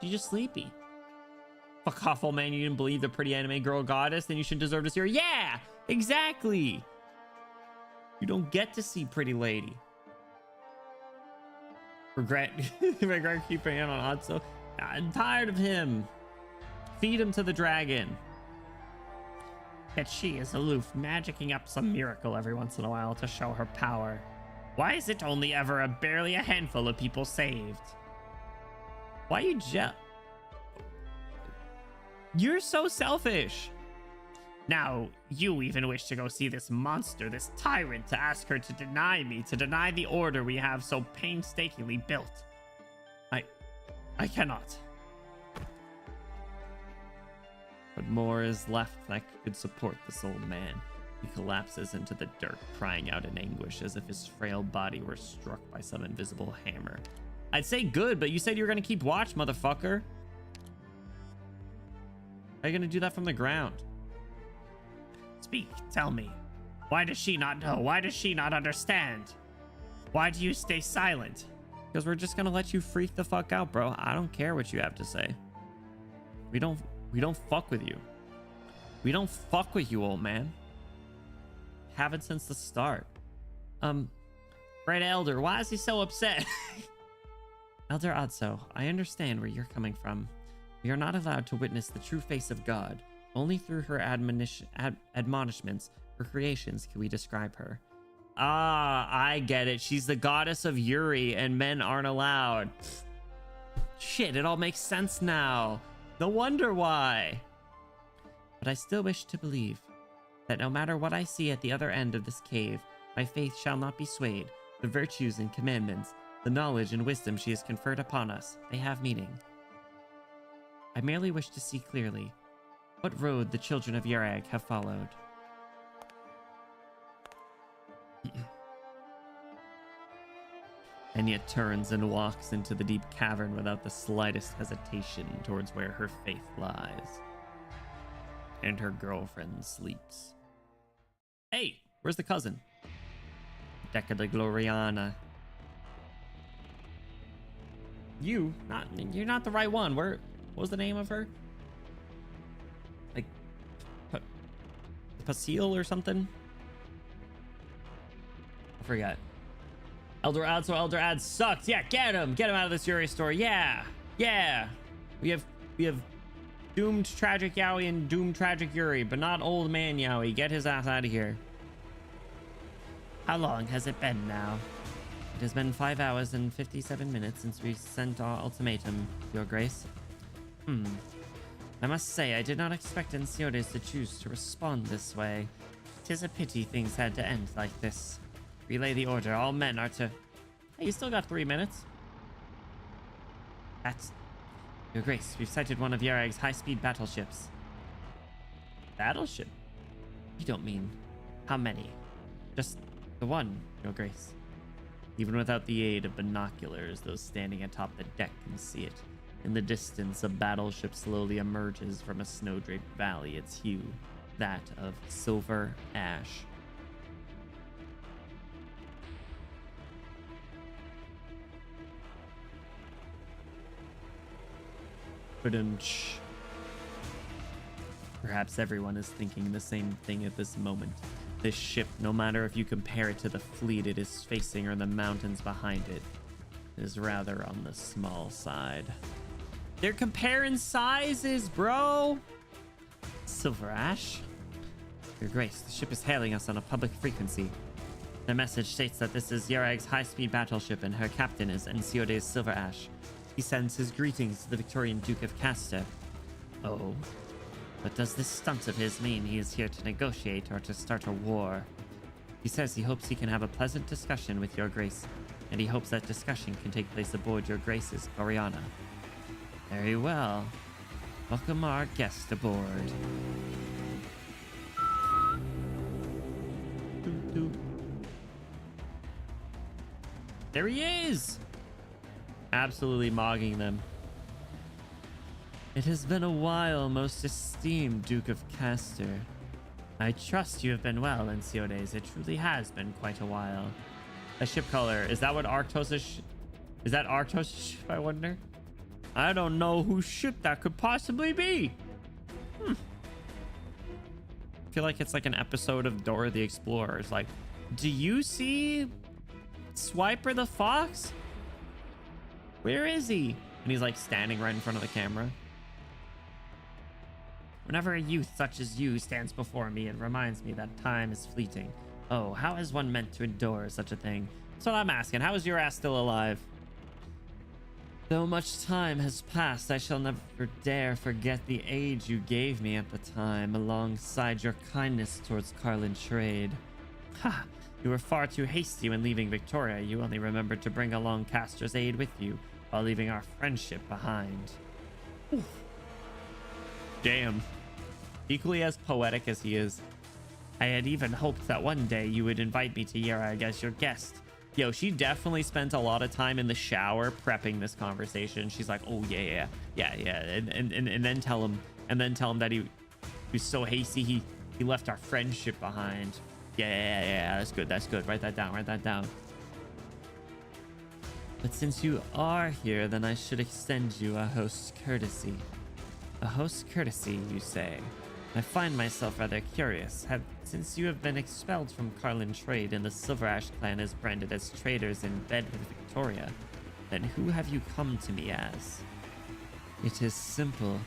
She's just sleepy. Fuck off, old man. You didn't believe the pretty anime girl goddess, then you should deserve to see her. Yeah, exactly. You don't get to see pretty lady. Regret keeping in on Otso. I'm tired of him. Feed him to the dragon. Yet she is aloof, magicking up some miracle every once in a while to show her power. Why is it only ever barely a handful of people saved? Why you You're so selfish. Now, you even wish to go see this monster, this tyrant, to ask her to deny me, to deny the order we have so painstakingly built. I cannot. But more is left that could support this old man. He collapses into the dirt, crying out in anguish as if his frail body were struck by some invisible hammer. I'd say good, but you said you were going to keep watch, motherfucker. How are you going to do that from the ground? Speak, tell me. Why does she not know? Why does she not understand? Why do you stay silent? Because we're just going to let you freak the fuck out, bro. I don't care what you have to say. We don't fuck with you. We don't fuck with you, old man. Haven't since the start. Red Elder, why is he so upset? Elder Otso, I understand where you're coming from. We are not allowed to witness the true face of God. Only through her admonishments, her creations, can we describe her. Ah, I get it. She's the goddess of Yuri, and men aren't allowed. Shit, it all makes sense now. No wonder why. But I still wish to believe that no matter what I see at the other end of this cave, my faith shall not be swayed. The virtues and commandments, the knowledge and wisdom she has conferred upon us, they have meaning. I merely wish to see clearly what road the children of Yarag have followed. Enya turns and walks into the deep cavern without the slightest hesitation towards where her faith lies. And her girlfriend sleeps. Hey, where's the cousin? Deca de Gloriana. You're not the right one. What was the name of her? Like, Pasil or something? I forgot. Elder Ad sucks. Yeah, get him out of this Yuri story. Yeah. We have doomed tragic Yaoi and doomed tragic Yuri, but not old man Yaoi. Get his ass out of here. How long has it been now? It has been 5 hours and 57 minutes since we sent our ultimatum, Your Grace. I must say, I did not expect Enciodes to choose to respond this way. 'Tis a pity things had to end like this. Relay the order. All men are to... Hey, you still got 3 minutes. That's... Your Grace, we've sighted one of Yarag's high-speed battleships. Battleship? You don't mean... How many? Just the one, Your Grace. Even without the aid of binoculars, those standing atop the deck can see it. In the distance, a battleship slowly emerges from a snow-draped valley, its hue, that of silver ash. Perhaps everyone is thinking the same thing at this moment. This ship, no matter if you compare it to the fleet it is facing or the mountains behind it, is rather on the small side. They're comparing sizes, bro! Silver Ash? Your Grace, the ship is hailing us on a public frequency. The message states that this is Yarag's high-speed battleship and her captain is Enciodes Silver Ash. He sends his greetings to the Victorian Duke of Castor. Oh, but does this stunt of his mean he is here to negotiate or to start a war? He says he hopes he can have a pleasant discussion with Your Grace, and he hopes that discussion can take place aboard Your Grace's Gloriana. Very well. Welcome our guest aboard. There he is! Absolutely mogging them. It has been a while, most esteemed Duke of Castor. I trust you have been well, Lenciodes. It truly has been quite a while. A ship color. Is that what Arctos is? Is that Arctos' ship, I wonder? I don't know whose ship that could possibly be. I feel like it's like an episode of Dora the Explorer. It's like, do you see Swiper the Fox? Where is he? And he's like standing right in front of the camera. Whenever a youth such as you stands before me, it reminds me that time is fleeting. Oh, how is one meant to endure such a thing? That's what I'm asking. How is your ass still alive? Though much time has passed, I shall never dare forget the aid you gave me at the time, alongside your kindness towards Carlin Trade. Ha! You were far too hasty when leaving Victoria. You only remembered to bring along Castor's aid with you, while leaving our friendship behind. Oof. Damn. Equally as poetic as he is. I had even hoped that one day you would invite me to Yerag as your guest. Yo, she definitely spent a lot of time in the shower prepping this conversation. She's like, oh yeah. And then tell him that he was so hasty he left our friendship behind. Yeah, that's good. Write that down. But since you are here, then I should extend you a host's courtesy. A host's courtesy, you say? I find myself rather curious. Since you have been expelled from Carlin Trade and the Silver Ash clan is branded as traitors in bed with Victoria, then who have you come to me as? It is simple.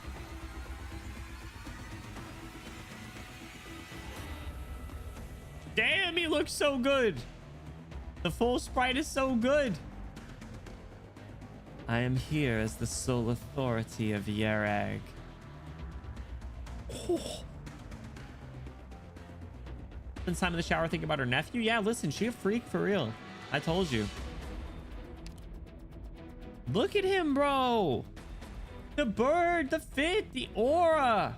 Damn, he looks so good. The full sprite is so good. I am here as the sole authority of Yerag. Oh. Spend time in the shower thinking about her nephew? Yeah, listen, she a freak for real. I told you. Look at him, bro. The bird, the fit, the aura.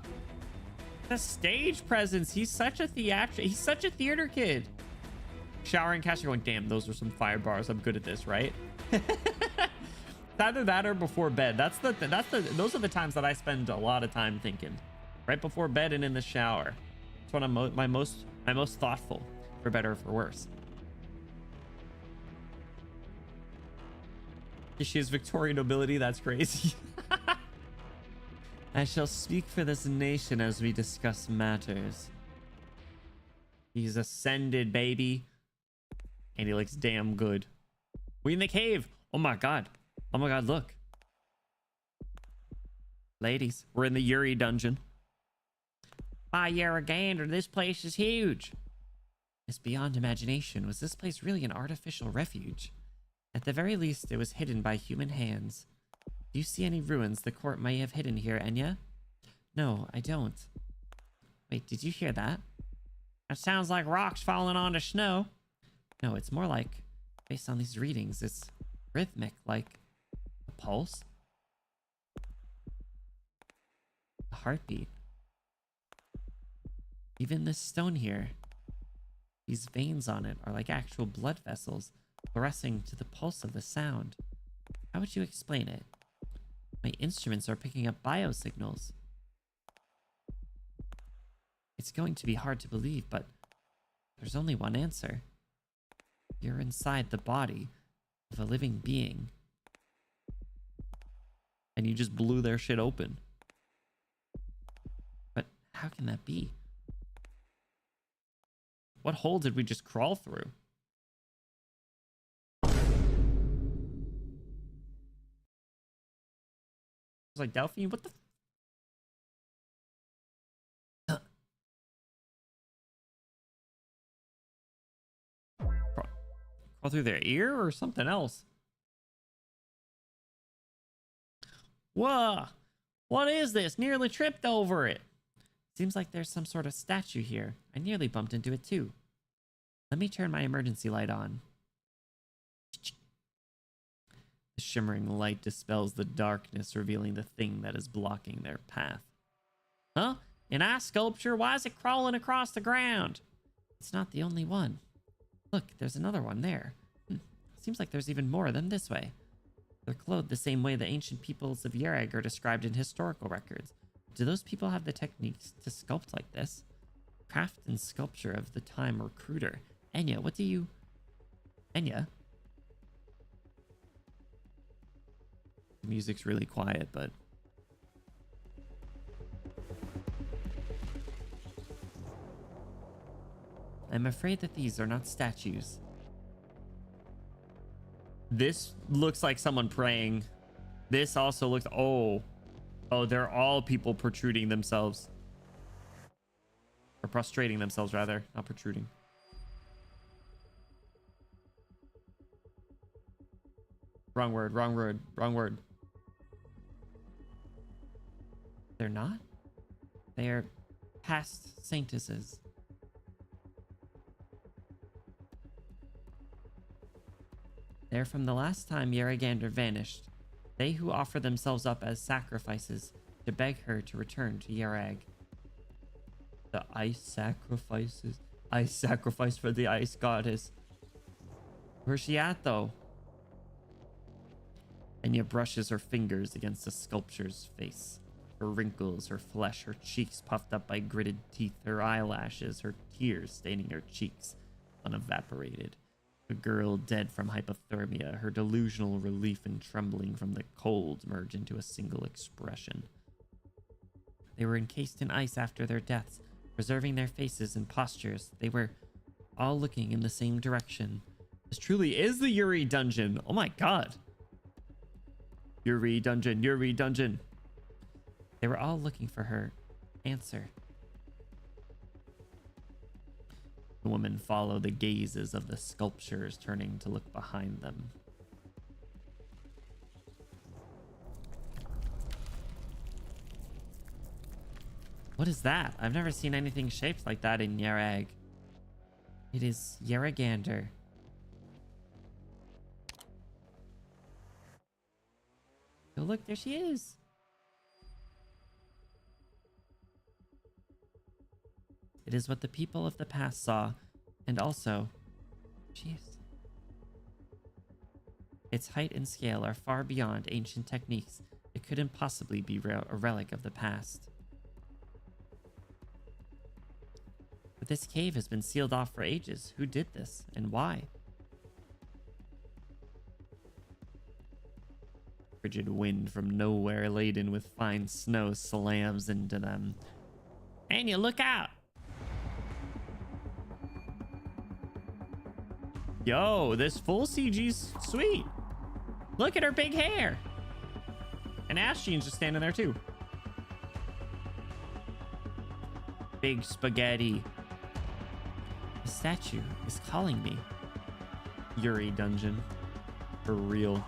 The stage presence. He's such a theater kid. Showering, Castor going, damn, those are some fire bars. I'm good at this, right? Either that or before bed. Those are the times that I spend a lot of time thinking. Right before bed and in the shower. That's when I'm my most thoughtful, for better or for worse. She is Victorian nobility. That's crazy. I shall speak for this nation as we discuss matters. He's ascended, baby. And he looks damn good. We in the cave. Oh my god. Look. Ladies, we're in the Yuri dungeon. By Yaragander, this place is huge. It's beyond imagination. Was this place really an artificial refuge? At the very least, it was hidden by human hands. Do you see any ruins the court may have hidden here, Enya? No, I don't. Wait, did you hear that? That sounds like rocks falling onto snow. No, it's more like, based on these readings, it's rhythmic, like a pulse. A heartbeat. Even this stone here, these veins on it are like actual blood vessels fluorescing to the pulse of the sound. How would you explain it? My instruments are picking up biosignals. It's going to be hard to believe, but there's only one answer. You're inside the body of a living being. And you just blew their shit open. But how can that be? What hole did we just crawl through? It's like Delphine, what the? Crawl through their ear or something else? Whoa! What is this? Nearly tripped over it. Seems like there's some sort of statue here. I nearly bumped into it too. Let me turn my emergency light on. The shimmering light dispels the darkness, revealing the thing that is blocking their path. Huh? An ice sculpture? Why is it crawling across the ground? It's not the only one. Look, there's another one there. Seems like there's even more of them this way. They're clothed the same way the ancient peoples of Yerag are described in historical records. Do those people have the techniques to sculpt like this? Craft and sculpture of the time recruiter. Enya, what do you... Enya? The music's really quiet, but... I'm afraid that these are not statues. This looks like someone praying. This also looks... Oh, they're all people protruding themselves. Or prostrating themselves, rather. Not protruding. Wrong word, wrong word, wrong word. They're not? They are past saintesses. They're from the last time Yaragander vanished. They who offer themselves up as sacrifices to beg her to return to Yarag. The ice sacrifices. Ice sacrifice for the ice goddess. Where's she at, though? Enya brushes her fingers against the sculpture's face. Her wrinkles, her flesh, her cheeks puffed up by gritted teeth, her eyelashes, her tears staining her cheeks, unevaporated. A girl dead from hypothermia, her delusional relief and trembling from the cold merge into a single expression. They were encased in ice after their deaths, preserving their faces and postures. They were all looking in the same direction. This truly is the Yuri dungeon. Oh my god. Yuri dungeon, Yuri dungeon. They were all looking for her answer. The women follow the gazes of the sculptures, turning to look behind them. What is that? I've never seen anything shaped like that in Yarag. It is Yaragander. Oh, look, there she is. It is what the people of the past saw, and also, jeez. Its height and scale are far beyond ancient techniques. It couldn't possibly be a relic of the past. But this cave has been sealed off for ages. Who did this, and why? Frigid wind from nowhere, laden with fine snow, slams into them. And you look out! Yo, this full CG's sweet. Look at her big hair. And Ashton's just standing there too. Big spaghetti. The statue is calling me. Yuri dungeon. For real.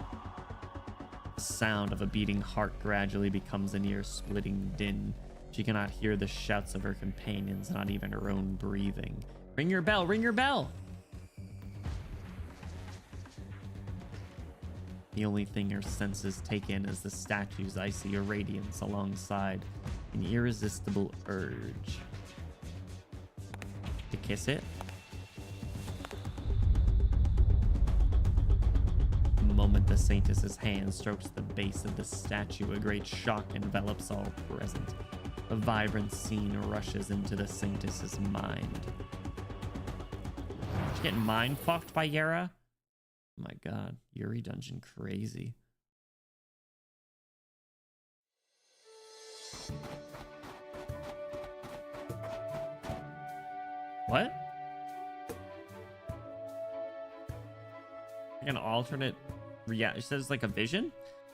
The sound of a beating heart gradually becomes an ear-splitting din. She cannot hear the shouts of her companions, not even her own breathing. Ring your bell, ring your bell! The only thing her senses take in is the statue's icy irradiance alongside an irresistible urge to kiss it. The moment the saintess's hand strokes the base of the statue, a great shock envelops all present. A vibrant scene rushes into the saintess's mind. Did she get mind fucked by Yara? Oh my god, Yuri dungeon crazy. What? Like an alternate reality? It says like a vision?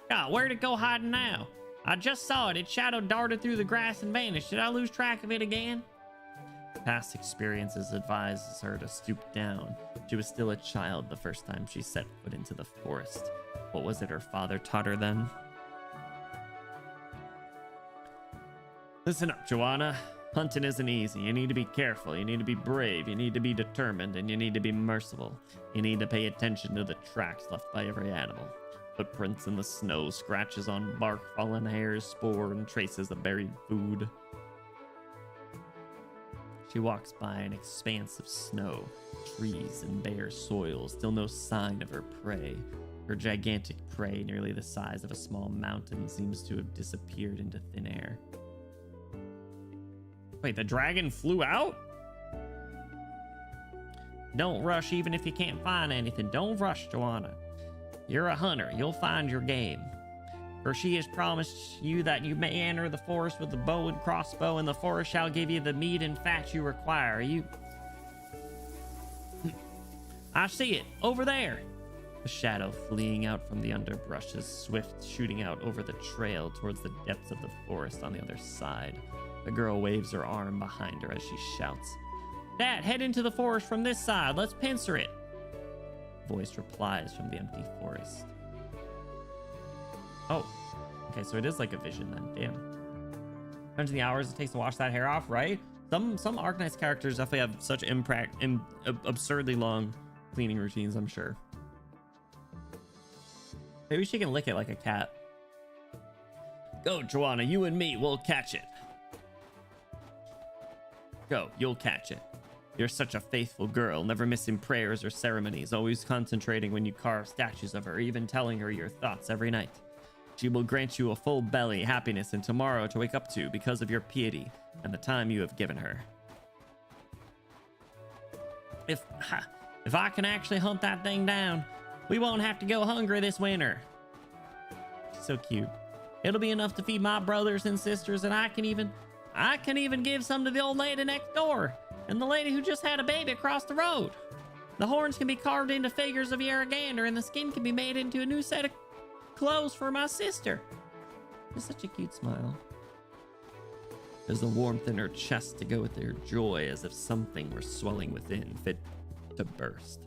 God, where'd it go hiding now? I just saw it. Its shadow darted through the grass and vanished. Did I lose track of it again? Past experiences advises her to stoop down. She was still a child the first time she set foot into the forest. What was it her father taught her then? Listen up, Joanna. Hunting isn't easy. You need to be careful. You need to be brave. You need to be determined. And you need to be merciful. You need to pay attention to the tracks left by every animal. Footprints in the snow, scratches on bark, fallen hairs, spoor, and traces of buried food. She walks by an expanse of snow, trees, and bare soil, still no sign of her prey. Her gigantic prey, nearly the size of a small mountain, seems to have disappeared into thin air. Wait, the dragon flew out? Don't rush even if you can't find anything. Don't rush, Joanna. You're a hunter. You'll find your game. For she has promised you that you may enter the forest with the bow and crossbow, and the forest shall give you the meat and fat you require. I see it, over there. A shadow fleeing out from the underbrush is swift, shooting out over the trail towards the depths of the forest on the other side. The girl waves her arm behind her as she shouts, Dad, head into the forest from this side. Let's pincer it. Voice replies from the empty forest. Oh, okay, so it is like a vision then. Damn. Imagine the hours it takes to wash that hair off, right? Some Arknights characters definitely have such absurdly long cleaning routines, I'm sure. Maybe she can lick it like a cat. Go, Joanna, you and me, we'll catch it. Go, you'll catch it. You're such a faithful girl, never missing prayers or ceremonies, always concentrating when you carve statues of her, even telling her your thoughts every night. She will grant you a full belly, happiness, and tomorrow to wake up to because of your piety and the time you have given her. If I can actually hunt that thing down, we won't have to go hungry this winter. So cute. It'll be enough to feed my brothers and sisters, and I can even give some to the old lady next door and the lady who just had a baby across the road. The horns can be carved into figures of Yaragander, and the skin can be made into a new set of clothes for my sister. It's such a cute smile. There's a warmth in her chest to go with her joy, as if something were swelling within, fit to burst.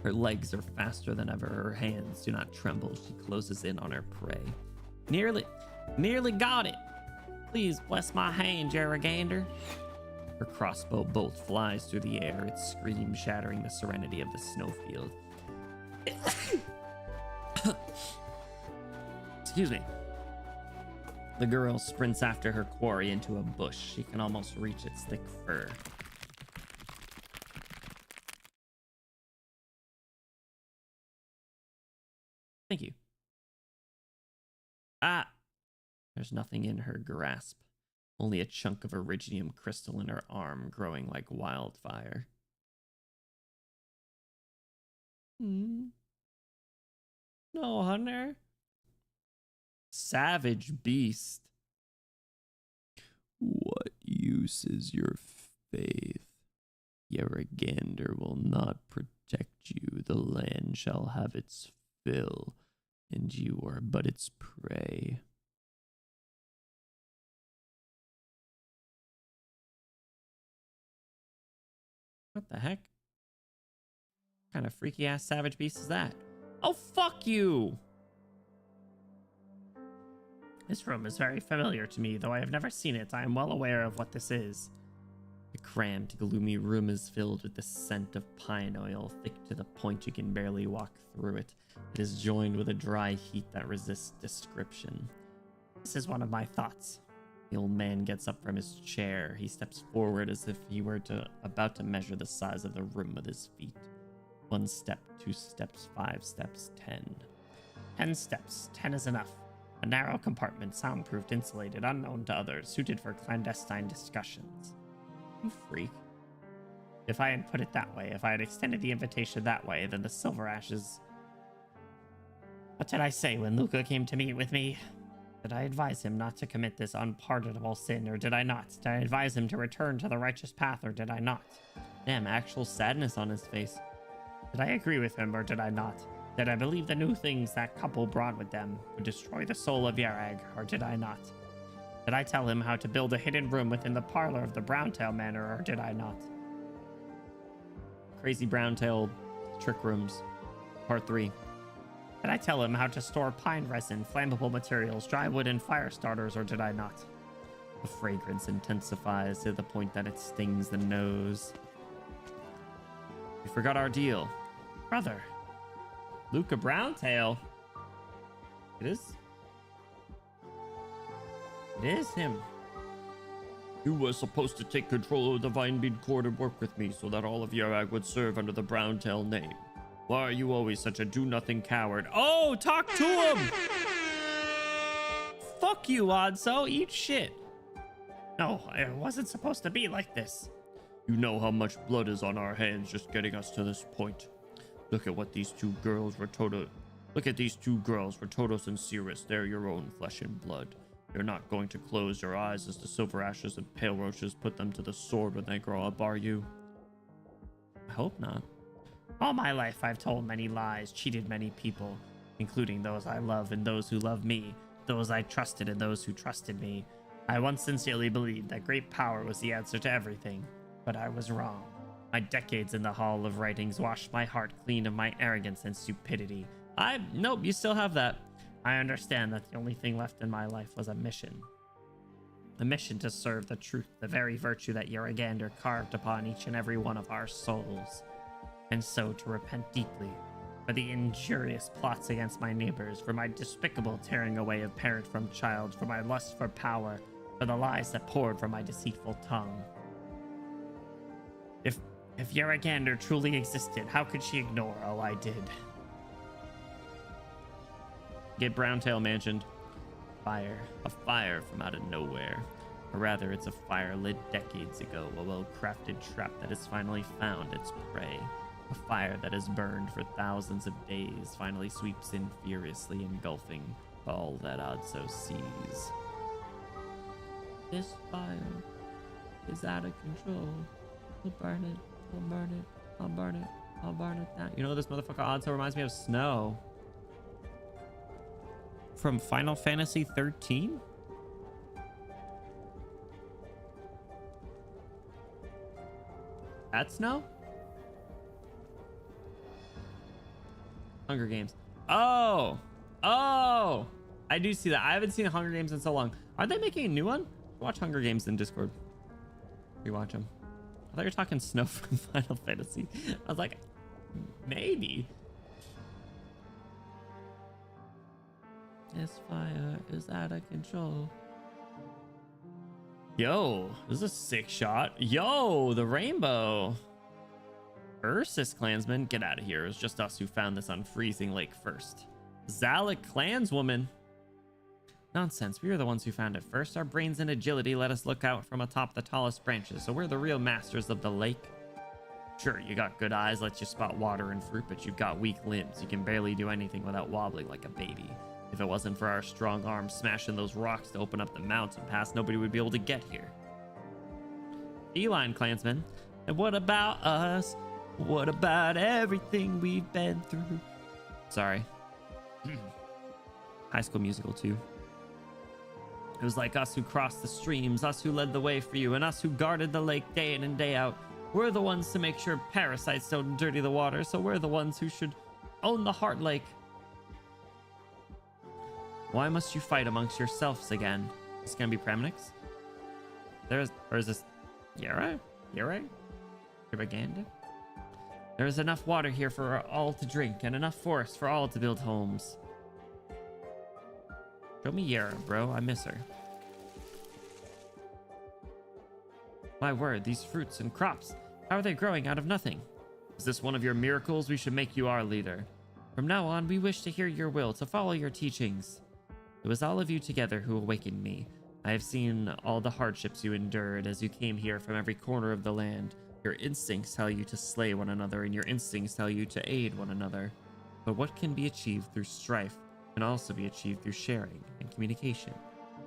Her legs are faster than ever. Her hands do not tremble. She closes in on her prey. Nearly got it. Please bless my hand, Yaragander. Her crossbow bolt flies through the air, its scream shattering the serenity of the snowfield. Excuse me. The girl sprints after her quarry into a bush. She can almost reach its thick fur. Thank you. Ah! There's nothing in her grasp. Only a chunk of iridium crystal in her arm, growing like wildfire. No, Hunter. Savage beast. What use is your faith? Yaragander will not protect you. The land shall have its fill, and you are but its prey. What the heck? What kind of freaky ass savage beast is that? Oh, fuck you! This room is very familiar to me, though I have never seen it. I am well aware of what this is. The cramped, gloomy room is filled with the scent of pine oil, thick to the point you can barely walk through it. It is joined with a dry heat that resists description. This is one of my thoughts. The old man gets up from his chair. He steps forward as if he were about to measure the size of the room with his feet. 1 step, 2 steps, 5 steps, 10. 10 steps. 10 is enough. A narrow compartment, soundproofed, insulated, unknown to others, suited for clandestine discussions. You freak. If I had put it that way, if I had extended the invitation that way, then the silver ashes... What did I say when Luca came to meet with me? Did I advise him not to commit this unpardonable sin, or did I not? Did I advise him to return to the righteous path, or did I not? Damn, actual sadness on his face. Did I agree with him, or did I not? Did I believe the new things that couple brought with them would destroy the soul of Yarag, or did I not? Did I tell him how to build a hidden room within the parlor of the Browntail Manor, or did I not? Crazy Browntail Trick Rooms, Part 3. Did I tell him how to store pine resin, flammable materials, dry wood, and fire starters, or did I not? The fragrance intensifies to the point that it stings the nose. We forgot our deal. Brother. Luca Browntail. It is him. You were supposed to take control of the Vinebeard Court and work with me so that all of Yarag would serve under the Browntail name. Why are you always such a do-nothing coward? Oh, talk to him! Fuck you, Odso. Eat shit. No, it wasn't supposed to be like this. You know how much blood is on our hands just getting us to this point. Look at what these two girls were Look at these two girls, Retotos and Cirrus. They're your own flesh and blood. You're not going to close your eyes as the silver ashes and pale roaches put them to the sword when they grow up, are you? I hope not. All my life I've told many lies, cheated many people, including those I love and those who love me, those I trusted and those who trusted me. I once sincerely believed that great power was the answer to everything, but I was wrong. My decades in the Hall of Writings washed my heart clean of my arrogance and stupidity. Nope, you still have that. I understand that the only thing left in my life was a mission. A mission to serve the truth, the very virtue that Urigander carved upon each and every one of our souls. And so to repent deeply for the injurious plots against my neighbors, for my despicable tearing away of parent from child, for my lust for power, for the lies that poured from my deceitful tongue. If Urigander truly existed, how could she ignore all I did? Get Browntail mentioned. Fire. A fire from out of nowhere. Or rather, it's a fire lit decades ago, a well-crafted trap that has finally found its prey. A fire that has burned for thousands of days finally sweeps in furiously, engulfing all that Odso sees. This fire is out of control. I'll burn it. I'll burn it. I'll burn it. I'll burn it down. You know, this motherfucker Odso reminds me of Snow. From Final Fantasy 13? That's Snow? Hunger Games. Oh! I do see that. I haven't seen Hunger Games in so long. Are they making a new one? Watch Hunger Games in Discord. Rewatch them. I thought you were talking Snow from Final Fantasy. I was like, maybe. This fire is out of control. Yo, this is a sick shot. Yo, the rainbow. Ursus clansman, get out of here. It was just us who found this on Freezing Lake first. Zalek clanswoman. Nonsense, we were the ones who found it first. Our brains and agility let us look out from atop the tallest branches, so we're the real masters of the lake. Sure, you got good eyes, let you spot water and fruit, but you've got weak limbs. You can barely do anything without wobbling like a baby. If it wasn't for our strong arms smashing those rocks to open up the mountain pass, nobody would be able to get here. Feline clansman. And what about us? What about everything we've been through? Sorry. High School Musical 2. It was like us who crossed the streams, us who led the way for you, and us who guarded the lake day in and day out. We're the ones to make sure parasites don't dirty the water, so we're the ones who should own the Heart Lake. Why must you fight amongst yourselves again? Is this gonna be Premnix? Or is this Yara? Urigander? There is enough water here for all to drink, and enough forest for all to build homes. Show me Yara, bro. I miss her. My word, these fruits and crops, how are they growing out of nothing? Is this one of your miracles? We should make you our leader. From now on, we wish to hear your will, to follow your teachings. It was all of you together who awakened me. I have seen all the hardships you endured as you came here from every corner of the land. Your instincts tell you to slay one another, and your instincts tell you to aid one another. But what can be achieved through strife can also be achieved through sharing and communication.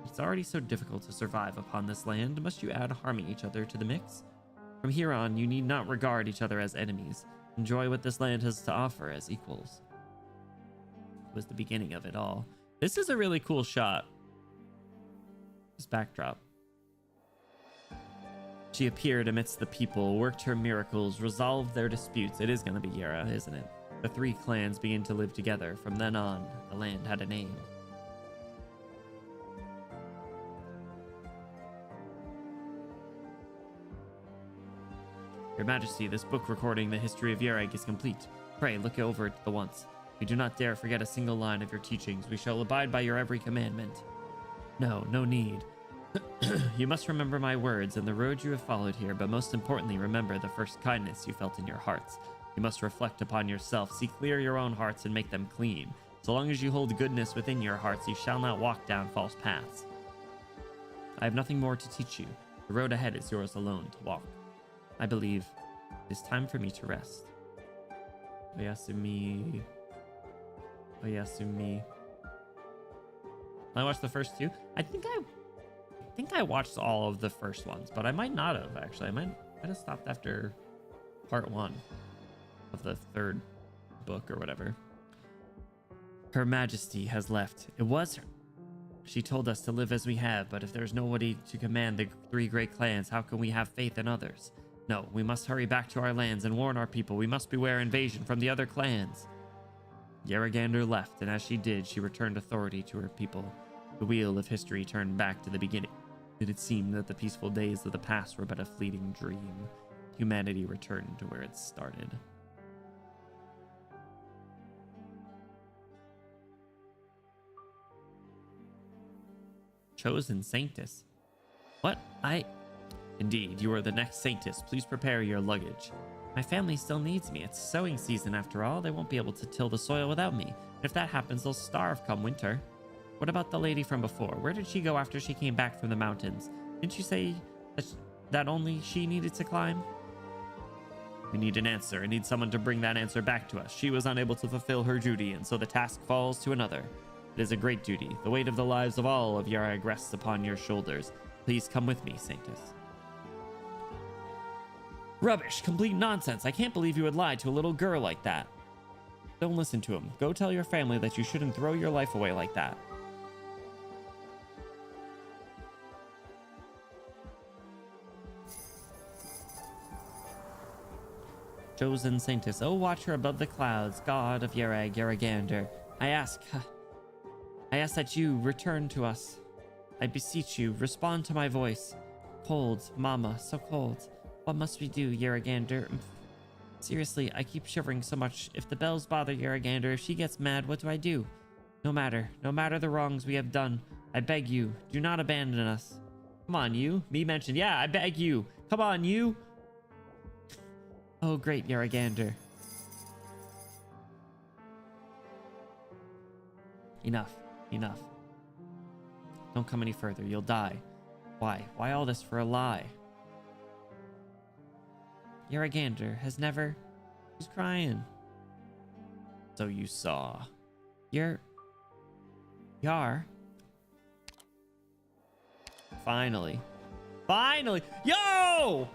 It's already so difficult to survive upon this land. Must you add harming each other to the mix? From here on, you need not regard each other as enemies. Enjoy what this land has to offer as equals. It was the beginning of it all. This is a really cool shot. This backdrop. She appeared amidst the people, worked her miracles, resolved their disputes. It is going to be Yara, isn't it? The three clans begin to live together. From then on, the land had a name. Your Majesty, this book recording the history of Yereg is complete. Pray, look over it at once. We do not dare forget a single line of your teachings. We shall abide by your every commandment. No need. You must remember my words and the road you have followed here, but most importantly, remember the first kindness you felt in your hearts. You must reflect upon yourself, see clear your own hearts, and make them clean. So long as you hold goodness within your hearts, you shall not walk down false paths. I have nothing more to teach you. The road ahead is yours alone to walk. I believe it is time for me to rest. Oyasumi. Oyasumi. I watched the first two. I think I watched all of the first ones, but I might not have actually. I might have stopped after part 1 of the 3rd book or whatever. Her Majesty has left. It was her. She told us to live as we have, but if there's nobody to command the 3 great clans, how can we have faith in others? No, we must hurry back to our lands and warn our people. We must beware invasion from the other clans. Yaragander left, and as she did, she returned authority to her people. The wheel of history turned back to the beginning. It seemed that the peaceful days of the past were but a fleeting dream. Humanity returned to where it started. Chosen Saintess. What? Indeed, you are the next Saintess. Please prepare your luggage. My family still needs me. It's sowing season after all. They won't be able to till the soil without me. If that happens, they'll starve come winter. What about the lady from before? Where did she go after she came back from the mountains? Didn't you say that only she needed to climb? We need an answer. I need someone to bring that answer back to us. She was unable to fulfill her duty, and so the task falls to another. It is a great duty. The weight of the lives of all of Yarag rests upon your shoulders. Please come with me, Saintess. Rubbish. Complete nonsense. I can't believe you would lie to a little girl like that. Don't listen to him. Go tell your family that you shouldn't throw your life away like that. Chosen Saintess, O watcher above the clouds, God of Yaragander, I ask that you return to us. I beseech you, respond to my voice. Cold, Mama, so cold. What must we do, Yaragander? Seriously, I keep shivering so much. If the bells bother Yaragander, if she gets mad, what do I do? No matter the wrongs we have done, I beg you, do not abandon us. Come on, you. Me mentioned. Yeah, I beg you. Come on, you. Oh, great Yaragander. Enough. Don't come any further. You'll die. Why? Why all this for a lie? Yaragander has never... She's crying. So you saw. Yar. Finally. Yo!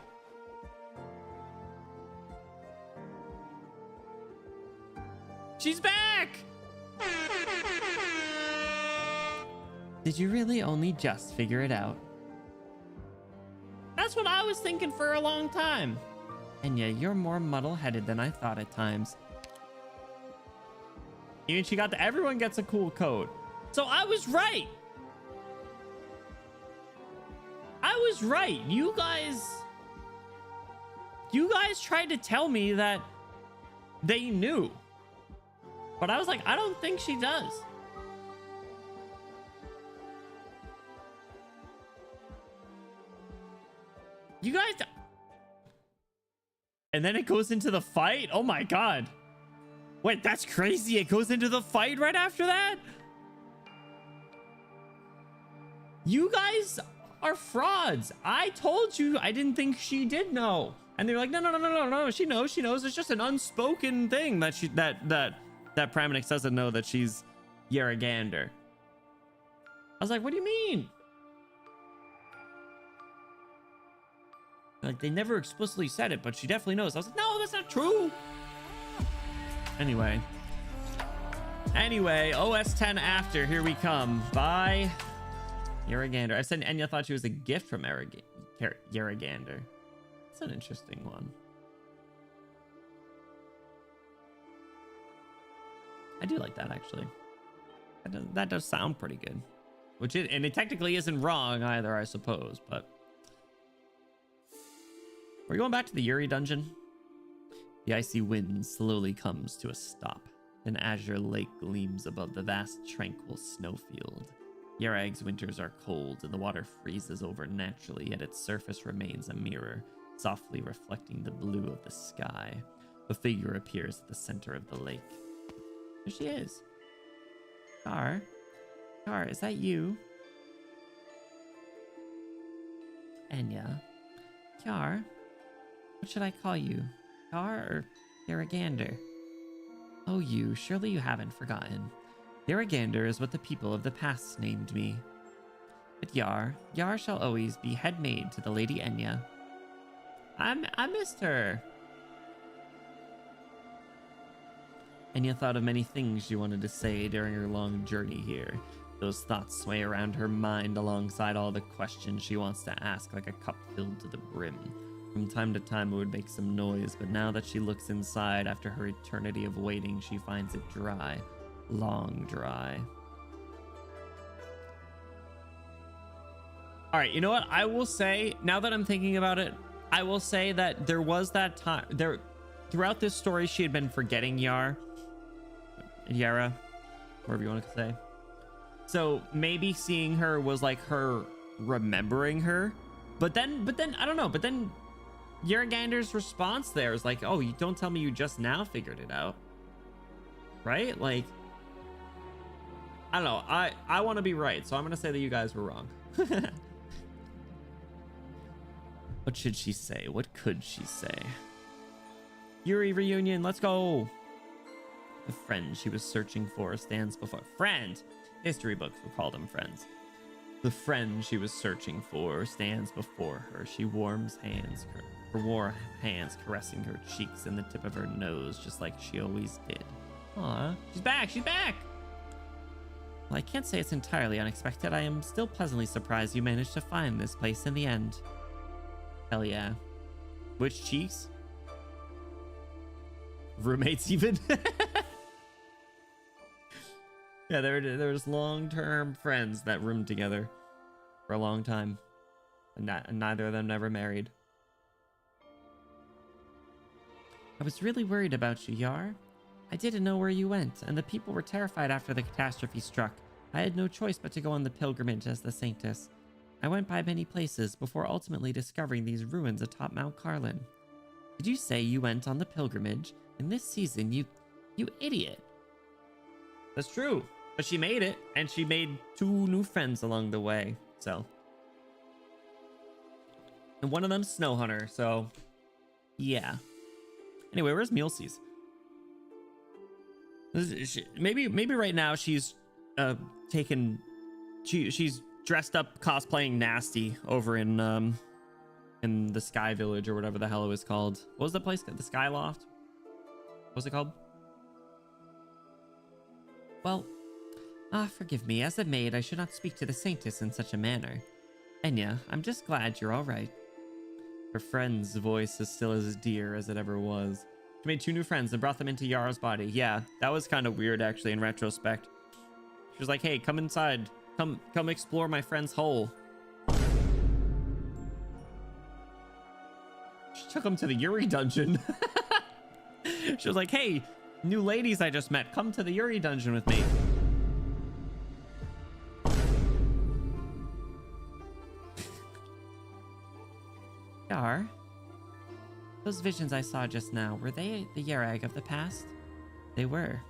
She's back! Did you really only just figure it out? That's what I was thinking for a long time. And yeah, you're more muddle-headed than I thought at times. Even she got everyone gets a cool coat. So I was right. You guys tried to tell me that they knew. But I was like, I don't think she does. You guys... And then it goes into the fight? Oh my god. Wait, that's crazy. It goes into the fight right after that? You guys are frauds. I told you I didn't think she did know. And they were like, no. She knows. It's just an unspoken thing that Pramanix doesn't know that she's Yaragander. I was like, what do you mean? Like, they never explicitly said it, but she definitely knows. I was like, no, that's not true. Anyway, OS 10 after, here we come. Bye, Yaragander. I said Enya thought she was a gift from Yaragander. That's an interesting one. I do like that, actually. That does sound pretty good. And it technically isn't wrong either, I suppose, but... We're going back to the Yuri dungeon. The icy wind slowly comes to a stop. An azure lake gleams above the vast, tranquil snowfield. Yarag's winters are cold, and the water freezes over naturally, yet its surface remains a mirror, softly reflecting the blue of the sky. A figure appears at the center of the lake. There she is. Car, is that you? Enya. Kiar. What should I call you? Yar or Yaragander? Oh, you. Surely you haven't forgotten. Yaragander is what the people of the past named me. But Yar shall always be head maid to the Lady Enya. I missed her. Enya thought of many things she wanted to say during her long journey here. Those thoughts sway around her mind alongside all the questions she wants to ask, like a cup filled to the brim. From time to time it would make some noise, but now that she looks inside after her eternity of waiting, she finds it dry. Long dry. All right, you know what? I will say, now that I'm thinking about it, I will say that there was that time there throughout this story she had been forgetting Yara, whatever you want to say. So maybe seeing her was like her remembering her, but then I don't know, but then Yaragander's response there is like, oh, you don't tell me you just now figured it out, right? Like, I don't know. I want to be right, so I'm gonna say that you guys were wrong. What should she say? What could she say? Yuri reunion, let's go. The friend she was searching for stands before. Friend! History books will call them friends. The friend she was searching for stands before her. She warms hands, her warm hands caressing her cheeks and the tip of her nose, just like she always did. Aw, she's back, she's back! Well, I can't say it's entirely unexpected. I am still pleasantly surprised you managed to find this place in the end. Hell yeah. Which cheeks? Roommates even? Yeah, there's long-term friends that roomed together for a long time. And neither of them never married. I was really worried about you, Yar. I didn't know where you went, and the people were terrified after the catastrophe struck. I had no choice but to go on the pilgrimage as the Saintess. I went by many places before ultimately discovering these ruins atop Mount Carlin. Did you say you went on the pilgrimage? In this season, you idiot. That's true. But she made it, and she made 2 new friends along the way, so. And one of them's Snow Hunter, so yeah. Anyway, where's Mulesies? Maybe right now she's she's dressed up cosplaying Nasty over in the Sky Village or whatever the hell it was called. What was the place? The Sky Loft? What was it called? Well, forgive me. As a maid, I should not speak to the Saintess in such a manner. Enya, I'm just glad you're all right. Her friend's voice is still as dear as it ever was. She made 2 new friends and brought them into Yara's body. Yeah, that was kind of weird, actually, in retrospect. She was like, hey, come inside. Come explore my friend's hole. She took him to the Yuri dungeon. She was like, hey, new ladies I just met, come to the Yuri dungeon with me. Yar, those visions I saw just now, were they the Yarag of the past? They were.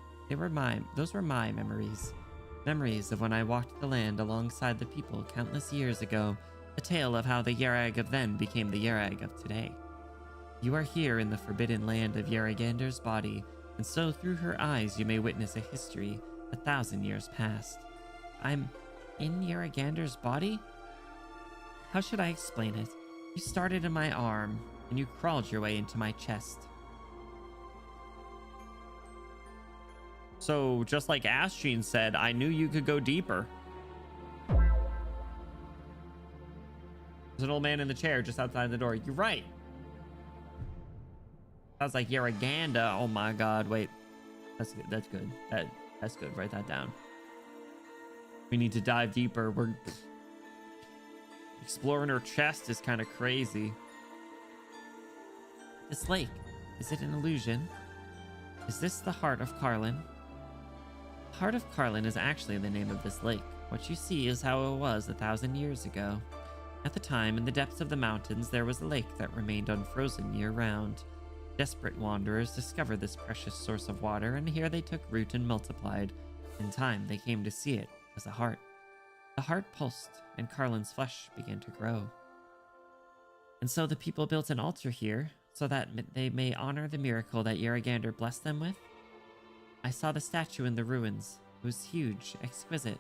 Those were my memories. Memories of when I walked the land alongside the people countless years ago. A tale of how the Yarag of then became the Yarag of today. You are here in the forbidden land of Yaragander's body, and so through her eyes you may witness a history 1,000 years past. I'm in Yaragander's body? How should I explain it? You started in my arm, and you crawled your way into my chest. So, just like Ashtreen said, I knew you could go deeper. There's an old man in the chair just outside the door. You're right. Sounds like Yaraganda. Oh my god, wait. That's good. That's good. That's good. Write that down. We need to dive deeper. We're exploring her chest is kind of crazy. This lake, is it an illusion? Is this the heart of Carlin? Heart of Carlin is actually the name of this lake. What you see is how it was 1,000 years ago. At the time, in the depths of the mountains, there was a lake that remained unfrozen year-round. Desperate wanderers discovered this precious source of water, and here they took root and multiplied. In time, they came to see it as a heart. The heart pulsed, and Carlin's flesh began to grow. And so the people built an altar here, so that they may honor the miracle that Yeragander blessed them with? I saw the statue in the ruins. It was huge, exquisite,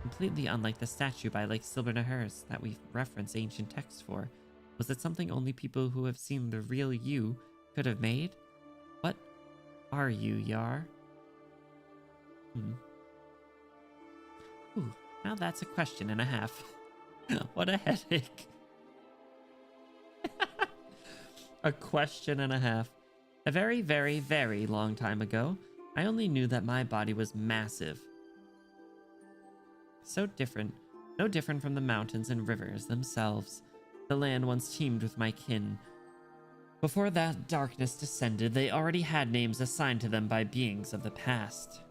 completely unlike the statue by Lake Silbernahers that we reference ancient texts for. Was it something only people who have seen the real you could have made? What are you, Yar? Ooh, now that's a question and a half. What a headache. A question and a half. A very, very, very long time ago, I only knew that my body was massive. So different, no different from the mountains and rivers themselves. The land once teemed with my kin. Before that darkness descended, they already had names assigned to them by beings of the past.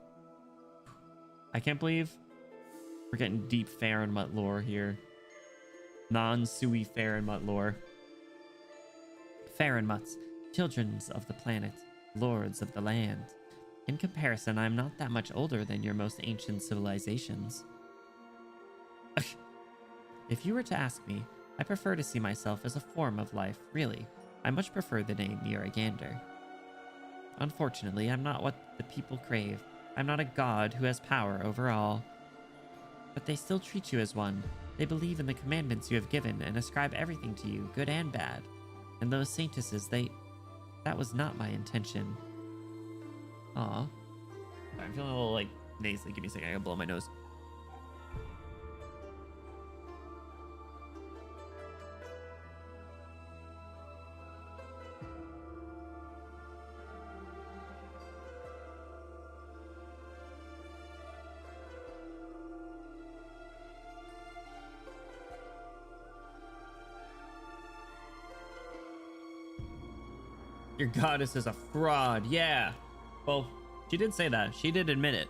I can't believe we're getting deep Farenmut lore here. Non-Sui Farenmut lore. Farenmuts, children of the planet, lords of the land. In comparison, I'm not that much older than your most ancient civilizations. If you were to ask me, I prefer to see myself as a form of life, really. I much prefer the name Yeragander. Unfortunately, I'm not what the people crave. I'm not a god who has power over all. But they still treat you as one. They believe in the commandments you have given and ascribe everything to you, good and bad. And those saintesses, that was not my intention. Aw. I'm feeling a little, like, nasally. Give me a second, I gotta blow my nose. Your goddess is a fraud. Yeah. Well, she did say that. She did admit it.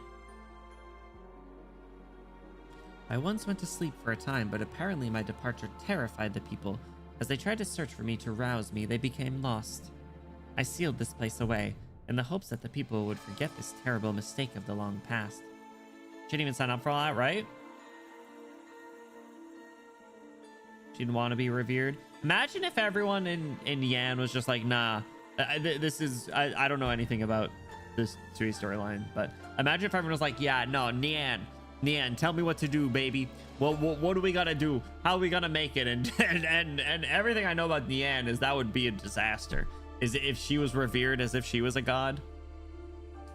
I once went to sleep for a time, but apparently my departure terrified the people. As they tried to search for me to rouse me, they became lost. I sealed this place away, in the hopes that the people would forget this terrible mistake of the long past. She didn't even sign up for all that, right? She didn't want to be revered. Imagine if everyone in Yan was just like, nah. This is I don't know anything about this Sui storyline, but imagine if everyone was like, yeah, no, Nian, tell me what to do, baby. What do we gotta do? How are we gonna make it? And everything I know about Nian is that would be a disaster. Is if she was revered as if she was a god,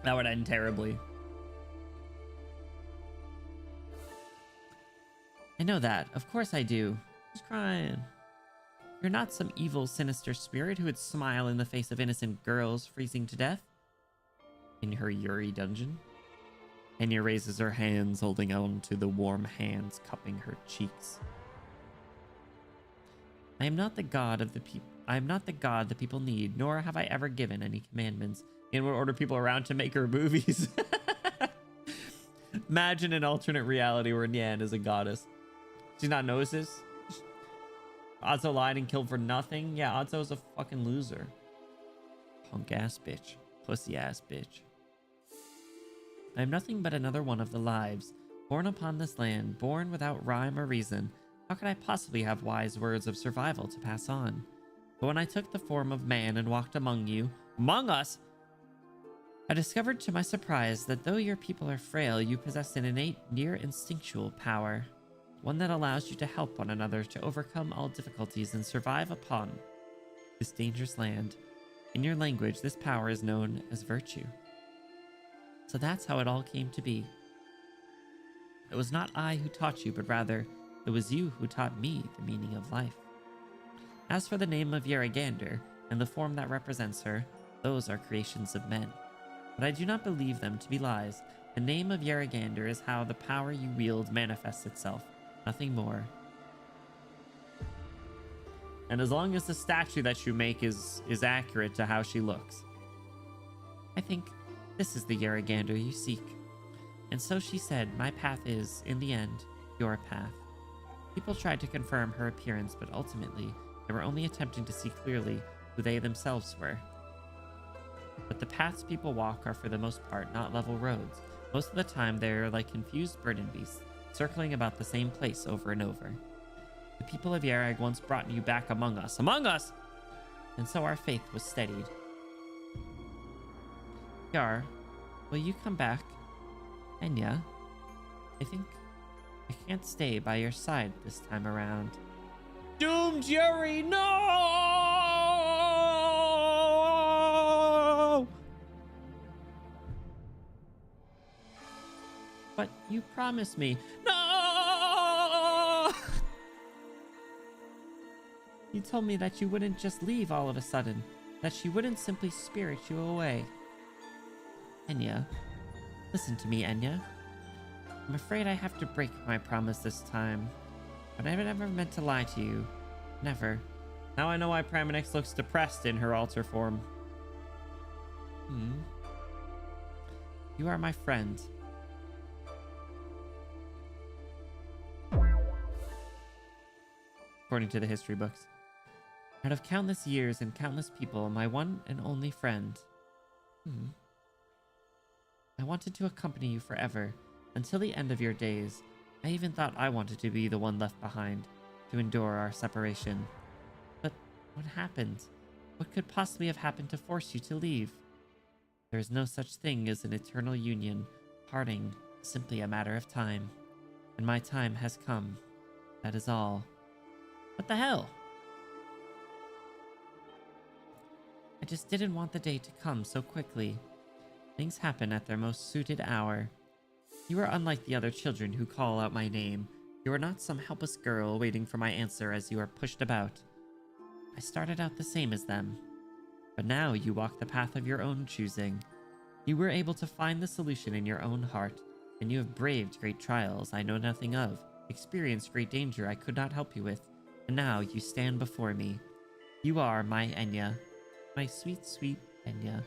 that would end terribly. I know that. Of course I do. Who's crying? You're not some evil, sinister spirit who would smile in the face of innocent girls freezing to death in her Yuri dungeon. Enya raises her hands, holding on to the warm hands cupping her cheeks. I am not the god of the people. I am not the god the people need, nor have I ever given any commandments. And would order people around to make her movies. Imagine an alternate reality where Nyan is a goddess. She's not noticed this. Otso lied and killed for nothing. Yeah, Otso's a fucking loser. Punk ass bitch. Pussy ass bitch. I am nothing but another one of the lives. Born upon this land, born without rhyme or reason. How could I possibly have wise words of survival to pass on? But when I took the form of man and walked among you, among us, I discovered to my surprise that though your people are frail, you possess an innate, near instinctual power. One that allows you to help one another to overcome all difficulties and survive upon this dangerous land. In your language, this power is known as virtue. So that's how it all came to be. It was not I who taught you, but rather, it was you who taught me the meaning of life. As for the name of Yeragander and the form that represents her, those are creations of men. But I do not believe them to be lies. The name of Yeragander is how the power you wield manifests itself. Nothing more. And as long as the statue that you make is accurate to how she looks. I think this is the Yeragander you seek. And so she said, my path is, in the end, your path. People tried to confirm her appearance, but ultimately, they were only attempting to see clearly who they themselves were. But the paths people walk are for the most part not level roads. Most of the time, they're like confused burden beasts, circling about the same place over and over. The people of Yerag once brought you back among us. Among us! and so our faith was steadied. Yar, will you come back? Enya, I think I can't stay by your side this time around. Doomed Yuri, no! But you promised me. No! You told me that you wouldn't just leave all of a sudden, that she wouldn't simply spirit you away. Enya, listen to me, Enya. I'm afraid I have to break my promise this time, but I never meant to lie to you. Never. Now I know why Praminix looks depressed in her altar form. You are my friend. According to the history books. Out of countless years and countless people, my one and only friend. I wanted to accompany you forever, until the end of your days. I even thought I wanted to be the one left behind, to endure our separation. But what happened? What could possibly have happened to force you to leave? There is no such thing as an eternal union. Parting is simply a matter of time. And my time has come. That is all. What the hell? I just didn't want the day to come so quickly. Things happen at their most suited hour. You are unlike the other children who call out my name. You are not some helpless girl waiting for my answer as you are pushed about. I started out the same as them. But now you walk the path of your own choosing. You were able to find the solution in your own heart, and you have braved great trials I know nothing of, experienced great danger I could not help you with, and now you stand before me. You are my Enya. My sweet, sweet Enya.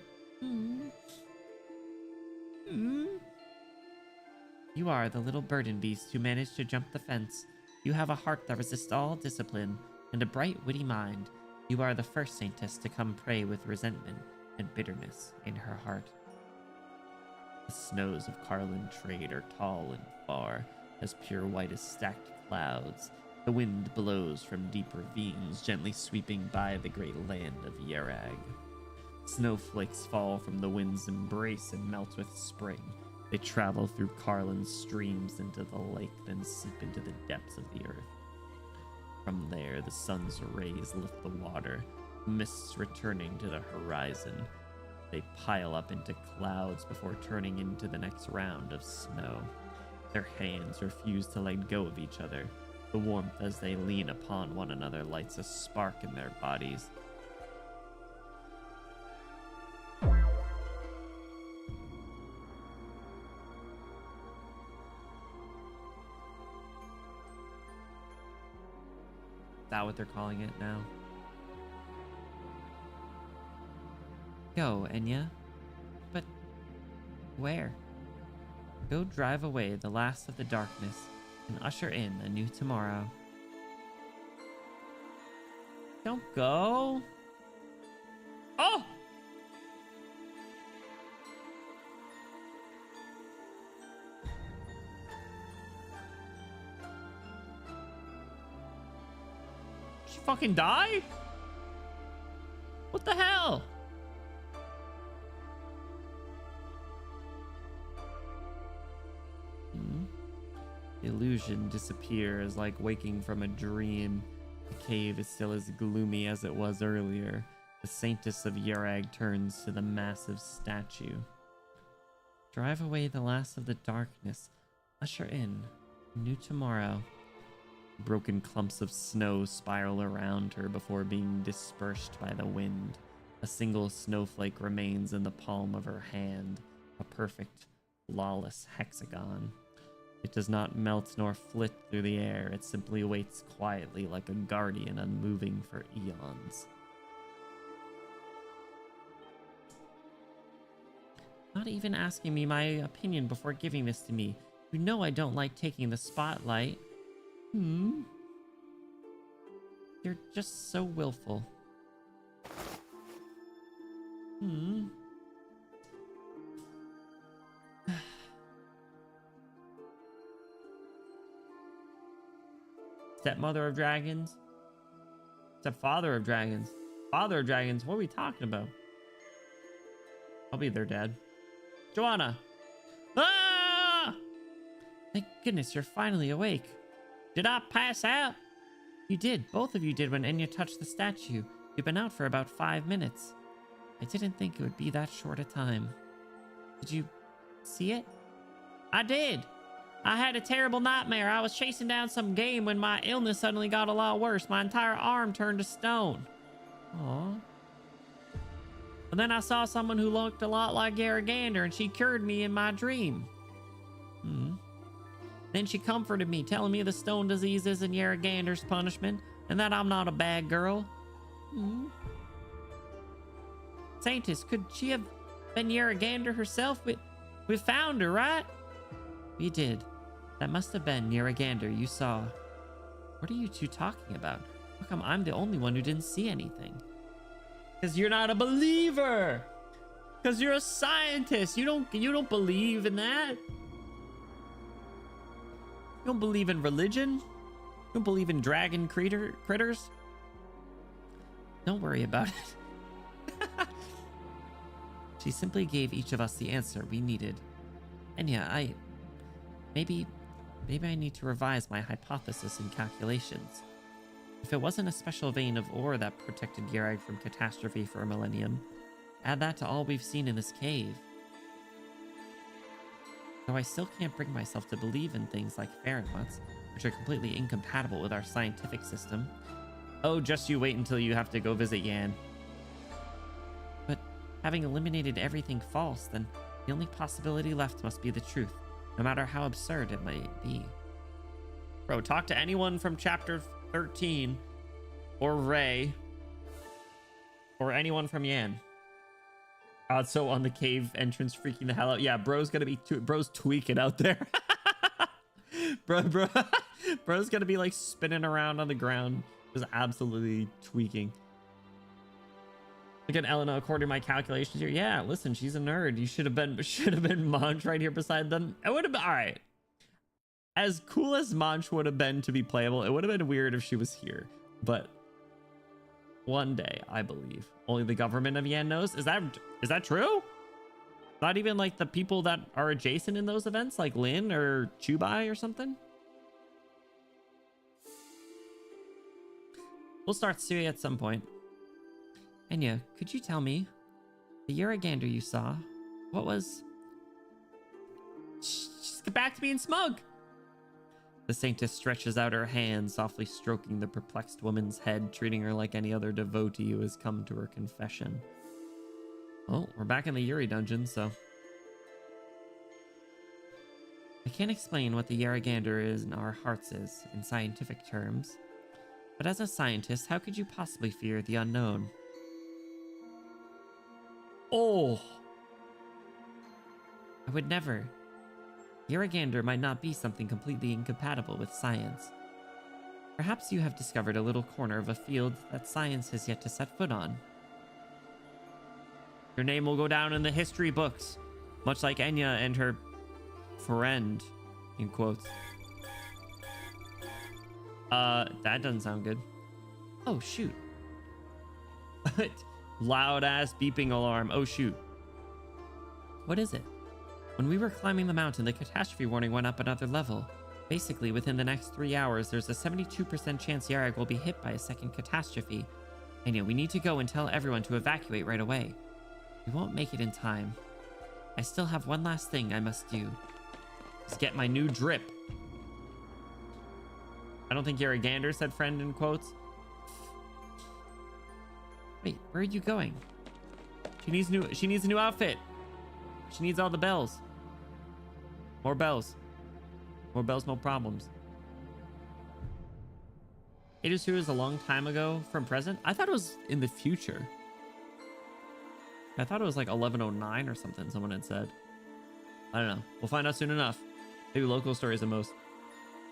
You are the little burden beast who managed to jump the fence. You have a heart that resists all discipline, and a bright, witty mind. You are the first saintess to come pray with resentment and bitterness in her heart. The snows of Carlin Trade are tall and far, as pure white as stacked clouds. The wind blows from deep ravines, gently sweeping by the great land of Yerag. Snowflakes fall from the wind's embrace and melt with spring. They travel through Carlin's streams into the lake, then seep into the depths of the earth. From there, the sun's rays lift the water, mists returning to the horizon. They pile up into clouds before turning into the next round of snow. Their hands refuse to let go of each other. The warmth as they lean upon one another lights a spark in their bodies. Is that what they're calling it now? Go, Enya. But where? Go drive away the last of the darkness and usher in a new tomorrow. Don't go. Oh! She fucking die? What the hell? The illusion disappears like waking from a dream. The cave is still as gloomy as it was earlier. The saintess of Yerag turns to the massive statue. Drive away the last of the darkness. Usher in a new tomorrow. Broken clumps of snow spiral around her before being dispersed by the wind. A single snowflake remains in the palm of her hand, a perfect, flawless hexagon. It does not melt nor flit through the air. It simply waits quietly like a guardian, unmoving for eons. Not even asking me my opinion before giving this to me. You know I don't like taking the spotlight. You're just so willful. Stepmother of dragons. Stepfather of dragons. Father of dragons? What are we talking about? I'll be their dad. Joanna! Ah! Thank goodness you're finally awake. Did I pass out? You did. Both of you did when Enya touched the statue. You've been out for about 5 minutes. I didn't think it would be that short a time. Did you see it? I did. I had a terrible nightmare. I was chasing down some game when my illness suddenly got a lot worse. My entire arm turned to stone. Aww. And then I saw someone who looked a lot like Garagander, and she cured me in my dream. Then she comforted me, telling me the stone disease isn't Yaragander's punishment, and that I'm not a bad girl. Saintess, could she have been Yaragander herself? We found her, right? We did. That must have been Yaragander you saw. What are you two talking about? How come I'm the only one who didn't see anything? Because you're not a believer. Because you're a scientist. You don't believe in that. You don't believe in religion. You don't believe in dragon critters. Don't worry about it. She simply gave each of us the answer we needed. And yeah, maybe I need to revise my hypothesis and calculations. If it wasn't a special vein of ore that protected Yarag from catastrophe for a millennium, add that to all we've seen in this cave. Though I still can't bring myself to believe in things like Fahrenheits, which are completely incompatible with our scientific system. Oh, just you wait until you have to go visit Yan. But having eliminated everything false, then the only possibility left must be the truth, no matter how absurd it might be. Bro, talk to anyone from chapter 13, or Ray, or anyone from Yan. So on the cave entrance freaking the hell out. Yeah, bro's gonna be bro's tweaking out there. bro's gonna be like spinning around on the ground, just absolutely tweaking. Look at Elena, according to my calculations here. Yeah, listen, she's a nerd. You should have been Monch right here beside them. It would have been all right. As cool as Monch would have been to be playable, it would have been weird if she was here. But one day, I believe. Only the government of Yan knows. Is that true? Not even like the people that are adjacent in those events, like Lin or Chubai or something? We'll start Siri at some point. Enya, could you tell me, the Yaragander you saw, what was... Just get back to being smug! The Saintess stretches out her hand, softly stroking the perplexed woman's head, treating her like any other devotee who has come to her confession. Well, we're back in the Yuri dungeon, so... I can't explain what the Yaragander is in our hearts is, in scientific terms. But as a scientist, how could you possibly fear the unknown? Oh! I would never. Yaragander might not be something completely incompatible with science. Perhaps you have discovered a little corner of a field that science has yet to set foot on. Your name will go down in the history books, much like Enya and her friend, in quotes. That doesn't sound good. Oh, shoot. Loud ass beeping alarm. Oh, shoot. What is it? When we were climbing the mountain, the catastrophe warning went up another level. Basically, within the next 3 hours, there's a 72% chance Yarag will be hit by a second catastrophe. And yet, we need to go and tell everyone to evacuate right away. We won't make it in time. I still have one last thing I must do. Just get my new drip. I don't think Yaragander said friend in quotes. Wait, where are you going? She needs a new outfit. She needs all the bells. More bells. More bells, no problems. Eidosu is a long time ago from present. I thought it was in the future. I thought it was like 1109 or something someone had said. I don't know. We'll find out soon enough. Maybe local stories the most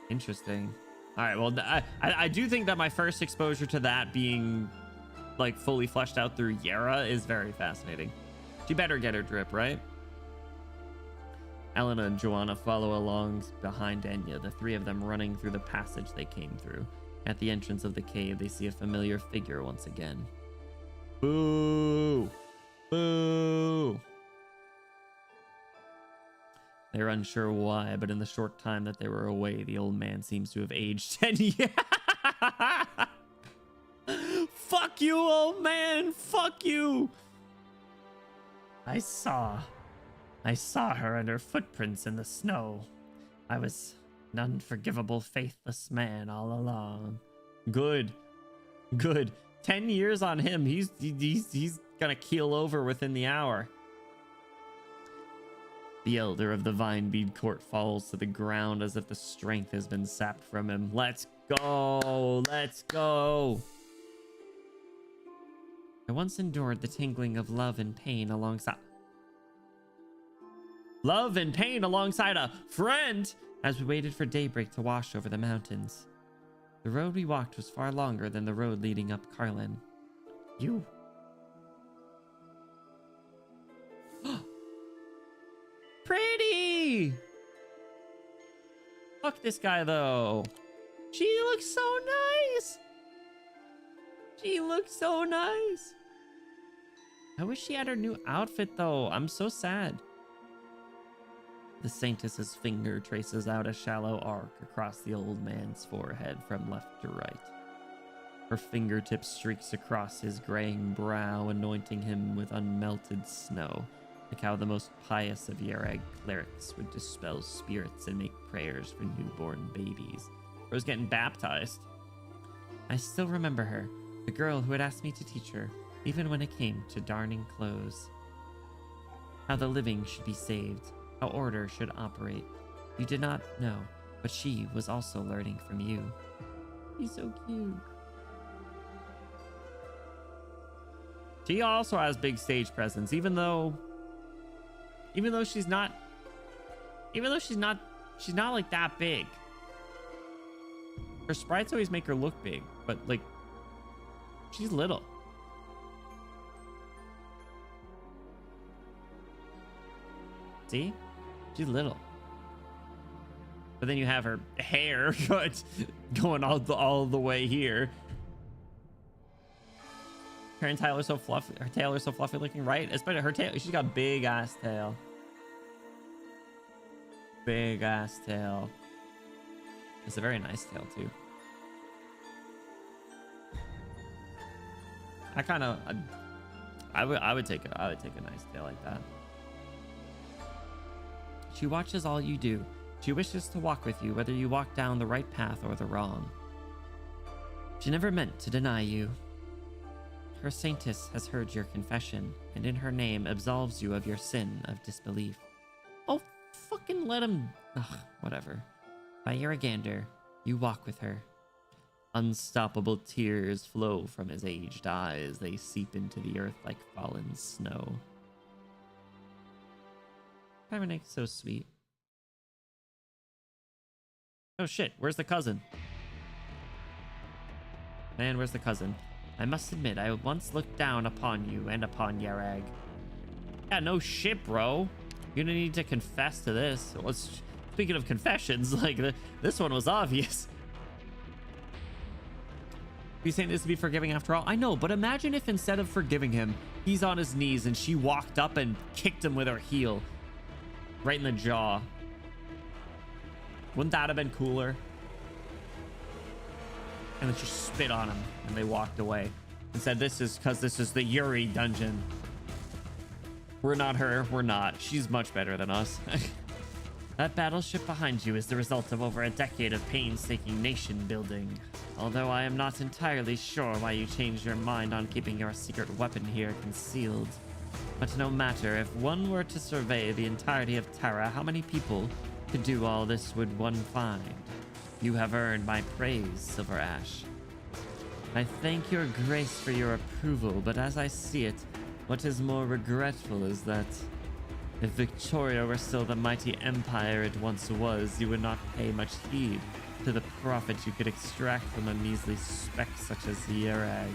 interesting. All right, well, I do think that my first exposure to that being like fully fleshed out through Yara is very fascinating. She better get her drip, right? Elena and Joanna follow along behind Enya, the three of them running through the passage they came through. At the entrance of the cave, they see a familiar figure once again. Boo! Boo! They're unsure why, but in the short time that they were away, the old man seems to have aged 10 years. Fuck you, old man! Fuck you! I saw her and her footprints in the snow. I was an unforgivable, faithless man all along. Good. Good. 10 years on him. He's gonna keel over within the hour. The elder of the Vinebead Court falls to the ground as if the strength has been sapped from him. Let's go. Let's go. I once endured the tingling of love and pain alongside a friend as we waited for daybreak to wash over the mountains. The road we walked was far longer than the road leading up Carlin. You. Pretty! Fuck this guy, though. She looks so nice. She looks so nice. I wish she had her new outfit, though. I'm so sad. The Saintess's finger traces out a shallow arc across the old man's forehead from left to right. Her fingertip streaks across his graying brow, anointing him with unmelted snow, like how the most pious of Yerag clerics would dispel spirits and make prayers for newborn babies. Or was getting baptized. I still remember her, the girl who had asked me to teach her, even when it came to darning clothes. How the living should be saved, how order should operate. You did not know, but she was also learning from you. He's so cute. She also has big stage presence, even though she's not like that big. Her sprites always make her look big, but like she's little. See? She's little. But then you have her hair going all the way here. Her and Tyler are so fluffy. Her tail is so fluffy looking, right? Especially her tail. She's got a big ass tail. Big ass tail. It's a very nice tail too. I would take a nice tail like that. She watches all you do. She wishes to walk with you, whether you walk down the right path or the wrong. She never meant to deny you. Her Saintess has heard your confession, and in her name absolves you of your sin of disbelief. Oh, fucking let him... Ugh, whatever. By Irrigander, you walk with her. Unstoppable tears flow from his aged eyes. They seep into the earth like fallen snow. Pyrenic's so sweet. Oh shit, where's the cousin? Man, where's the cousin? I must admit, I once looked down upon you and upon Yerag. Yeah, no shit, bro. You don't need to confess to this. Well, speaking of confessions, like, this one was obvious. You saying this to be forgiving after all? I know, but imagine if instead of forgiving him, he's on his knees and she walked up and kicked him with her heel. Right in the jaw. Wouldn't that have been cooler? And then she spit on him and they walked away and said, this is because this is the Yuri dungeon. We're not her. We're not. She's much better than us. That battleship behind you is the result of over a decade of painstaking nation building. Although I am not entirely sure why you changed your mind on keeping your secret weapon here concealed. But no matter, if one were to survey the entirety of Terra, how many people could do all this would one find? You have earned my praise, Silver Ash. I thank your grace for your approval, but as I see it, what is more regretful is that if Victoria were still the mighty empire it once was, you would not pay much heed to the profit you could extract from a measly speck such as Yerag.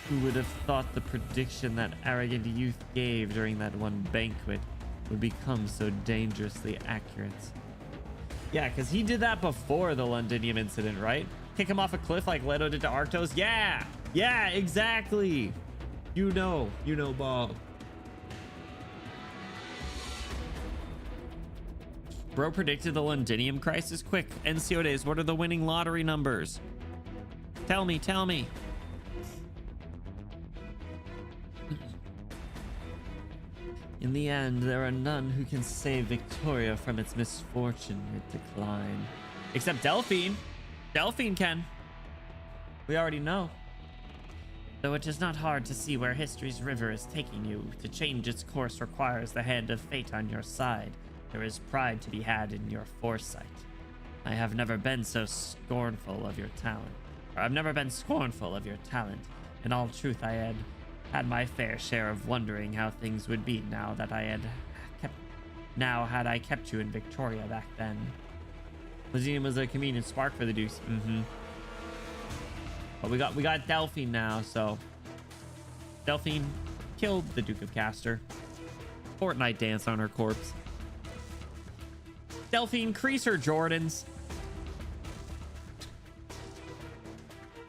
Who would have thought the prediction that arrogant youth gave during that one banquet would become so dangerously accurate? Yeah, because he did that before the Londinium incident, right? Kick him off a cliff like Leto did to Arctos? Yeah! Yeah, exactly! You know, Bob. Bro predicted the Londinium crisis. Quick, NCO days. What are the winning lottery numbers? Tell me. In the end, there are none who can save Victoria from its misfortune and decline. Except Delphine. Delphine can. We already know. Though it is not hard to see where history's river is taking you, to change its course requires the hand of fate on your side. There is pride to be had in your foresight. I have never been so scornful of your talent. Or I've never been scornful of your talent. In all truth, I had my fair share of wondering how things would be had I kept you in Victoria back then. Lazine was a convenient spark for the Deuce. But we got Delphine now, so Delphine killed the Duke of Castor. Fortnite dance on her corpse. Delphine, crease her Jordans.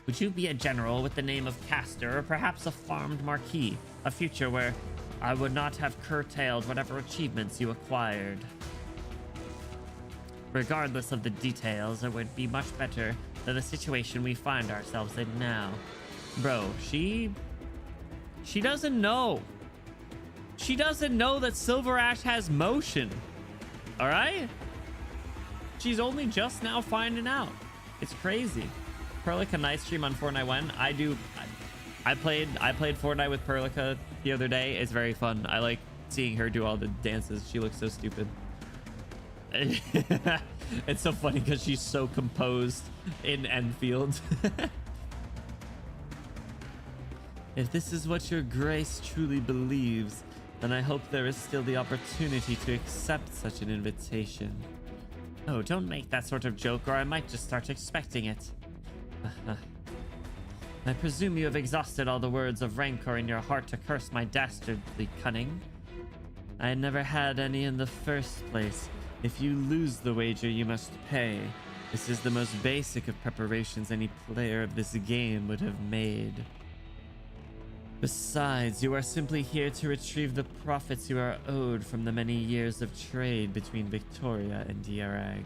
Would you be a general with the name of Castor, or perhaps a farmed marquis? A future where I would not have curtailed whatever achievements you acquired. Regardless of the details, it would be much better than the situation we find ourselves in now. Bro, she doesn't know. She doesn't know that Silver Ash has motion. All right? She's only just now finding out. It's crazy. Perlica night stream on Fortnite when I played Fortnite with Perlica the other day. It's very fun. I like seeing her do all the dances. She looks so stupid. It's so funny because she's so composed in Enfield. If this is what your grace truly believes, then I hope there is still the opportunity to accept such an invitation. Oh, don't make that sort of joke or I might just start expecting it. I presume you have exhausted all the words of rancor in your heart to curse my dastardly cunning. I never had any in the first place. If you lose the wager, you must pay. This is the most basic of preparations any player of this game would have made. Besides, you are simply here to retrieve the profits you are owed from the many years of trade between Victoria and Yarag.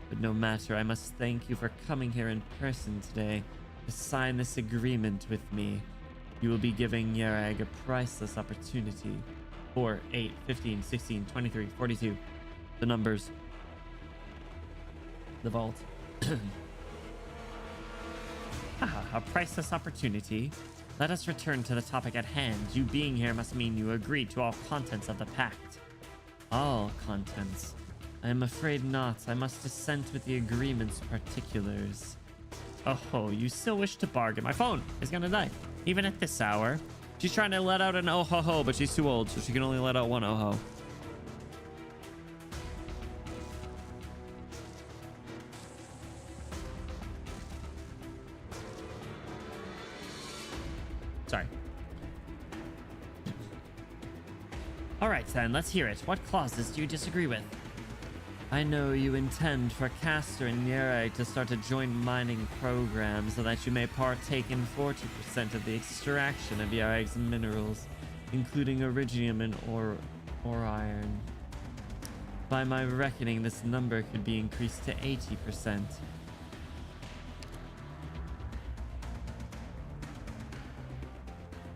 But no matter, I must thank you for coming here in person today to sign this agreement with me. You will be giving Yarag a priceless opportunity. 4, 8, 15, 16, 23, 42. The numbers. The vault. A priceless opportunity. Let us return to the topic at hand. You being here must mean you agreed to all contents of the pact. All contents? I am afraid not. I must dissent with the agreement's particulars. Oh, you still wish to bargain? My phone is gonna die. Even at this hour. She's trying to let out an oh-ho-ho, but she's too old, so she can only let out one oh-ho. Sorry. All right, then, let's hear it. What clauses do you disagree with? I know you intend for Castor and Yarag to start a joint mining program so that you may partake in 40% of the extraction of Yarag's minerals, including iridium and ore iron. By my reckoning, this number could be increased to 80%.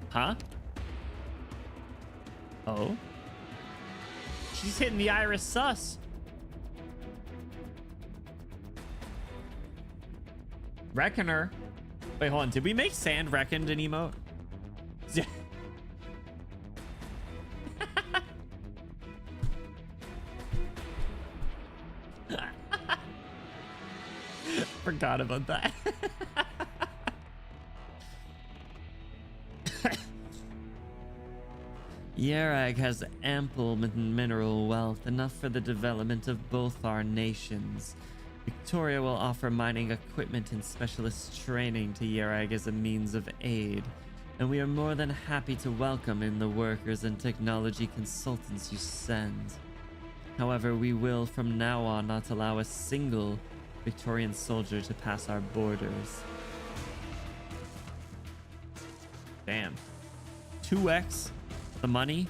Huh? Oh? She's hitting the iris sus. Reckoner. Wait, hold on. Did we make Sand Reckoned an emote? Yeah. Forgot about that. Yarag has ample mineral wealth, enough for the development of both our nations. Victoria will offer mining equipment and specialist training to Yarag as a means of aid, and we are more than happy to welcome in the workers and technology consultants you send. However, we will from now on not allow a single Victorian soldier to pass our borders. Damn. 2x the money.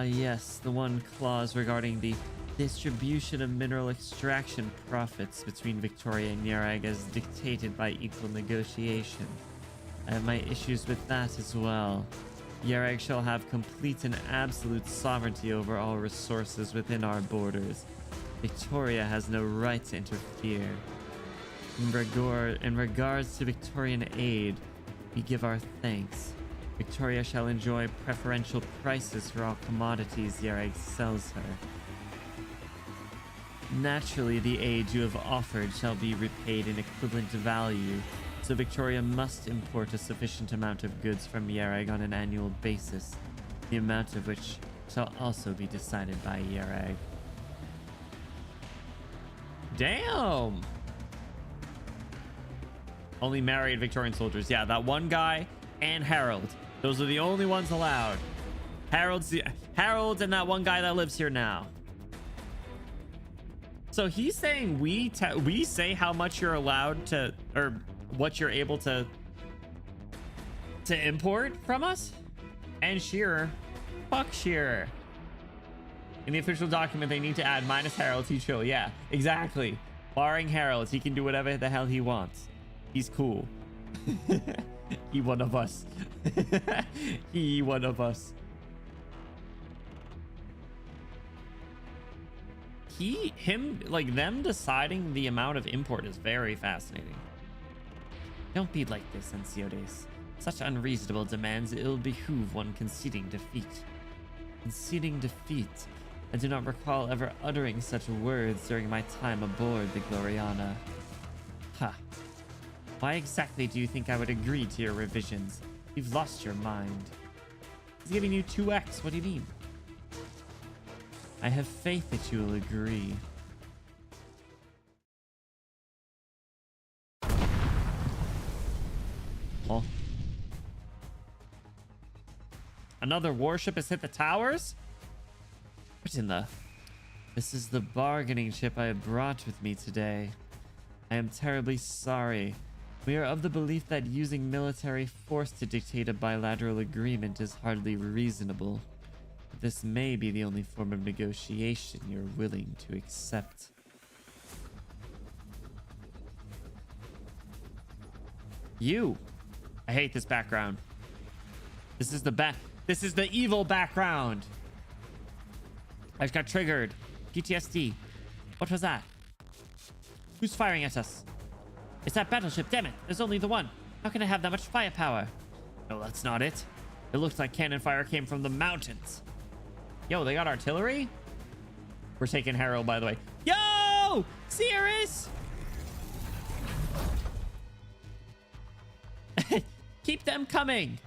Yes, the one clause regarding the distribution of mineral extraction profits between Victoria and Yarag as dictated by equal negotiation. I have my issues with that as well. Yarag shall have complete and absolute sovereignty over all resources within our borders. Victoria has no right to interfere. In regards to Victorian aid, we give our thanks. Victoria shall enjoy preferential prices for all commodities Yarag sells her. Naturally, the aid you have offered shall be repaid in equivalent value, so Victoria must import a sufficient amount of goods from Yarag on an annual basis, the amount of which shall also be decided by Yarag. Damn! Only married Victorian soldiers. Yeah, that one guy and Harold. Those are the only ones allowed. Harold and that one guy that lives here now. So he's saying we say how much you're allowed to, or what you're able to import from us? And Shearer. Fuck Shearer. In the official document, they need to add minus Harold, he chill. Yeah, exactly. Barring Harold, he can do whatever the hell he wants. He's cool. He one of us. He one of us. Like them deciding the amount of import is very fascinating. Don't be like this, Anciotes. Such unreasonable demands, it'll behoove one conceding defeat. Conceding defeat? I do not recall ever uttering such words during my time aboard the Gloriana. Ha. Why exactly do you think I would agree to your revisions? You've lost your mind. He's giving you 2x. What do you mean? I have faith that you will agree. Oh. Another warship has hit the towers? What in the... This is the bargaining chip I brought with me today. I am terribly sorry. We are of the belief that using military force to dictate a bilateral agreement is hardly reasonable. But this may be the only form of negotiation you're willing to accept. You! I hate this background. This is the evil background! I just got triggered. PTSD. What was that? Who's firing at us? It's that battleship, damn it. There's only the one. How can I have that much firepower? No, that's not it. It looks like cannon fire came from the mountains. Yo, they got artillery? We're taking Harold, by the way. Yo! Cirrus! Keep them coming.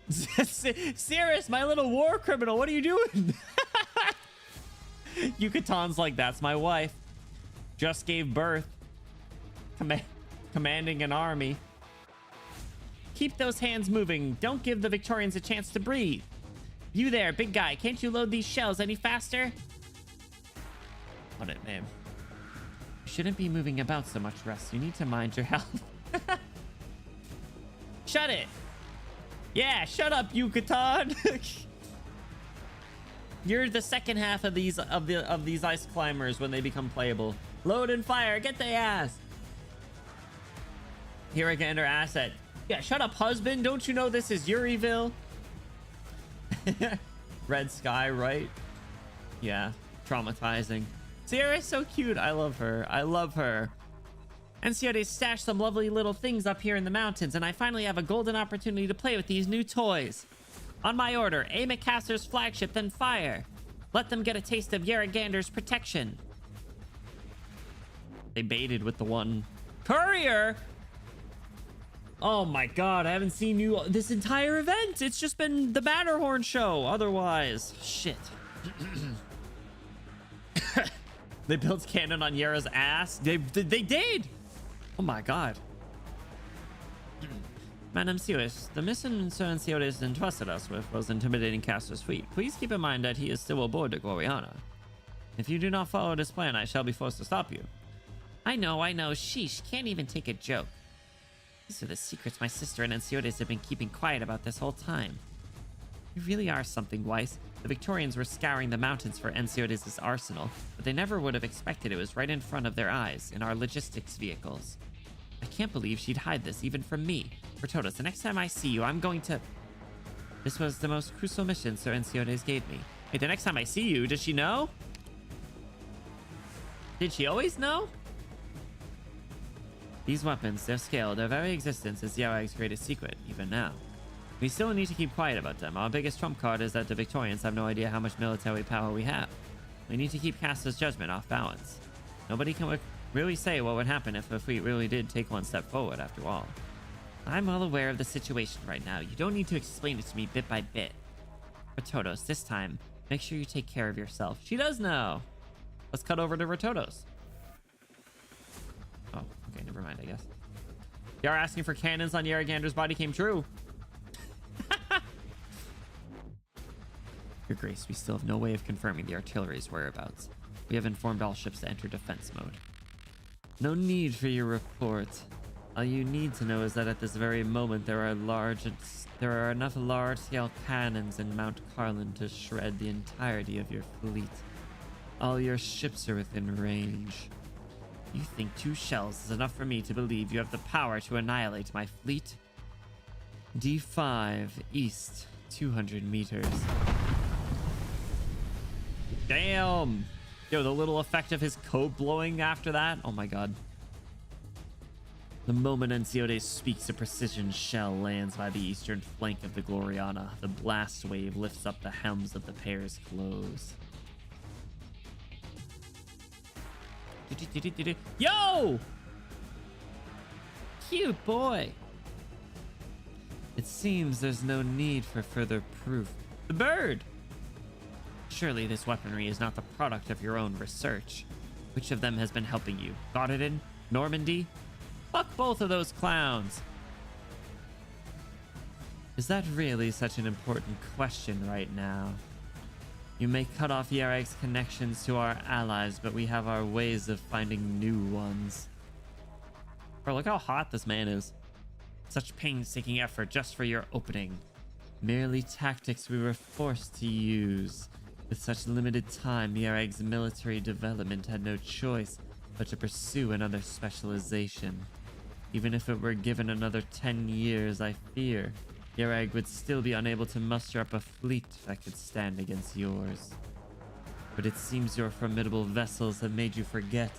Cirrus, my little war criminal, what are you doing? Yucatan's like, that's my wife. Just gave birth. Commanding an army. Keep those hands moving. Don't give the Victorians a chance to breathe. You there, big guy. Can't you load these shells any faster? On it, man. You shouldn't be moving about so much, Russ. You need to mind your health. Shut it. Yeah, shut up, Yucatan. You're the second half of these ice climbers when they become playable. Load and fire. Get the ass. Here I can enter asset. Yeah, shut up, husband. Don't you know this is Urieville? Red sky, right? Yeah, traumatizing. Sierra's so cute. I love her. I love her. And Sierra stashed some lovely little things up here in the mountains, and I finally have a golden opportunity to play with these new toys. On my order, aim at Caster's flagship, then fire. Let them get a taste of Yarragander's protection. They baited with the one. Courier? Oh my god, I haven't seen you this entire event. It's just been the Matterhorn show otherwise. Shit. They built cannon on Yara's ass. They did. Oh my god. Madam Sewis, the mission Sir Anciotes entrusted us with was intimidating Caster's fleet. Please keep in mind that he is still aboard the Gloriana. If you do not follow this plan, I shall be forced to stop you. I know. Sheesh, can't even take a joke. These are the secrets my sister and Ensiotes have been keeping quiet about this whole time. You really are something, Weiss. The Victorians were scouring the mountains for Ensiotes' arsenal, but they never would have expected it was right in front of their eyes, in our logistics vehicles. I can't believe she'd hide this, even from me. Bertotus, the next time I see you, I'm going to... This was the most crucial mission Sir Ensiotes gave me. Wait, the next time I see you, does she know? Did she always know? These weapons, their scale, their very existence is Yarag's greatest secret, even now. We still need to keep quiet about them. Our biggest trump card is that the Victorians have no idea how much military power we have. We need to keep Castor's judgment off balance. Nobody can really say what would happen if the fleet really did take one step forward, after all. I'm well aware of the situation right now. You don't need to explain it to me bit by bit. Ratotos, this time, make sure you take care of yourself. She does know. Let's cut over to Ratotos. Oh, okay, never mind, I guess. Yara asking for cannons on Yaragander's body came true. Your Grace, we still have no way of confirming the artillery's whereabouts. We have informed all ships to enter defense mode. No need for your report. All you need to know is that at this very moment there are enough large-scale cannons in Mount Carlin to shred the entirety of your fleet. All your ships are within range. You think 2 shells is enough for me to believe you have the power to annihilate my fleet? D5 east, 200 meters. Damn! Yo, the little effect of his coat blowing after that. Oh my god. The moment Ensiotes speaks, a precision shell lands by the eastern flank of the Gloriana. The blast wave lifts up the helms of the pair's clothes. Yo! Cute boy! It seems there's no need for further proof. The bird! Surely this weaponry is not the product of your own research. Which of them has been helping you? Gottingen? Normandy? Fuck both of those clowns! Is that really such an important question right now? You may cut off Yarag's connections to our allies, but we have our ways of finding new ones. Bro, look how hot this man is. Such painstaking effort just for your opening. Merely tactics we were forced to use. With such limited time, Yarag's military development had no choice but to pursue another specialization. Even if it were given another 10 years, I fear Yarag would still be unable to muster up a fleet that could stand against yours. But it seems your formidable vessels have made you forget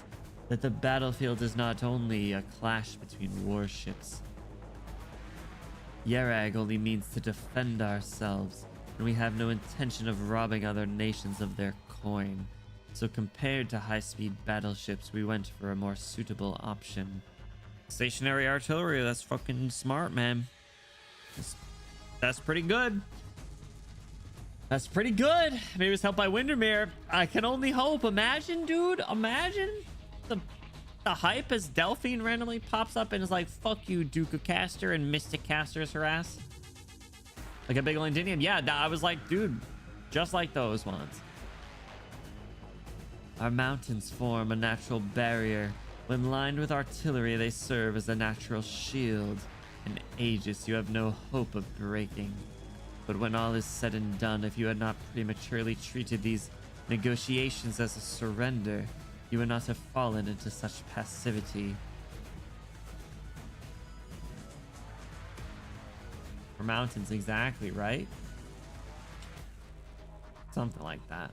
that the battlefield is not only a clash between warships. Yarag only means to defend ourselves, and we have no intention of robbing other nations of their coin. So compared to high-speed battleships, we went for a more suitable option. Stationary artillery, that's fucking smart, man. That's pretty good. That's pretty good. Maybe it was helped by Windermere. I can only hope. Imagine, dude. Imagine the hype as Delphine randomly pops up and is like, fuck you, Duke of Castor, and Mystic Castor's her ass. Like a big Londinium. Yeah, I was like, dude, just like those ones. Our mountains form a natural barrier. When lined with artillery, they serve as a natural shield. An aegis you have no hope of breaking. But when all is said and done, if you had not prematurely treated these negotiations as a surrender, you would not have fallen into such passivity. For mountains, exactly, right? Something like that.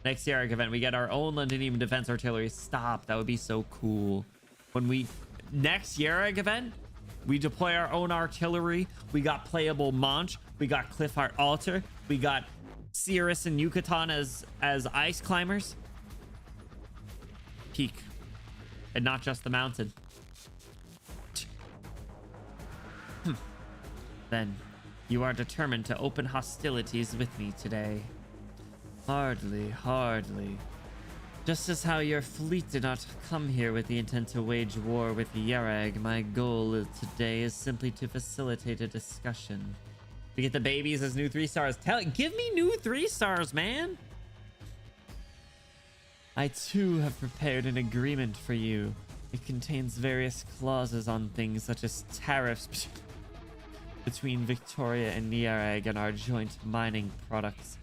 Next Yarag event, we get our own Londinium defense artillery. Stop, that would be so cool. When we... Next Yarag event, we deploy our own artillery. We got playable Monch. We got Cliffheart Altar. We got Cirrus and Yucatan as ice climbers. Peak. And not just the mountain. Then, you are determined to open hostilities with me today. Hardly, hardly. Just as how your fleet did not come here with the intent to wage war with Yarag, my goal today is simply to facilitate a discussion. We get the babies as new 3 stars. Give me new 3 stars, man. I too have prepared an agreement for you. It contains various clauses on things such as tariffs between Victoria and Niereg and our joint mining products.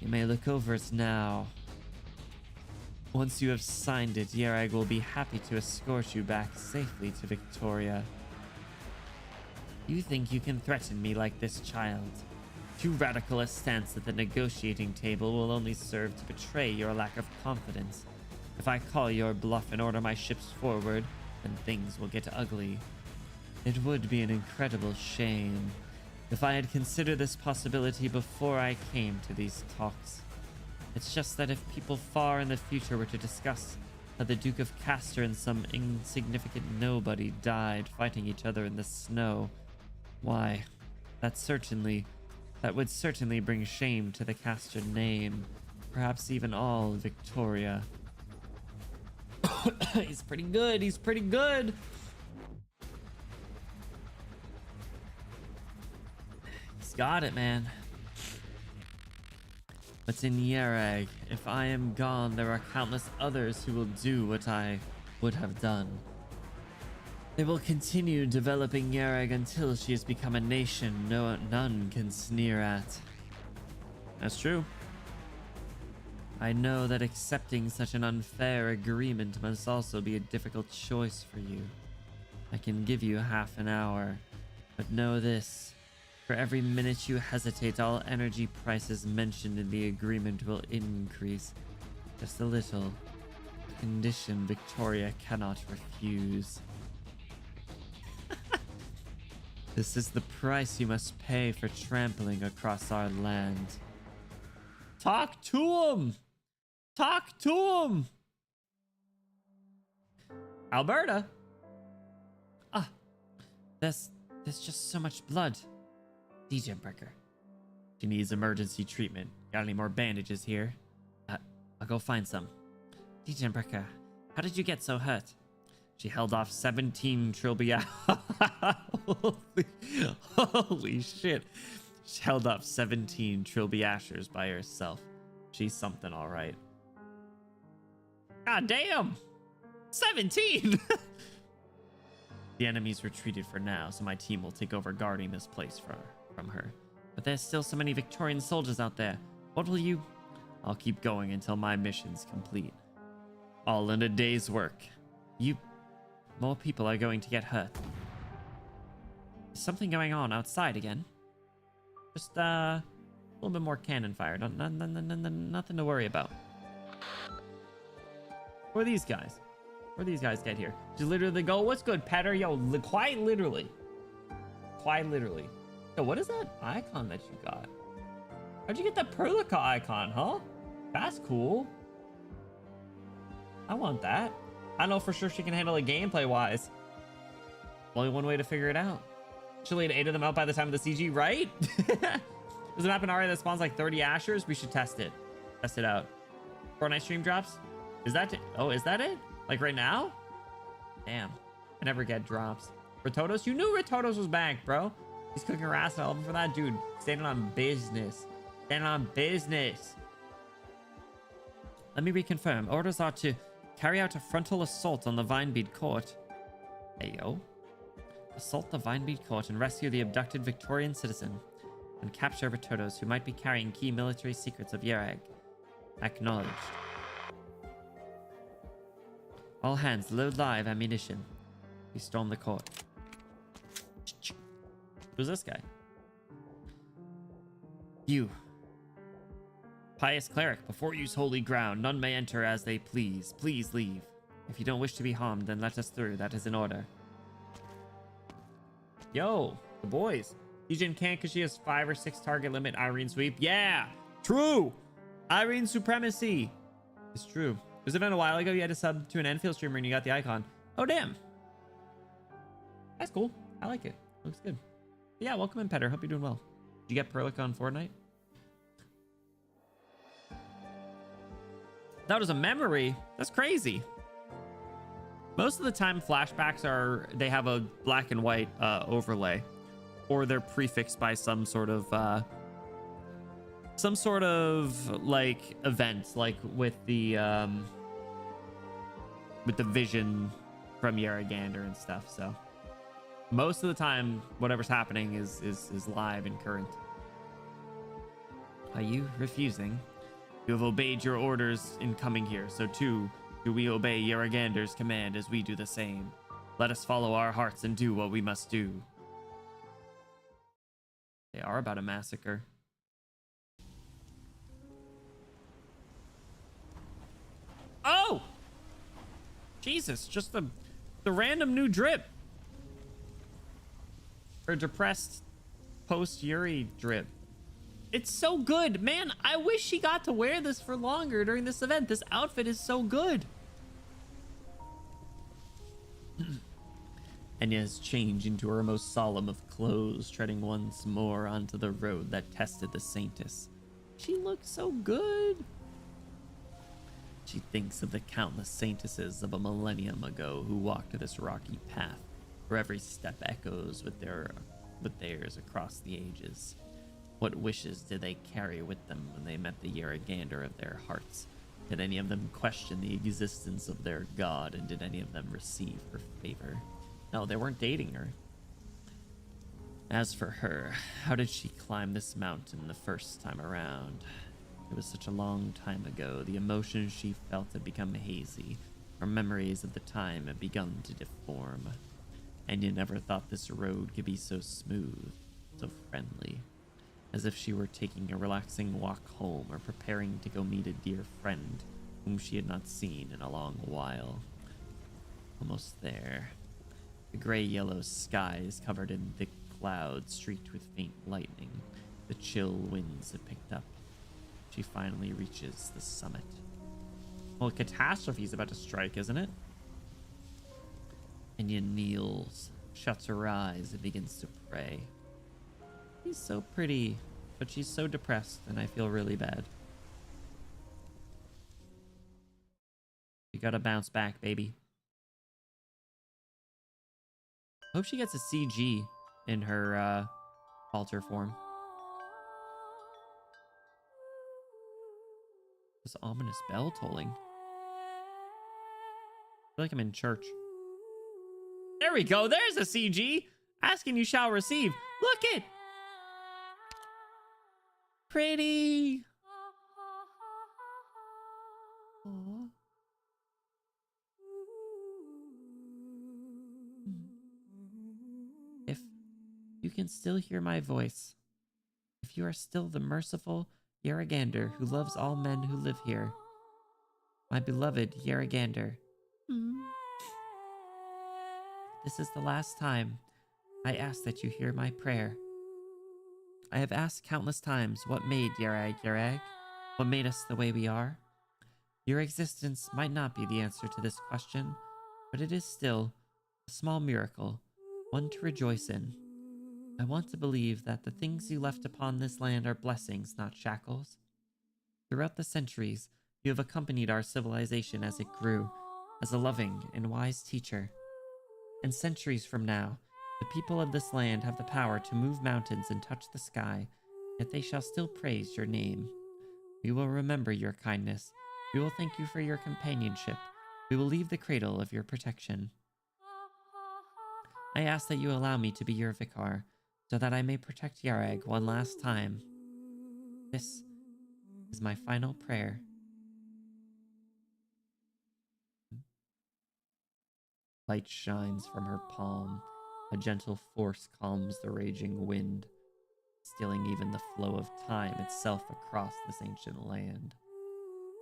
You may look over it now. Once you have signed it, Niereg will be happy to escort you back safely to Victoria. You think you can threaten me like this, child? Too radical a stance at the negotiating table will only serve to betray your lack of confidence. If I call your bluff and order my ships forward, then things will get ugly. It would be an incredible shame if I had considered this possibility before I came to these talks. It's just that if people far in the future were to discuss how the Duke of Castor and some insignificant nobody died fighting each other in the snow, why, that would certainly bring shame to the Castor name, perhaps even all Victoria. He's pretty good. He's pretty good. He's got it, man. But in Niereg, if I am gone, there are countless others who will do what I would have done. They will continue developing Niereg until she has become a nation none can sneer at. That's true. I know that accepting such an unfair agreement must also be a difficult choice for you. I can give you half an hour, but know this. For every minute you hesitate, all energy prices mentioned in the agreement will increase. Just a little. A condition Victoria cannot refuse. This is the price you must pay for trampling across our land. Talk to him! Talk to him! Alberta? Ah, there's just so much blood. DJ Breaker. She needs emergency treatment. Got any more bandages here? I'll go find some. DJ Breaker, how did you get so hurt? She held off 17 trilby. Holy shit. She held off 17 trilby ashers by herself. She's something, all right. God damn! 17! The enemy's retreated for now, so my team will take over guarding this place from her. But there's still so many Victorian soldiers out there. What will you... I'll keep going until my mission's complete. All in a day's work. More people are going to get hurt. Is something going on outside again? Just a little bit more cannon fire. Nothing to worry about. Who are these guys? Where these guys get here? Just literally go, what's good, Petter? Yo, quite literally. Quite literally. Yo, what is that icon that you got? How'd you get that Perlica icon, huh? That's cool. I want that. I know for sure she can handle it gameplay-wise. Only one way to figure it out. She'll lead 8 of them out by the time of the CG, right? There's a map in Aria that spawns like 30 Ashers. We should test it. Test it out. Fortnite stream drops? Is that it? Oh, is that it? Like right now? Damn. I never get drops. Retotos? You knew Retotos was back, bro. He's cooking her ass off for that, dude. Standing on business. Standing on business. Let me reconfirm. Orders are to carry out a frontal assault on the Vinebead Court. Hey, yo. Assault the Vinebead Court and rescue the abducted Victorian citizen. And capture Retotos, who might be carrying key military secrets of Niereg. Acknowledged. All hands, load live ammunition. We storm the court. Who's this guy? You. Pious cleric, before use holy ground, none may enter as they please. Please leave. If you don't wish to be harmed, then let us through. That is in order. Yo, the boys. Legion can't because she has 5 or 6 target limit Irene sweep. Yeah, true. Irene supremacy. It's true. It was an event a while ago. You had to sub to an Enfield streamer and you got the icon. Oh, damn. That's cool. I like it. Looks good. Yeah, welcome in, Petter. Hope you're doing well. Did you get Perlica on Fortnite? That was a memory. That's crazy. Most of the time, flashbacks they have a black and white overlay, or they're prefixed by some sort of like event, like with the vision from Yaragander and stuff. So most of the time, whatever's happening is live and current. Are you refusing? You have obeyed your orders in coming here, so too do we obey Yaragander's command as we do the same. Let us follow our hearts and do what we must do. They are about a massacre. Oh! Jesus, just the random new drip. Or depressed post-Yuri drip. It's so good. Man, I wish she got to wear this for longer during this event. This outfit is so good. Enya has changed into her most solemn of clothes, treading once more onto the road that tested the Saintess. She looks so good. She thinks of the countless Saintesses of a millennium ago who walked this rocky path, where every step echoes with theirs across the ages. What wishes did they carry with them when they met the Yaragander of their hearts? Did any of them question the existence of their god, and did any of them receive her favor? No, they weren't dating her. As for her, how did she climb this mountain the first time around? It was such a long time ago. The emotions she felt had become hazy. Her memories of the time had begun to deform. And you never thought this road could be so smooth, so friendly. As if she were taking a relaxing walk home or preparing to go meet a dear friend whom she had not seen in a long while. Almost there. The gray-yellow sky is covered in thick clouds streaked with faint lightning. The chill winds have picked up. She finally reaches the summit. Well, catastrophe is about to strike, isn't it? Enya kneels, shuts her eyes, and begins to pray. She's so pretty, but she's so depressed, and I feel really bad. You gotta bounce back, baby. Hope she gets a CG in her altar form. This ominous bell tolling. I feel like I'm in church. There we go. There's a CG. Asking you shall receive. Look it. Pretty. Aww. If you can still hear my voice, if you are still the merciful Yaragander who loves all men who live here, my beloved Yaragander, this is the last time I ask that you hear my prayer. I have asked countless times what made Yarag, what made us the way we are. Your existence might not be the answer to this question, but it is still a small miracle, one to rejoice in. I want to believe that the things you left upon this land are blessings, not shackles. Throughout the centuries, you have accompanied our civilization as it grew, as a loving and wise teacher. And centuries from now, the people of this land have the power to move mountains and touch the sky, yet they shall still praise your name. We will remember your kindness. We will thank you for your companionship. We will leave the cradle of your protection. I ask that you allow me to be your vicar, so that I may protect Yarag one last time. This is my final prayer. Light shines from her palm. A gentle force calms the raging wind, stilling even the flow of time itself across this ancient land.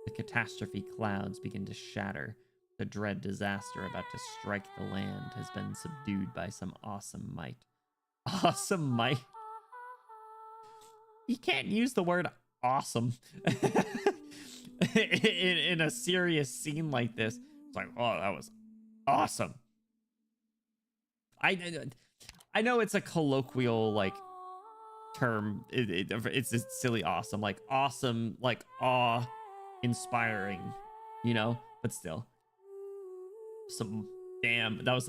The catastrophe clouds begin to shatter. The dread disaster about to strike the land has been subdued by some awesome might. Awesome might? You can't use the word awesome in a serious scene like this. It's like, oh, that was awesome. I know it's a colloquial like term. It's just silly awesome, like awe inspiring, you know, but still some damn that was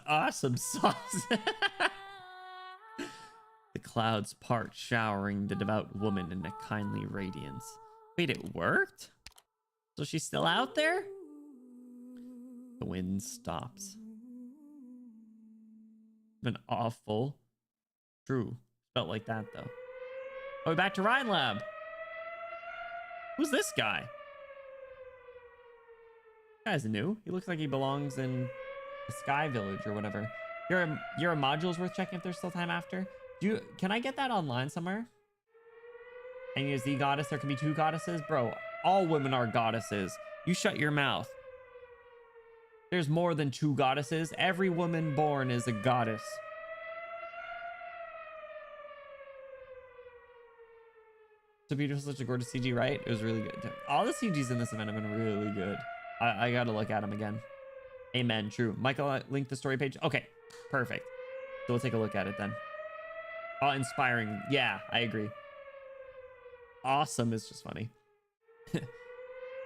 awesome sauce. The clouds part, showering the devout woman in a kindly radiance. Wait, it worked? So she's still out there? The wind stops. Been awful. True. Felt like that though. Oh, back to Rhine Lab. Who's this guy? Guy's new. He looks like he belongs in the Sky Village or whatever. Your module's worth checking if there's still time after. Can I get that online somewhere? And is the goddess? There can be 2 goddesses, bro. All women are goddesses. You shut your mouth. There's more than 2 goddesses. Every woman born is a goddess. So beautiful, such a gorgeous CG, right? It was really good. All the CGs in this event have been really good. I gotta look at them again. Amen. True. Michael linked the story page. Okay, perfect. So we'll take a look at it then. Oh, inspiring. Yeah, I agree. Awesome is just funny.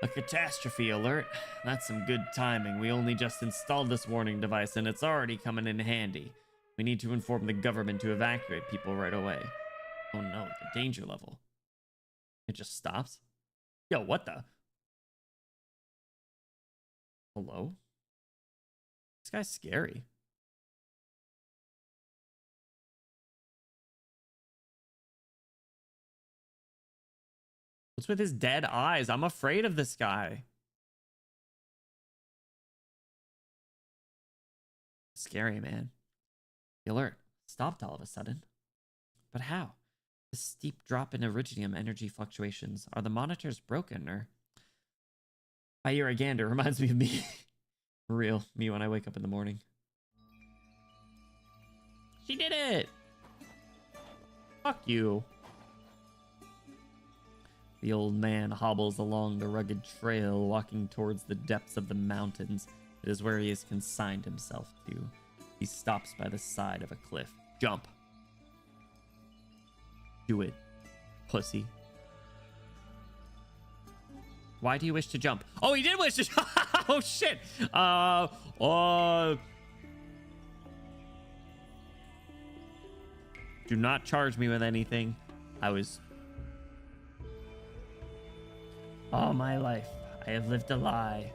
A catastrophe alert. That's some good timing. We only just installed this warning device and it's already coming in handy. We need to inform the government to evacuate people right away. Oh no, the danger level. It just stops. Yo, what the? Hello? This guy's scary. What's with his dead eyes? I'm afraid of this guy. Scary, man. The alert stopped all of a sudden. But how? The steep drop in iridium energy fluctuations. Are the monitors broken or... Gander reminds me of me. For real, me when I wake up in the morning. She did it! Fuck you. The old man hobbles along the rugged trail, walking towards the depths of the mountains. It is where he has consigned himself to. He stops by the side of a cliff. Jump. Do it, pussy. Why do you wish to jump? Oh, he did wish to jump. Oh, shit. Do not charge me with anything. All my life, I have lived a lie.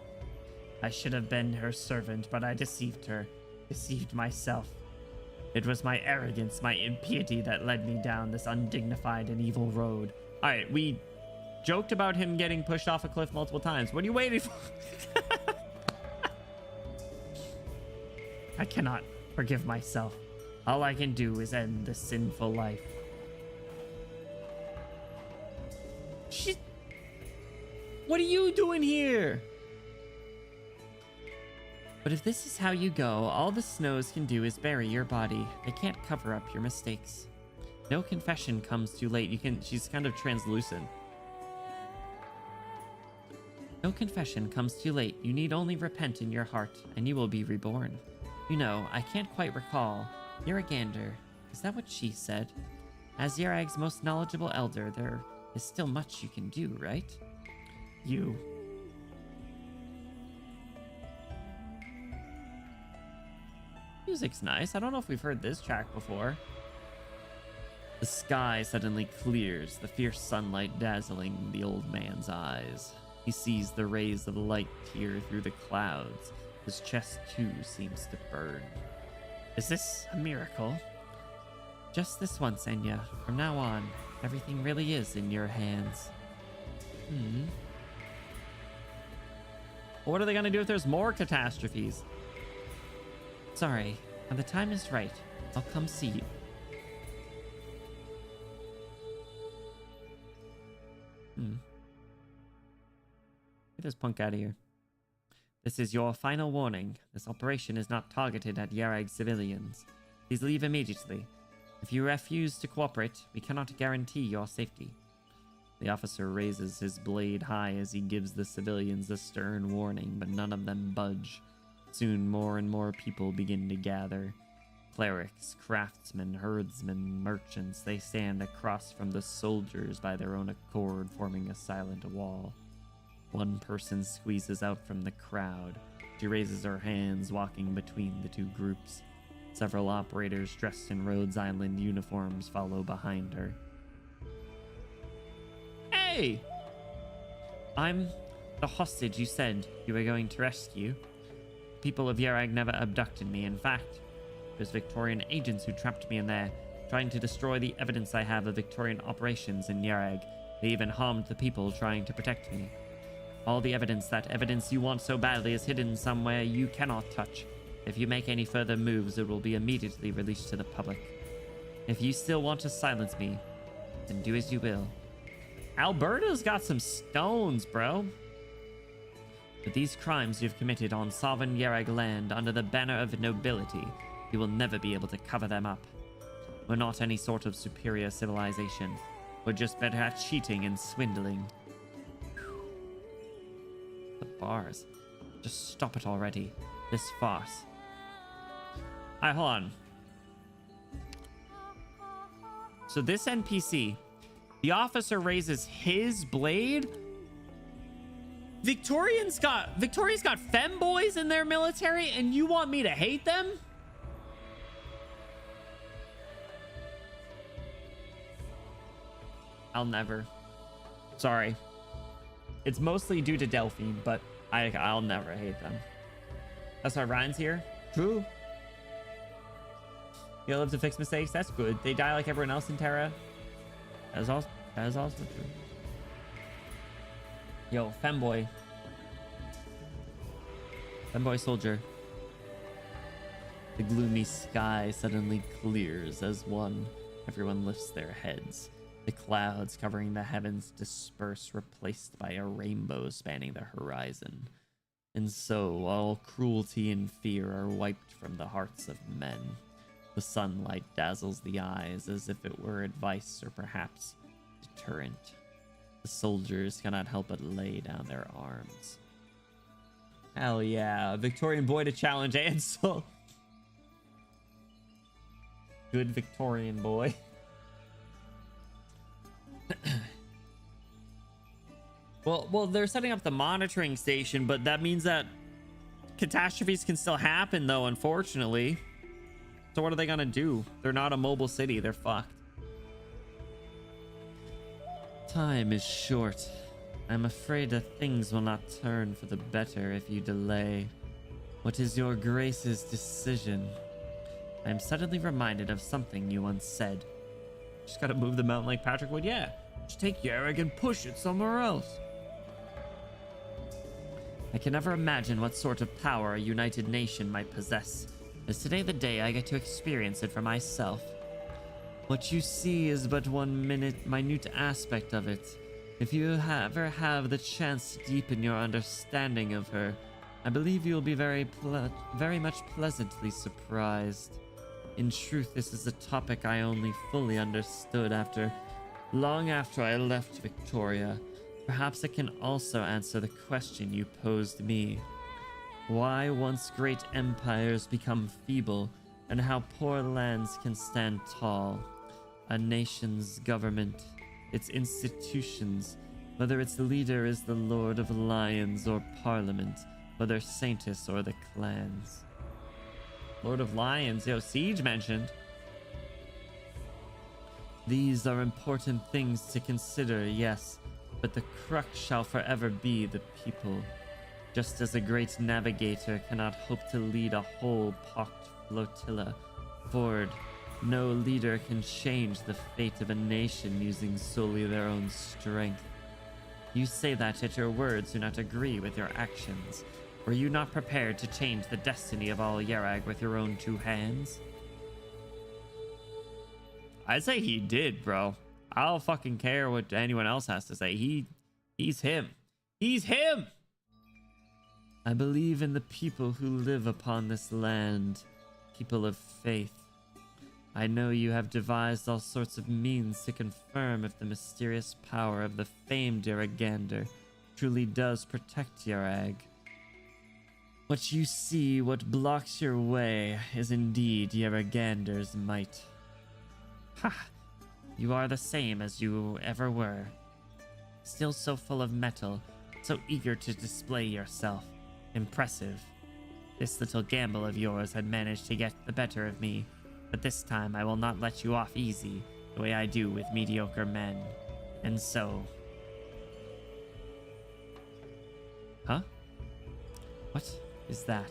I should have been her servant, but I deceived her, deceived myself. It was my arrogance, my impiety that led me down this undignified and evil road. All right, we joked about him getting pushed off a cliff multiple times. What are you waiting for? I cannot forgive myself. All I can do is end this sinful life. What are you doing here? But if this is how you go, all the snows can do is bury your body. They can't cover up your mistakes. No confession comes too late. She's kind of translucent. No confession comes too late. You need only repent in your heart, and you will be reborn. You know, I can't quite recall. Gander, is that what she said? As Yarag's most knowledgeable elder, there is still much you can do, right? You. Music's nice. I don't know if we've heard this track before. The sky suddenly clears, the fierce sunlight dazzling the old man's eyes. He sees the rays of light tear through the clouds. His chest, too, seems to burn. Is this a miracle? Just this once, Enya. From now on, everything really is in your hands. What are they going to do if there's more catastrophes? Sorry, when the time is right, I'll come see you. Get this punk out of here. This is your final warning. This operation is not targeted at Yarag civilians. Please leave immediately. If you refuse to cooperate, we cannot guarantee your safety. The officer raises his blade high as he gives the civilians a stern warning, but none of them budge. Soon more and more people begin to gather. Clerics, craftsmen, herdsmen, merchants, they stand across from the soldiers by their own accord, forming a silent wall. One person squeezes out from the crowd. She raises her hands, walking between the two groups. Several operators dressed in Rhodes Island uniforms follow behind her. Hey! I'm the hostage you said you were going to rescue. people of Yerag never abducted me. In fact, it was Victorian agents who trapped me in there, trying to destroy the evidence I have of Victorian operations in Yerag. They even harmed the people trying to protect me. All the evidence, that evidence you want so badly, is hidden somewhere you cannot touch. If you make any further moves, it will be immediately released to the public. If you still want to silence me, then do as you will. Alberta's got some stones, bro. But these crimes you've committed on sovereign Yerag land under the banner of nobility, you will never be able to cover them up. We're not any sort of superior civilization. We're just better at cheating and swindling. The bars. Just stop it already. This farce. Alright, hold on. So this NPC, the officer raises his blade. Victoria's got femboys in their military, and you want me to hate them? I'll never. Sorry. It's mostly due to Delphine, but I'll never hate them. That's why Ryan's here. True. You'll live to fix mistakes. That's good. They die like everyone else in Terra. That is also true. Yo, femboy. Femboy soldier. The gloomy sky suddenly clears as everyone lifts their heads. The clouds covering the heavens disperse, replaced by a rainbow spanning the horizon. And so all cruelty and fear are wiped from the hearts of men. The sunlight dazzles the eyes as if it were advice or perhaps deterrent. The soldiers cannot help but lay down their arms. Hell yeah, a Victorian boy to challenge Ansel. Good Victorian boy. Well, they're setting up the monitoring station, but that means that catastrophes can still happen, though, unfortunately. So what are they gonna do? They're not a mobile city. They're fucked. Time is short. I'm afraid that things will not turn for the better if you delay. What is your grace's decision? I am suddenly reminded of something you once said. Just gotta move the mountain like Patrick would. Yeah, just take Yerag and push it somewhere else. I can never imagine what sort of power a united nation might possess. Is today the day I get to experience it for myself? What you see is but one minute aspect of it. If you ever have the chance to deepen your understanding of her, I believe you'll be very much pleasantly surprised. In truth, this is a topic I only fully understood long after I left Victoria. Perhaps it can also answer the question you posed me. Why once great empires become feeble, and how poor lands can stand tall. A nation's government, its institutions, whether its leader is the Lord of Lions or Parliament, whether Saintus or the clans. Lord of Lions, yo, Siege mentioned. These are important things to consider, yes, but the crux shall forever be the people. Just as a great navigator cannot hope to lead a whole pocked flotilla forward, no leader can change the fate of a nation using solely their own strength. You say that, yet your words do not agree with your actions. Were you not prepared to change the destiny of all Yerag with your own two hands? I'd say he did, bro. I don't fucking care what anyone else has to say. He's him. He's him! I believe in the people who live upon this land, people of faith. I know you have devised all sorts of means to confirm if the mysterious power of the famed Yeragander truly does protect Yerag. What you see, what blocks your way, is indeed Yeragander's might. Ha! You are the same as you ever were. Still so full of mettle, so eager to display yourself. Impressive. This little gamble of yours had managed to get the better of me, but this time I will not let you off easy, the way I do with mediocre men. And so... Huh? What is that?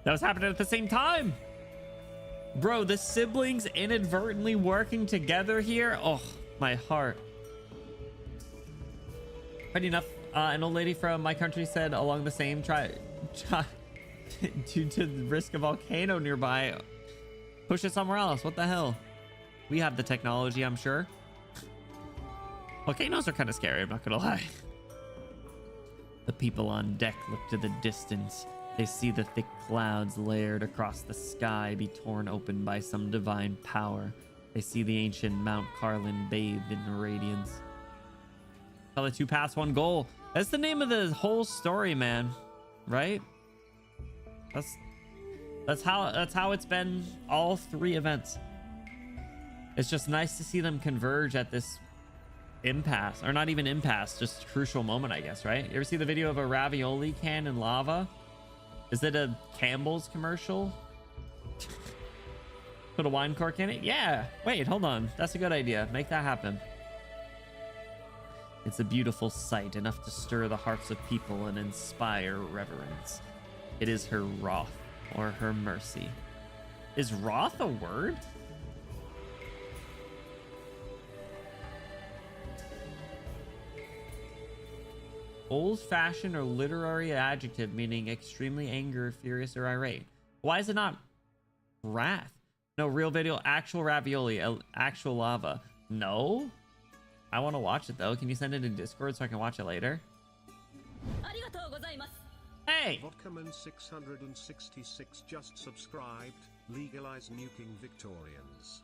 That was happening at the same time. Bro, the siblings inadvertently working together here. Oh, my heart. Funny enough, an old lady from my country said along the same due to the risk of volcano nearby, push it somewhere else. What the hell? We have the technology, I'm sure. Volcanoes are kind of scary, I'm not gonna lie. The people on deck look to the distance. They see the thick clouds layered across the sky be torn open by some divine power. They see the ancient Mount Carlin bathed in radiance. Tell the 2 paths, 1 goal. That's the name of the whole story, man. Right? That's how it's been all 3 events. It's just nice to see them converge at this impasse, or not even impasse, just crucial moment, I guess, right? You ever see the video of a ravioli can in lava? Is it a Campbell's commercial? Put a wine cork in it? Yeah. Wait, hold on. That's a good idea. Make that happen. It's a beautiful sight, enough to stir the hearts of people and inspire reverence. It is her wrath or her mercy. Is wrath a word? Old-fashioned or literary adjective meaning extremely angry, furious, or irate. Why is it not wrath? No, real video, actual ravioli, actual lava. No? I want to watch it though. Can you send it in Discord so I can watch it later? Hey! Vodkaman 666 just subscribed. Legalize nuking Victorians.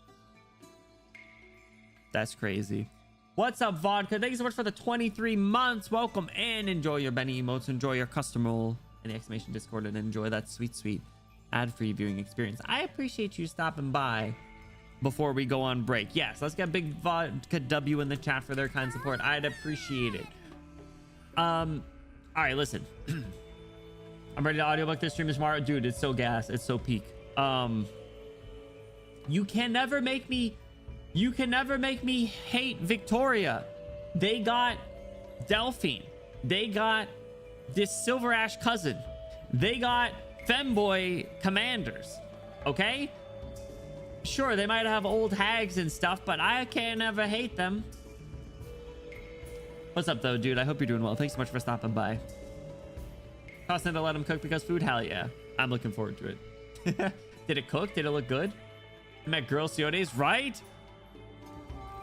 That's crazy. What's up, Vodka? Thank you so much for the 23 months. Welcome and enjoy your Benny emotes. Enjoy your custom roll in the exclamation Discord and enjoy that sweet, sweet ad-free viewing experience. I appreciate you stopping by before we go on break. Yes, let's get big Vodka W in the chat for their kind support. I'd appreciate it. All right, listen. I'm ready to audiobook this stream tomorrow. Dude, it's so gas. It's so peak. You can never make me hate Victoria. They got Delphine. They got this Silver Ash cousin. They got femboy commanders. Okay? Sure, they might have old hags and stuff, but I can't ever hate them. What's up, though, dude? I hope you're doing well. Thanks so much for stopping by. Costing to let them cook because food? Hell yeah. I'm looking forward to it. Did it cook? Did it look good? I met girl Siotes, right?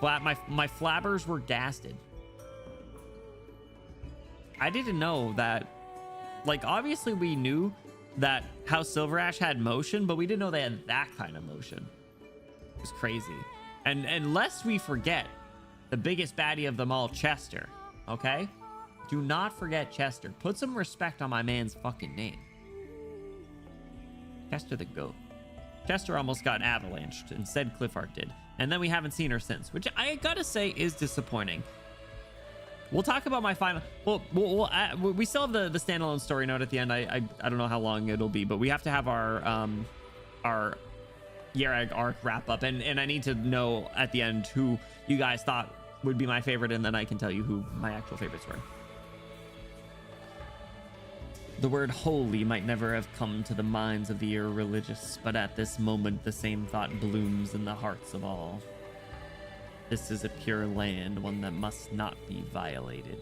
My flabbers were gasted. I didn't know that. Like, obviously we knew that how Silver Ash had motion, but we didn't know they had that kind of motion. It was crazy. And lest we forget the biggest baddie of them all, Chester. Okay? Do not forget Chester. Put some respect on my man's fucking name. Chester the GOAT. Chester almost got avalanched. Instead, Clifford did. And then we haven't seen her since, which I gotta say is disappointing. We'll talk about my final. Well, we still have the standalone story note at the end. I don't know how long it'll be, but we have to have our Yerag arc wrap up, and I need to know at the end who you guys thought would be my favorite, and then I can tell you who my actual favorites were. The word holy might never have come to the minds of the irreligious, but at this moment the same thought blooms in the hearts of all. This is a pure land, one that must not be violated.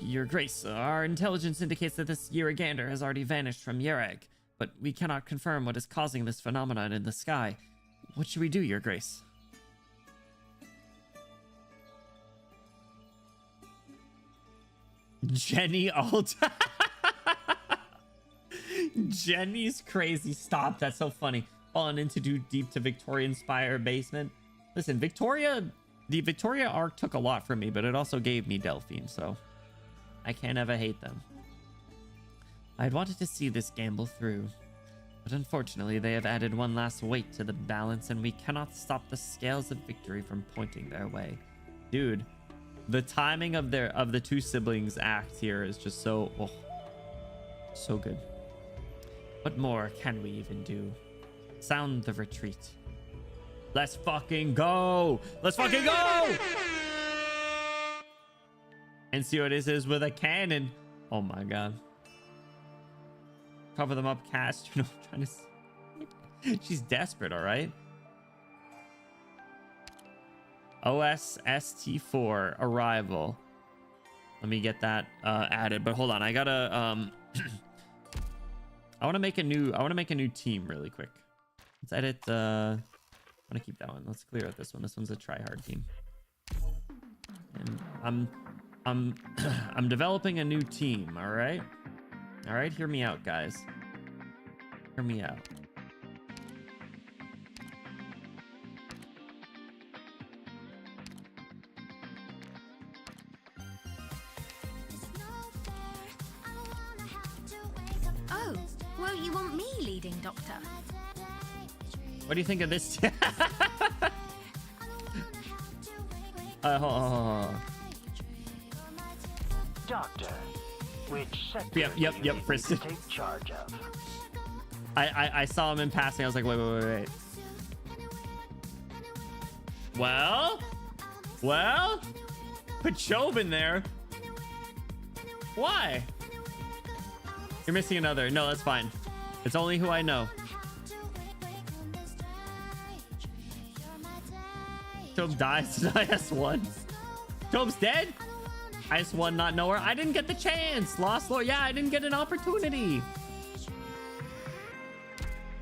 Your Grace, our intelligence indicates that this Yeragander has already vanished from Yerag, but we cannot confirm what is causing this phenomenon in the sky. What should we do, Your Grace? Jenny Alta. Jenny's crazy. Stop. That's so funny. Fallen into too deep to Victorian Spire basement. Listen, the Victoria arc took a lot from me, but it also gave me Delphine, so I can't ever hate them. I had wanted to see this gamble through, but unfortunately they have added one last weight to the balance, and we cannot stop the scales of victory from pointing their way. Dude, the timing of the two siblings act here is just so so good. What more can we even do? Sound the retreat. Let's fucking go! Let's fucking go! And see what this is with a cannon. Oh my god. cover them up, cast. You know, trying to. She's desperate, all right. OSST4 arrival. Let me get that added. But hold on, I gotta I want to make a new team really quick. Let's edit. I want to keep that one. Let's clear out this one. This one's a try-hard team. And I'm developing a new team. All right. All right. Hear me out, guys. Hear me out. Oh, won't you want me leading, Doctor? What do you think of this? Hold on. Doctor, which sector Yep, do you need me Priston. to take charge of? I saw him in passing. I was like, wait. Well, put Job in there. Why? You're missing another. No, that's fine. It's only who I know. Job dies to IS-1. Job's dead? IS-1 not nowhere. I didn't get the chance. Lost Lord. Yeah, I didn't get an opportunity.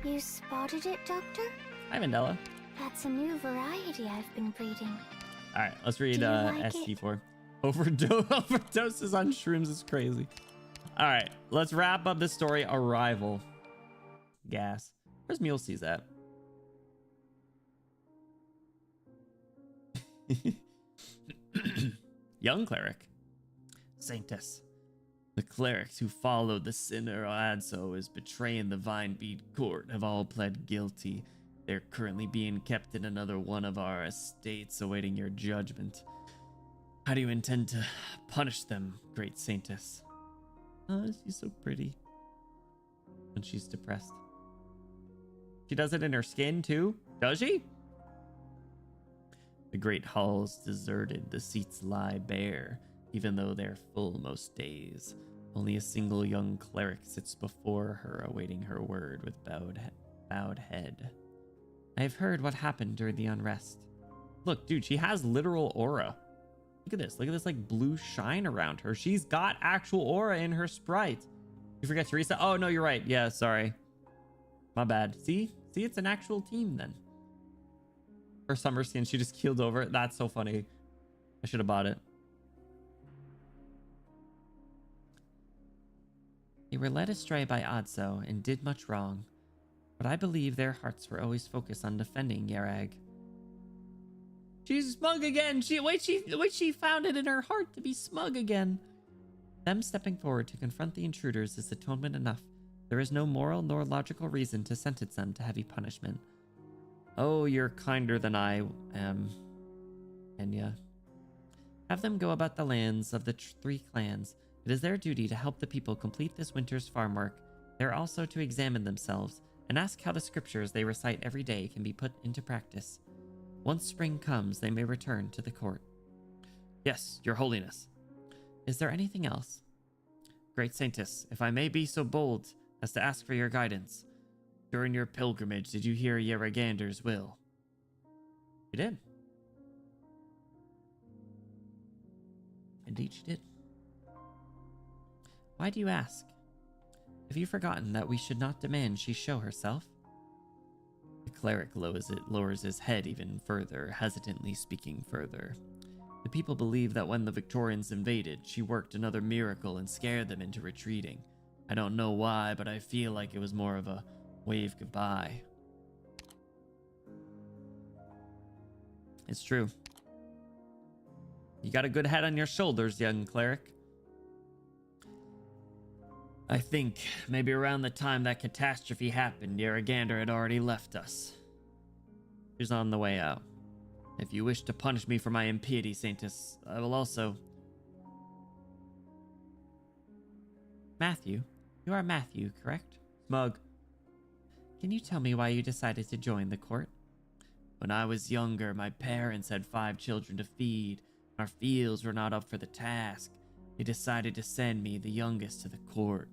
You spotted it, Doctor? Hi, Mandela. That's a new variety I've been breeding. All right, let's read Do you like ST4. Overdoses on shrooms is crazy. All right, let's wrap up this story. Arrival. Gas. Where's Mulesey's at? Young cleric. Saintess. The clerics who followed the sinner Adso is betraying the Vinebead court have all pled guilty. They're currently being kept in another one of our estates awaiting your judgment. How do you intend to punish them, great Saintess? Oh, she's so pretty. And she's depressed. She does it in her skin too? Does she? The great hall's deserted, the seats lie bare, even though they're full most days. Only a single young cleric sits before her, awaiting her word with bowed head. I've heard what happened during the unrest. Look, dude, she has literal aura. Look at this. Look at this like blue shine around her. She's got actual aura in her sprite. You forget to reset? Oh, no, you're right. Yeah, sorry. My bad. See, it's an actual team then. Her summer skin, she just keeled over. That's so funny. I should have bought it. They were led astray by Adso and did much wrong, but I believe their hearts were always focused on defending Yarag. She's smug again. She found it in her heart to be smug again. Them stepping forward to confront the intruders is atonement enough. There is no moral nor logical reason to sentence them to heavy punishment. Oh, you're kinder than I am, Kenya. Have them go about the lands of the three clans. It is their duty to help the people complete this winter's farm work. They are also to examine themselves and ask how the scriptures they recite every day can be put into practice. Once spring comes, they may return to the court. Yes, your holiness. Is there anything else? Great Saintess, if I may be so bold as to ask for your guidance. During your pilgrimage, did you hear Yeragander's will? You did. Indeed, she did. Why do you ask? Have you forgotten that we should not demand she show herself? The cleric lowers his head even further, hesitantly speaking further. The people believe that when the Victorians invaded, she worked another miracle and scared them into retreating. I don't know why, but I feel like it was more of a wave goodbye. It's true. You got a good head on your shoulders, young cleric. I think maybe around the time that catastrophe happened, Yaragander had already left us. She's on the way out. If you wish to punish me for my impiety, Saintess, I will also... Matthew? You are Matthew, correct? Smug. Can you tell me why you decided to join the court? When I was younger, my parents had 5 children to feed. Our fields were not up for the task. They decided to send me, the youngest, to the court.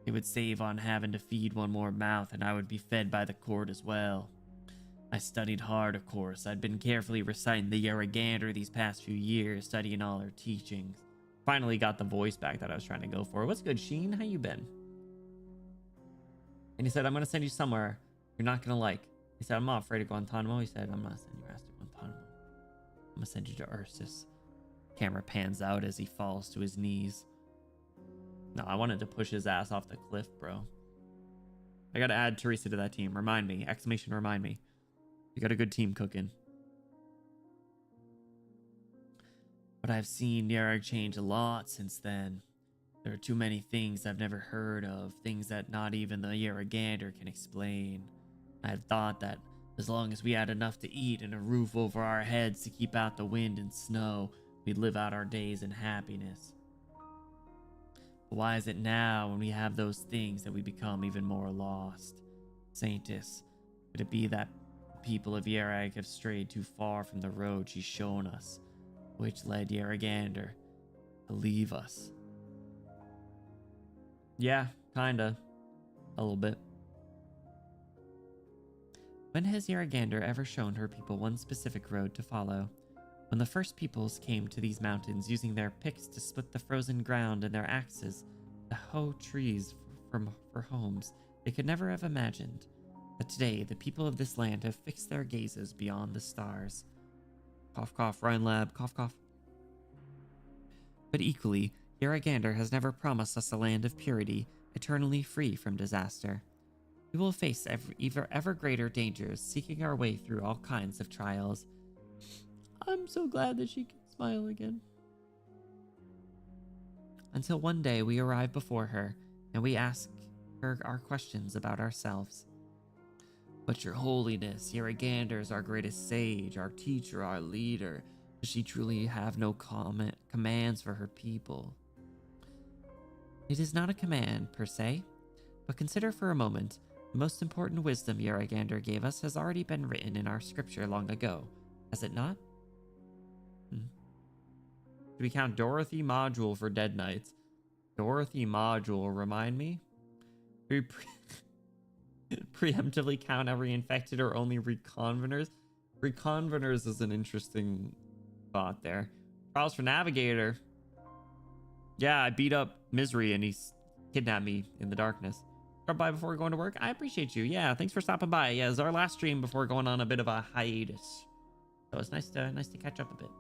It would save on having to feed one more mouth, and I would be fed by the court as well. I studied hard, of course. I'd been carefully reciting the Yaragander these past few years, studying all her teachings. Finally got the voice back that I was trying to go for. What's good, Sheen? How you been? And he said, I'm going to send you somewhere you're not going to like. He said, I'm not afraid of Guantanamo. He said, I'm not sending your ass to Guantanamo. I'm going to send you to Ursus. Camera pans out as he falls to his knees. No, I wanted to push his ass off the cliff, bro. I got to add Teresa to that team. Remind me. Exclamation, remind me. You got a good team cooking. But I've seen Yarag change a lot since then. There are too many things I've never heard of, things that not even the Yaragander can explain. I had thought that as long as we had enough to eat and a roof over our heads to keep out the wind and snow, we'd live out our days in happiness. But why is it now, when we have those things, that we become even more lost? Saintess, could it be that the people of Yarag have strayed too far from the road she's shown us, which led Yaragander to leave us? Yeah, kinda. A little bit. When has Yaragander ever shown her people one specific road to follow? When the first peoples came to these mountains using their picks to split the frozen ground and their axes to hoe trees for homes, they could never have imagined that today the people of this land have fixed their gazes beyond the stars. Cough, cough, Ryan Lab, cough, cough. But equally, Yaragander has never promised us a land of purity, eternally free from disaster. We will face ever greater dangers, seeking our way through all kinds of trials. I'm so glad that she can smile again. Until one day we arrive before her, and we ask her our questions about ourselves. But your holiness, Yaragander is our greatest sage, our teacher, our leader. Does she truly have no commands for her people? It is not a command, per se, but consider for a moment, the most important wisdom Yaragander gave us has already been written in our scripture long ago, has it not? Do we count Dorothy Module for Dead Knights? Dorothy Module, remind me? Do we preemptively count every infected or only reconveners? Reconveners is an interesting thought there. Trials for Navigator. Yeah, I beat up Misery and he's kidnapped me in the darkness. Drop by before going to work. I appreciate you. Yeah, thanks for stopping by. Yeah, it's our last stream before going on a bit of a hiatus. So it's nice to catch up a bit.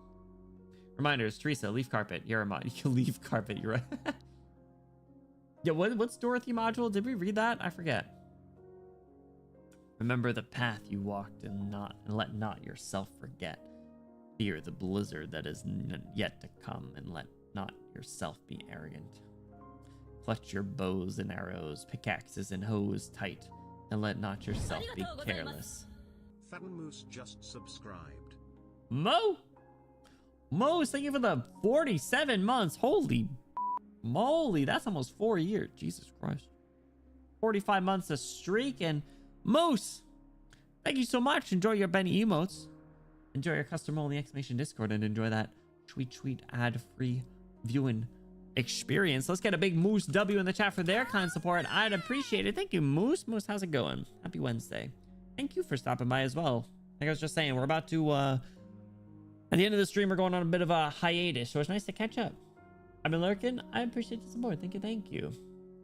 Reminders, Teresa, leaf carpet. You're a mod. Leaf carpet, you're right. Yeah, what's Dorothy Module? Did we read that? I forget. Remember the path you walked and let not yourself forget. Fear the blizzard that is yet to come, and let not yourself be arrogant. Clutch your bows and arrows, pickaxes and hoes tight, and let not yourself be careless. Fun Moose just subscribed. Mo's, thank you for the 47 months. Holy moly, that's almost 4 years. Jesus Christ. 45 months a streak. And Moose, thank you so much. Enjoy your Benny emotes. Enjoy your custom only exclamation Discord, and enjoy that sweet ad-free viewing experience. Let's get a big Moose W in the chat for their kind support. I'd appreciate it. Thank you, Moose. Moose, how's it going? Happy Wednesday. Thank you for stopping by as well. Like I was just saying, we're about to at the end of the stream, we're going on a bit of a hiatus, so it's nice to catch up. I've been lurking. I appreciate the support. Thank you.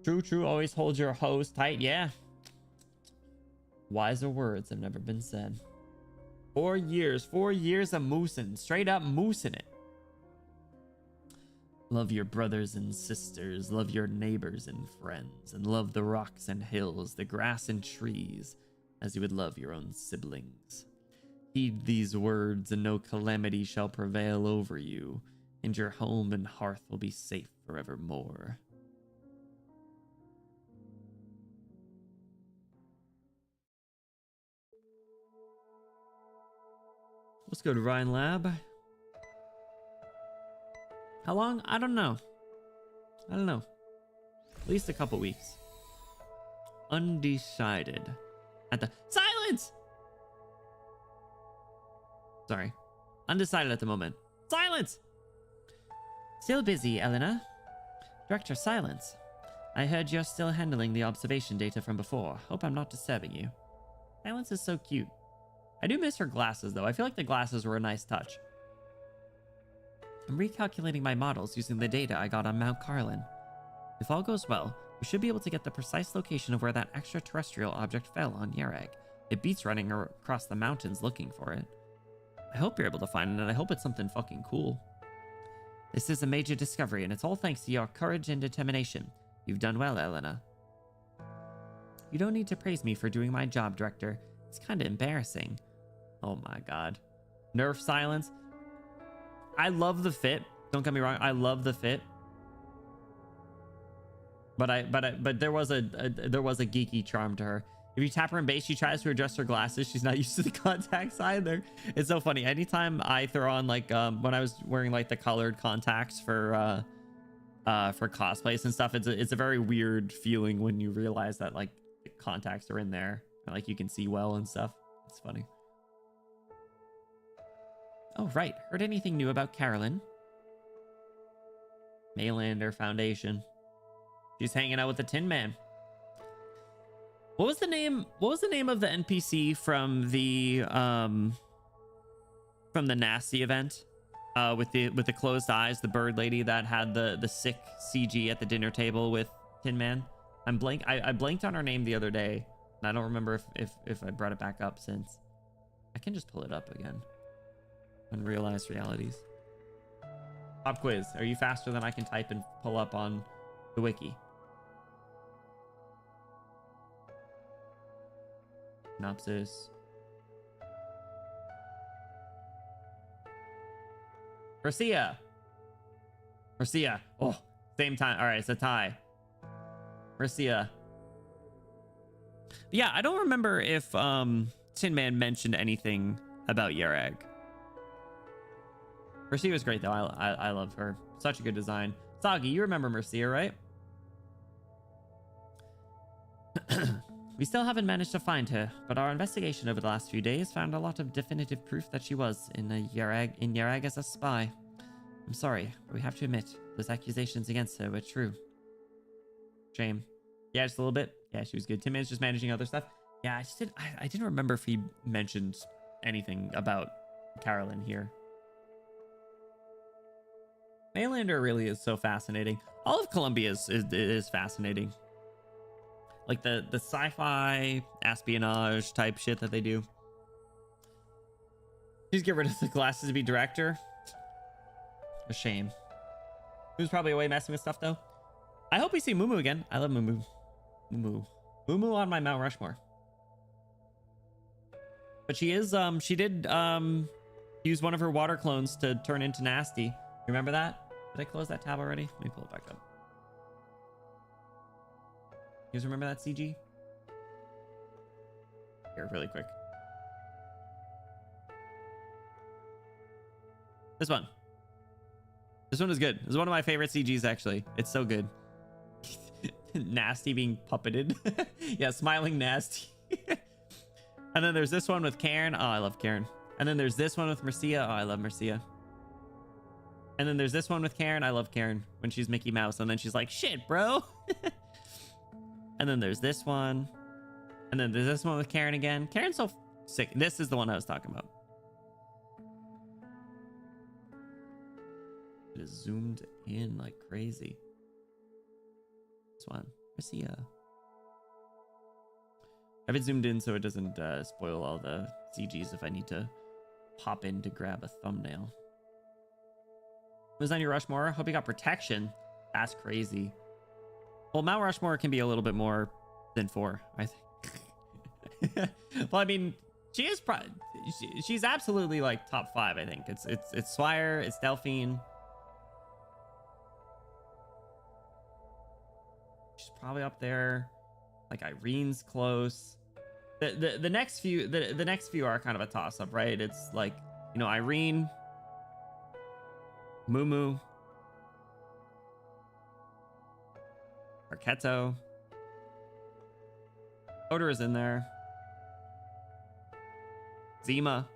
True. Always hold your hose tight. Yeah. Wiser words have never been said. 4 years. 4 years of moosing. Straight up moosing it. Love your brothers and sisters. Love your neighbors and friends. And love the rocks and hills, the grass and trees, as you would love your own siblings. Heed these words, and no calamity shall prevail over you, and your home and hearth will be safe forevermore. Let's go to Ryan Lab. How long? I don't know. At least a couple weeks. Undecided. At the silence! Sorry. Undecided at the moment. Silence! Still busy, Elena. Director, silence. I heard you're still handling the observation data from before. Hope I'm not disturbing you. Silence is so cute. I do miss her glasses, though. I feel like the glasses were a nice touch. I'm recalculating my models using the data I got on Mount Carlin. If all goes well, we should be able to get the precise location of where that extraterrestrial object fell on Yarag. It beats running across the mountains looking for it. I hope you're able to find it, and I hope it's something fucking cool. This is a major discovery, and it's all thanks to your courage and determination. You've done well, Elena. You don't need to praise me for doing my job, Director. It's kind of embarrassing. Oh my god. Nerf silence. I love the fit. Don't get me wrong. I love the fit. But there was a geeky charm to her. If you tap her in base, she tries to adjust her glasses. She's not used to the contacts either. It's so funny. Anytime I throw on like when I was wearing like the colored contacts for cosplays and stuff, it's a very weird feeling when you realize that like the contacts are in there and like you can see well and stuff. It's funny. Oh right, heard anything new about Carolyn? Maylander Foundation. She's hanging out with the Tin Man. What was the name of the NPC from the Nasty event? With the closed eyes, the bird lady that had the sick CG at the dinner table with Tin Man. I blanked on her name the other day, and I don't remember if I brought it back up since. I can just pull it up again. Unrealized realities. Pop quiz. Are you faster than I can type and pull up on the wiki? Synopsis. Mercia. Oh, same time. All right, it's a tie. Mercia. Yeah, I don't remember if Tin Man mentioned anything about Yarag. Mercia was great though. I love her. Such a good design. Sagi, you remember Mercia, right? We still haven't managed to find her, but our investigation over the last few days found a lot of definitive proof that she was in Yarag as a spy. I'm sorry, but we have to admit, those accusations against her were true. Shame. Yeah, just a little bit. Yeah, she was good. Tin Man's just managing other stuff. Yeah, I didn't remember if he mentioned anything about Carolyn here. Maylander really is so fascinating. All of Columbia is fascinating. Like the sci-fi espionage type shit that they do. Just get rid of the glasses to be director. A shame. Who's probably away messing with stuff though. I hope we see Mumu again. I love Mumu. Mumu on my Mount Rushmore. But she did use one of her water clones to turn into Nasty. Remember that? Did I close that tab already? Let me pull it back up. You guys remember that CG? Here, really quick. This one. This one is good. This is one of my favorite CGs, actually. It's so good. Nasty being puppeted. Yeah, smiling Nasty. And then there's this one with Karen. Oh, I love Karen. And then there's this one with Mercia. Oh, I love Mercia. And then there's this one with Karen. I love Karen when she's Mickey Mouse. And then she's like, shit, bro. And then there's this one. And then there's this one with Karen again. Karen's so sick. This is the one I was talking about. It is zoomed in like crazy. This one. Mercia. I have it zoomed in so it doesn't spoil all the CGs if I need to pop in to grab a thumbnail. Was on your Rushmore? Hope you got protection. That's crazy. Well, Mount Rushmore can be a little bit more than 4, I think. Well, I mean, she's absolutely like top 5. I think it's Swire, it's Delphine. She's probably up there. Like Irene's close. The next few the next few are kind of a toss up, right? It's like, you know, Irene, Mumu, Arquetto. Odor is in there. Zima.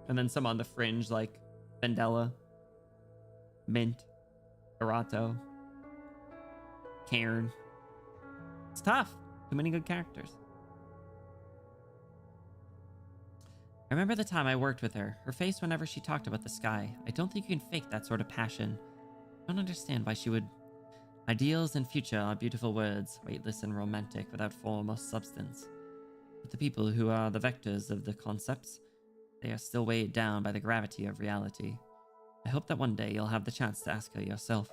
And then some on the fringe like Vendella, Mint, Arato, Cairn. It's tough. Too many good characters. I remember the time I worked with her. Her face whenever she talked about the sky. I don't think you can fake that sort of passion. I don't understand why she would... Ideals and future are beautiful words, weightless and romantic, without form or substance. But the people who are the vectors of the concepts, they are still weighed down by the gravity of reality. I hope that one day you'll have the chance to ask her yourself.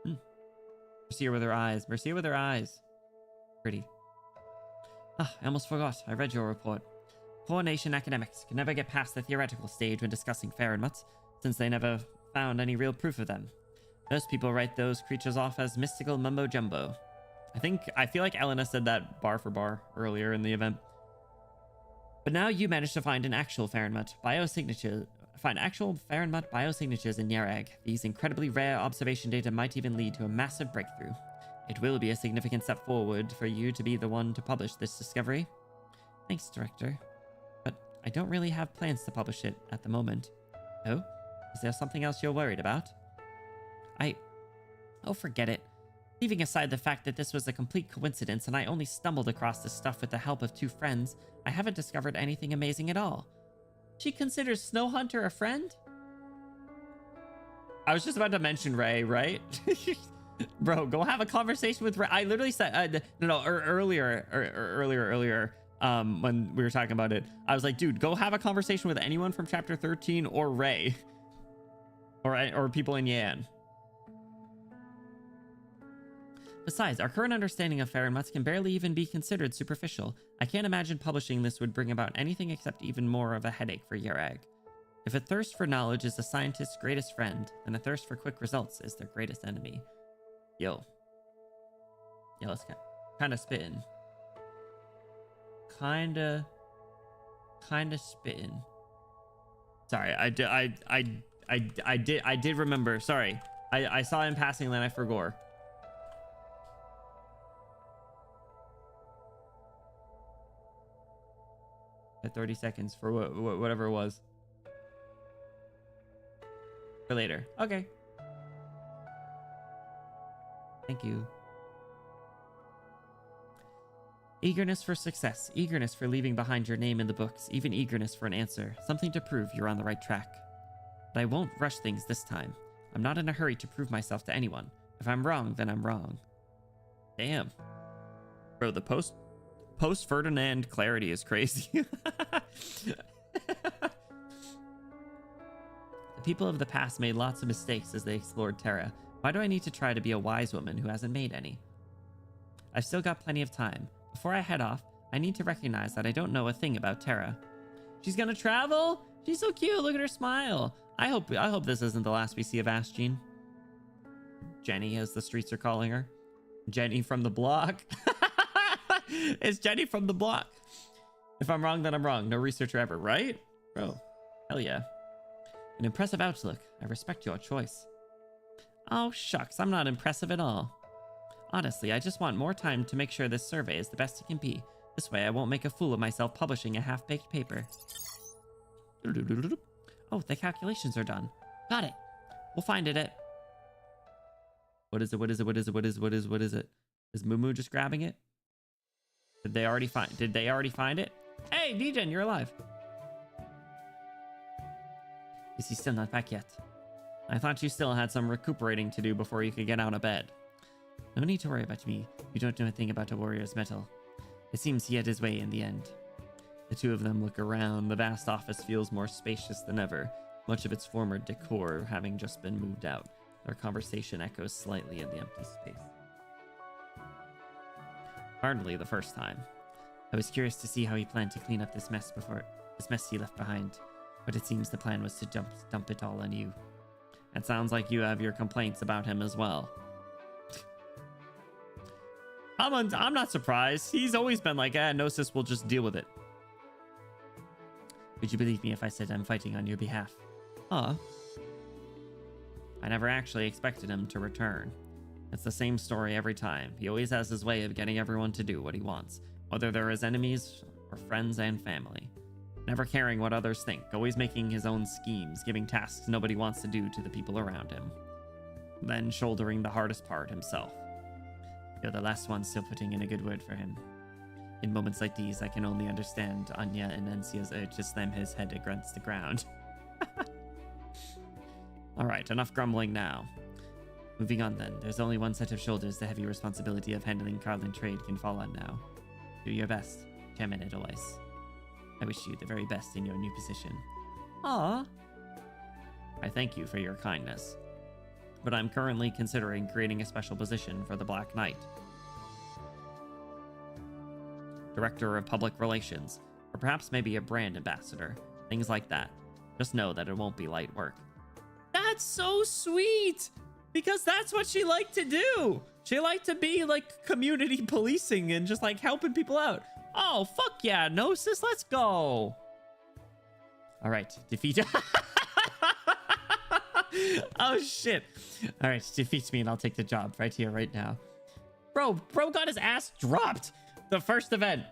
Mercy her with her eyes. Mercy her with her eyes. Pretty. Ah, I almost forgot. I read your report. Poor nation academics can never get past the theoretical stage when discussing Fahrenmuts, since they never found any real proof of them. Most people write those creatures off as mystical mumbo-jumbo. I feel like Elena said that bar for bar earlier in the event. But now you managed to find actual Fahrenmut biosignatures in Yarag. These incredibly rare observation data might even lead to a massive breakthrough. It will be a significant step forward for you to be the one to publish this discovery. Thanks, Director. But I don't really have plans to publish it at the moment. Oh? Is there something else you're worried about? Oh, forget it. Leaving aside the fact that this was a complete coincidence and I only stumbled across this stuff with the help of 2 friends, I haven't discovered anything amazing at all. She considers Snow Hunter a friend? I was just about to mention Ray, right? Bro, go have a conversation with Ray. I literally said, earlier, when we were talking about it, I was like, dude, go have a conversation with anyone from chapter 13 or Ray. Or people in Yan. Besides, our current understanding of Fahrenmuts can barely even be considered superficial. I can't imagine publishing this would bring about anything except even more of a headache for Yarag. If a thirst for knowledge is a scientist's greatest friend, then a thirst for quick results is their greatest enemy. Yo, let's kind of spitting. Kind of spitting. Sorry, I did remember. Sorry, I saw him passing, then I forgot. At 30 seconds for whatever it was. For later. Okay. Thank you. Eagerness for success. Eagerness for leaving behind your name in the books. Even eagerness for an answer. Something to prove you're on the right track. But I won't rush things this time. I'm not in a hurry to prove myself to anyone. If I'm wrong, then I'm wrong. Damn. Bro, the post-Ferdinand clarity is crazy. The people of the past made lots of mistakes as they explored Terra. Why do I need to try to be a wise woman who hasn't made any? I've still got plenty of time. Before I head off, I need to recognize that I don't know a thing about Terra. She's gonna travel? She's so cute. Look at her smile. I hope this isn't the last we see of Ashjean. Jenny, as the streets are calling her. Jenny from the block. It's Jenny from the block. If I'm wrong, then I'm wrong. No researcher ever, right? Bro, hell yeah. An impressive outlook. I respect your choice. Oh, shucks. I'm not impressive at all. Honestly, I just want more time to make sure this survey is the best it can be. This way, I won't make a fool of myself publishing a half-baked paper. Oh, the calculations are done. Got it. We'll find it at... What is it? Is Moo just grabbing it? Did they already find it? Hey, Degen, you're alive. Is he still not back yet? I thought you still had some recuperating to do before you could get out of bed. No need to worry about me. You don't know a thing about a warrior's mettle. It seems he had his way in the end. The two of them look around. The vast office feels more spacious than ever, much of its former decor having just been moved out. Their conversation echoes slightly in the empty space. Hardly the first time. I was curious to see how he planned to clean up this mess he left behind, but it seems the plan was to dump it all on you. It sounds like you have your complaints about him as well. I'm not surprised. He's always been like, Gnosis will just deal with it. Would you believe me if I said I'm fighting on your behalf? I never actually expected him to return. It's the same story every time. He always has his way of getting everyone to do what he wants, whether they're his enemies or friends and family. Never caring what others think, always making his own schemes, giving tasks nobody wants to do to the people around him. Then shouldering the hardest part himself. You're the last one still putting in a good word for him. In moments like these, I can only understand Anya and Encia's urge to slam his head against the ground. Alright, enough grumbling now. Moving on then, there's only one set of shoulders the heavy responsibility of handling Carlin trade can fall on now. Do your best, Chairman Edelweiss. I wish you the very best in your new position. Ah. I thank you for your kindness, but I'm currently considering creating a special position for the Black Knight. Director of Public Relations, or perhaps maybe a brand ambassador. Things like that. Just know that it won't be light work. That's so sweet! Because that's what she liked to do! She liked to be like community policing and just like helping people out. Oh, fuck yeah, Gnosis, let's go! Alright, defeat... Oh, shit. Alright, defeat me and I'll take the job right here, right now. Bro got his ass dropped! The first event.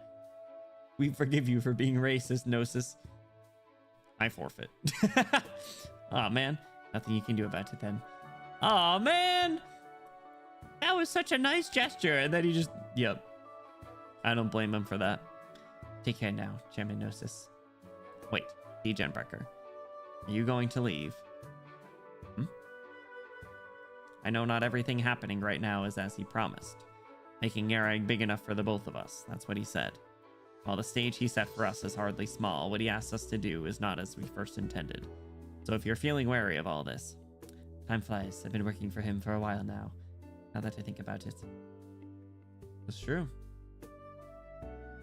We forgive you for being racist, Gnosis. I forfeit. Aw, man. Nothing you can do about it then. Aw, man. That was such a nice gesture. And then he just... Yep. I don't blame him for that. Take care now, Chairman Gnosis. Wait, Degenbreaker. Are you going to leave? I know not everything happening right now is as he promised. Making Yarag big enough for the both of us. That's what he said. While the stage he set for us is hardly small, what he asked us to do is not as we first intended. So if you're feeling wary of all this, time flies. I've been working for him for a while now. Now that I think about it. It's true.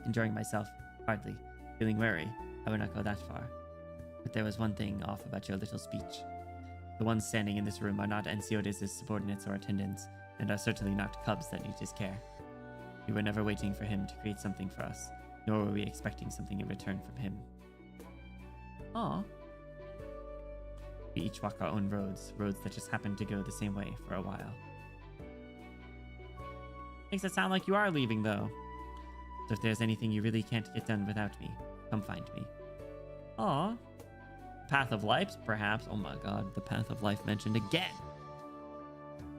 Enjoying myself, hardly. Feeling wary, I would not go that far. But there was one thing off about your little speech. The ones standing in this room are not Enciodes' subordinates or attendants, and are certainly not cubs that need his care. We were never waiting for him to create something for us, nor were we expecting something in return from him. Aww. We each walk our own roads that just happen to go the same way for a while. Makes it sound like you are leaving, though. So if there's anything you really can't get done without me, come find me. Aww. Path of Life, perhaps? Oh my god, the Path of Life mentioned again!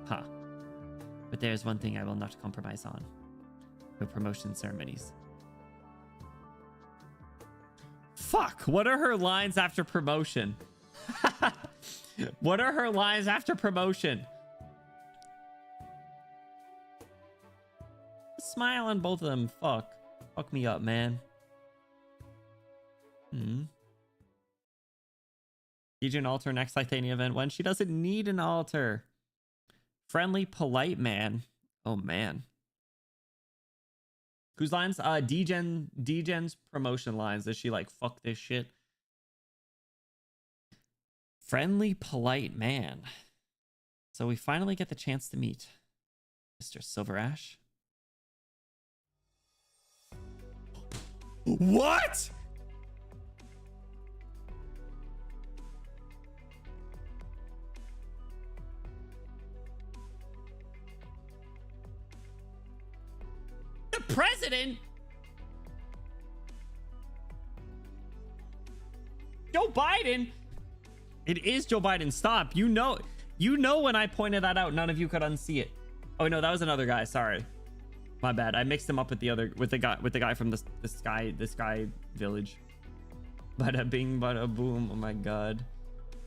Huh. But there's one thing I will not compromise on. No promotion ceremonies. Fuck! What are her lines after promotion? What are her lines after promotion? Smile on both of them. Fuck. Fuck me up, man. Need an altar next Titania event when she doesn't need an altar. Friendly, polite man. Oh man. Whose lines? Degen's promotion lines. Is she like, fuck this shit? Friendly, polite man. So we finally get the chance to meet Mr. Silver Ash. What? The president? Joe Biden? It is Joe Biden. Stop. You know when I pointed that out, none of you could unsee it. Oh no, that was another guy. Sorry. My bad. I mixed him up with the guy from the sky village. Bada bing, bada boom. Oh my god.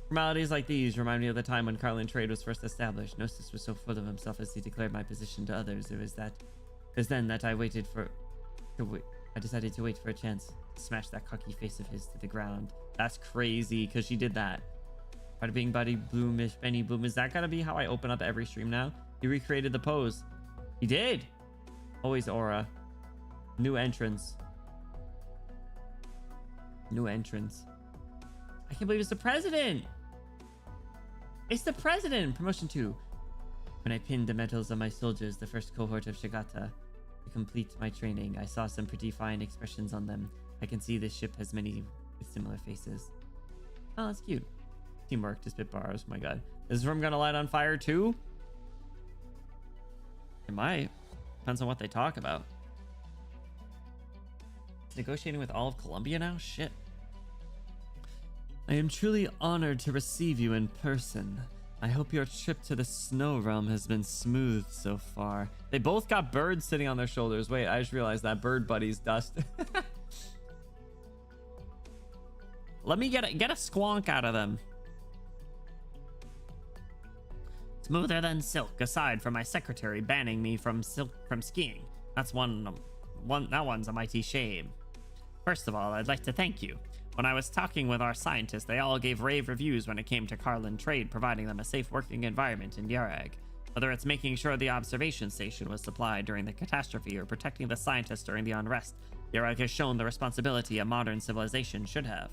Formalities like these remind me of the time when Carlin trade was first established. Gnosis was so full of himself as he declared my position to others. It was then that I decided to wait for a chance to smash that cocky face of his to the ground. That's crazy, because she did that. Bada bing, buddy, bloomish, Benny boom. Is that gonna be how I open up every stream now? He recreated the pose. He did. Always aura. New entrance. New entrance. I can't believe it's the president. It's the president. Promotion 2. When I pinned the medals on my soldiers, the first cohort of Shigata, to complete my training, I saw some pretty fine expressions on them. I can see this ship has many with similar faces. Oh, that's cute. Teamwork to spit bars. Oh my god. Is this room gonna light on fire too? It might. Depends on what they talk about. Negotiating with all of Colombia now? Shit. I am truly honored to receive you in person. I hope your trip to the Snow Realm has been smooth so far. They both got birds sitting on their shoulders. Wait, I just realized that bird buddy's dust. Let me get a squonk out of them. Smoother than silk, aside from my secretary banning me from skiing. That one's a mighty shame. First of all, I'd like to thank you. When I was talking with our scientists, they all gave rave reviews when it came to Carlin Trade, providing them a safe working environment in Yarag. Whether it's making sure the observation station was supplied during the catastrophe or protecting the scientists during the unrest, Yarag has shown the responsibility a modern civilization should have.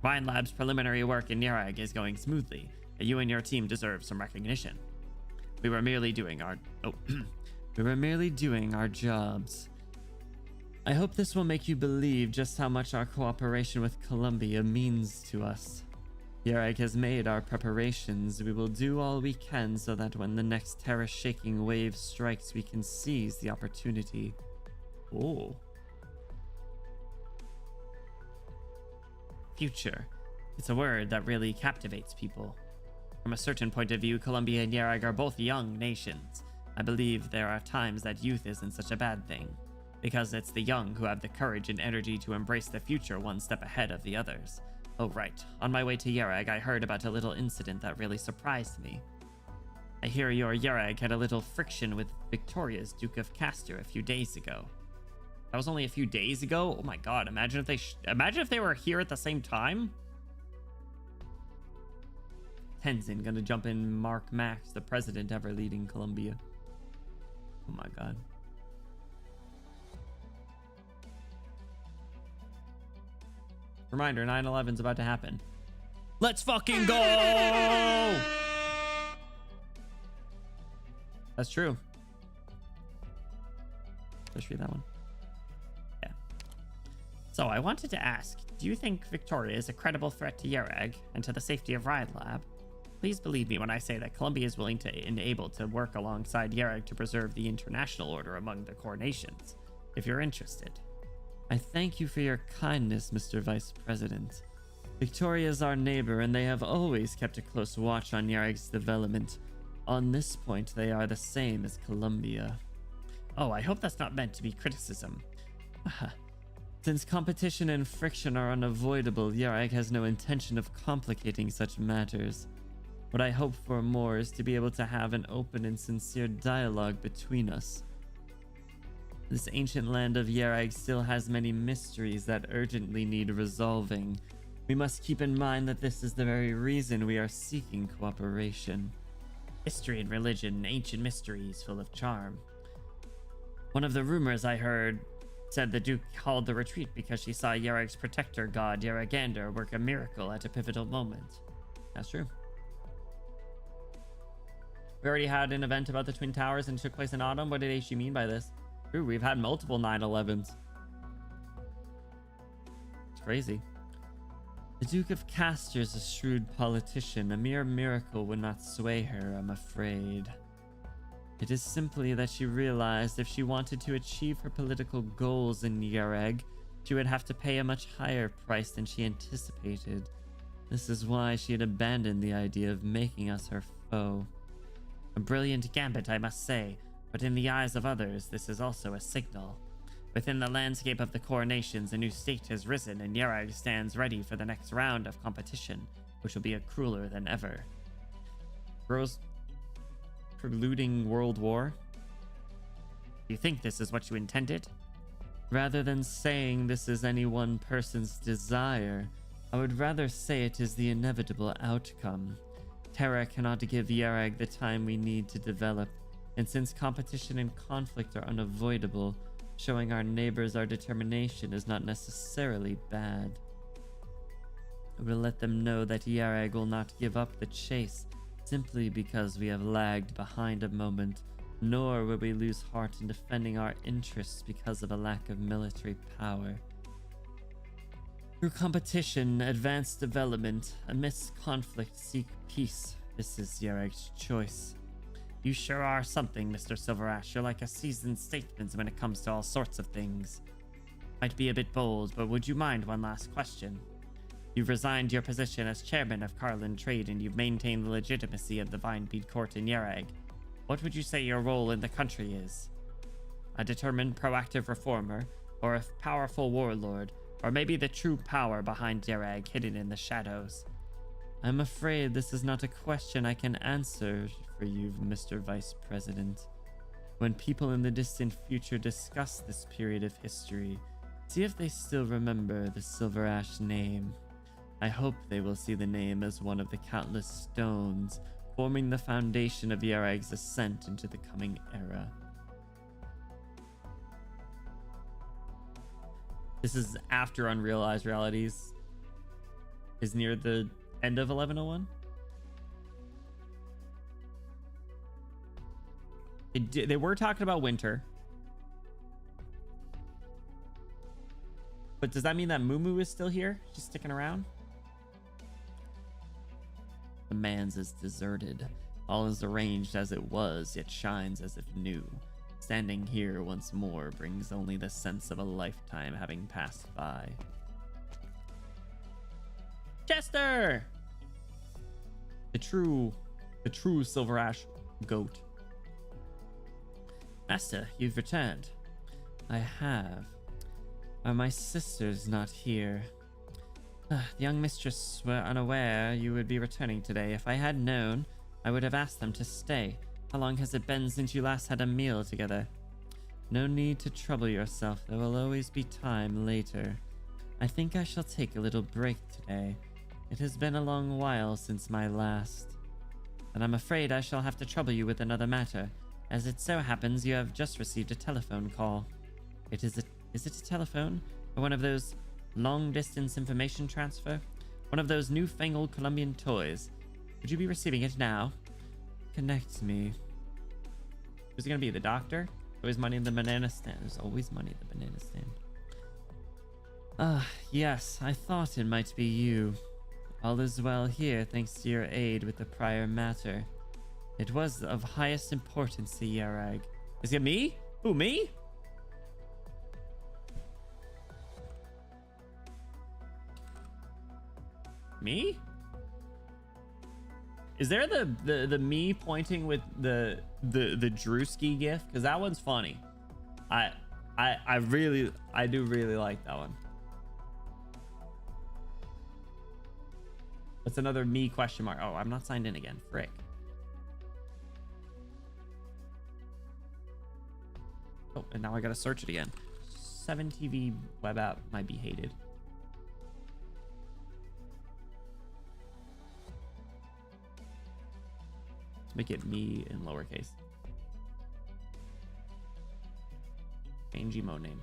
Vine Lab's preliminary work in Yarag is going smoothly, and you and your team deserve some recognition. We were merely doing our jobs. I hope this will make you believe just how much our cooperation with Columbia means to us. Yarag has made our preparations. We will do all we can so that when the next terror-shaking wave strikes, we can seize the opportunity. Oh. Future. It's a word that really captivates people. From a certain point of view, Columbia and Yarag are both young nations. I believe there are times that youth isn't such a bad thing, because it's the young who have the courage and energy to embrace the future one step ahead of the others. Oh right, on my way to Yarag, I heard about a little incident that really surprised me. I hear your Yarag had a little friction with Victoria's Duke of Castor a few days ago. That was only a few days ago? Oh my god, imagine if they were here at the same time? Tenzin gonna jump in Mark Max, the president ever leading Columbia. Oh my god. Reminder, 9/11's about to happen. Let's fucking go! That's true. Let's read that one. Yeah. So I wanted to ask, do you think Victoria is a credible threat to Yarag and to the safety of Ride Lab? Please believe me when I say that Columbia is willing to and able to work alongside Yarag to preserve the international order among the core nations, if you're interested. I thank you for your kindness, Mr. Vice President. Victoria is our neighbor, and they have always kept a close watch on Yarag's development. On this point, they are the same as Columbia. Oh, I hope that's not meant to be criticism. Since competition and friction are unavoidable, Yarag has no intention of complicating such matters. What I hope for more is to be able to have an open and sincere dialogue between us. This ancient land of Yarag still has many mysteries that urgently need resolving. We must keep in mind that this is the very reason we are seeking cooperation. History and religion, ancient mysteries full of charm. One of the rumors I heard said the Duke called the retreat because she saw Yarag's protector god Yaragander work a miracle at a pivotal moment. That's true. We already had an event about the Twin Towers and it took place in autumn. What did she mean by this? Ooh, we've had multiple 9/11s. It's crazy. The Duke of Castor is a shrewd politician. A mere miracle would not sway her, I'm afraid. It is simply that she realized if she wanted to achieve her political goals in Yarag, she would have to pay a much higher price than she anticipated. This is why she had abandoned the idea of making us her foe. A brilliant gambit, I must say, but in the eyes of others, this is also a signal. Within the landscape of the core nations, a new state has risen, and Yarag stands ready for the next round of competition, which will be a crueler than ever. Rose, preluding World War? Do you think this is what you intended? Rather than saying this is any one person's desire, I would rather say it is the inevitable outcome. Terra cannot give Yarag the time we need to develop, and since competition and conflict are unavoidable, showing our neighbors our determination is not necessarily bad. We will let them know that Yarag will not give up the chase simply because we have lagged behind a moment, nor will we lose heart in defending our interests because of a lack of military power. Through competition, advanced development, amidst conflict, seek peace. This is Yarag's choice. You sure are something, Mr. Silverash. You're like a seasoned statesman when it comes to all sorts of things. Might be a bit bold, but would you mind one last question? You've resigned your position as chairman of Carlin Trade, and you've maintained the legitimacy of the Vinebead Court in Yarag. What would you say your role in the country is? A determined, proactive reformer, or a powerful warlord, or maybe the true power behind Yarag hidden in the shadows? I'm afraid this is not a question I can answer for you, Mr. Vice President. When people in the distant future discuss this period of history, see if they still remember the Silver Ash name. I hope they will see the name as one of the countless stones forming the foundation of Yarag's ascent into the coming era. This is after Unrealized Realities is near the end of 1101. They were talking about winter. But does that mean that Mumu is still here? She's sticking around? The man's is deserted. All is arranged as it was, yet shines as if new. Standing here once more brings only the sense of a lifetime having passed by. Chester! The true Silver Ash goat. Master, you've returned. I have. Are my sisters not here? The young mistress were unaware you would be returning today. If I had known, I would have asked them to stay. How long has it been since you last had a meal together? No need to trouble yourself. There will always be time later. I think I shall take a little break today. It has been a long while since my last. And I'm afraid I shall have to trouble you with another matter. As it so happens, you have just received a telephone call. Is it a telephone? Or one of those long-distance information transfer? One of those newfangled Colombian toys? Would you be receiving it now? Connect me. Who's it gonna be? The doctor? Always money in the banana stand. There's always money in the banana stand. Yes, I thought it might be you. All is well here, thanks to your aid with the prior matter. It was of highest importance to Yarag. Is it me? Who, me? Me? Is there the me pointing with the Drewski gif? Because that one's funny. I do really like that one. That's another me question mark. Oh, I'm not signed in again. Frick. Oh, and now I gotta search it again. 7TV web app might be hated. Let's make it me in lowercase. Change emo name.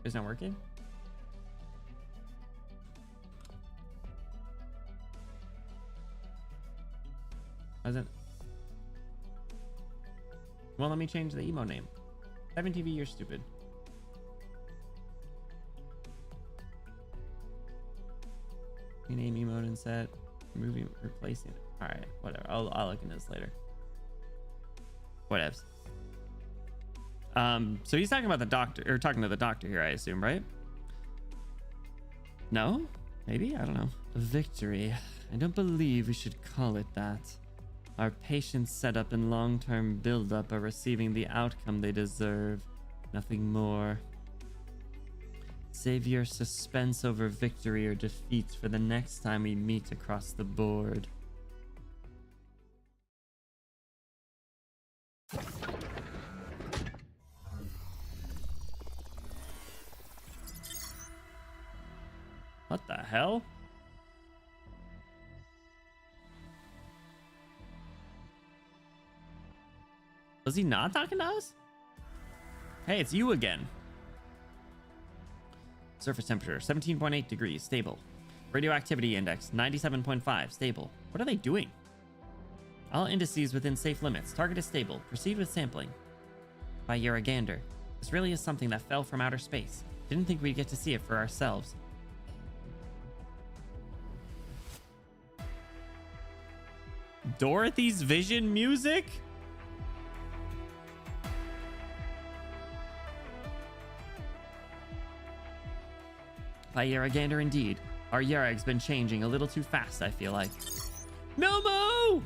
Is not working? Doesn't. Well, let me change the emo name. 7TV, you're stupid. Rename emote and set. Removing, replacing it. All right, whatever. I'll look into this later. Whatevs. So he's talking about the doctor, or talking to the doctor here, I assume, right? No? Maybe? I don't know. A victory. I don't believe we should call it that. Our patients set up in long-term build-up are receiving the outcome they deserve. Nothing more. Save your suspense over victory or defeat for the next time we meet across the board. What the hell? Was he not talking to us? Hey, it's you again. Surface temperature 17.8 degrees, stable. Radioactivity index 97.5, stable. What are they doing? All indices within safe limits. Target is stable. Proceed with sampling. By Yaragander. This really is something that fell from outer space. Didn't think we'd get to see it for ourselves. Dorothy's Vision music? By Yaragander indeed. Our Yareg's been changing a little too fast, I feel like. Momo!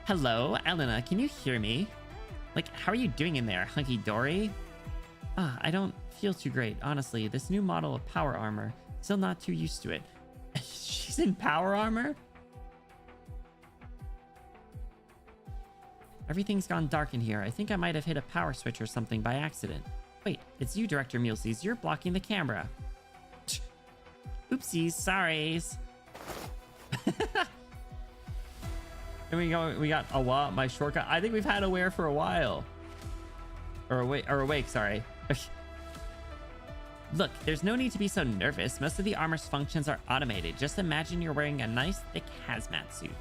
Hello, Elena, can you hear me? Like, how are you doing in there, hunky-dory? I don't feel too great, honestly. This new model of power armor, still not too used to it. She's in power armor? Everything's gone dark in here. I think I might have hit a power switch or something by accident. Wait, it's you, Director Mulesies. You're blocking the camera. Oopsies, sorries. And we got Awa, my shortcut. I think we've had Aware for a while. Or awake, sorry. Look, there's no need to be so nervous. Most of the armor's functions are automated. Just imagine you're wearing a nice thick hazmat suit.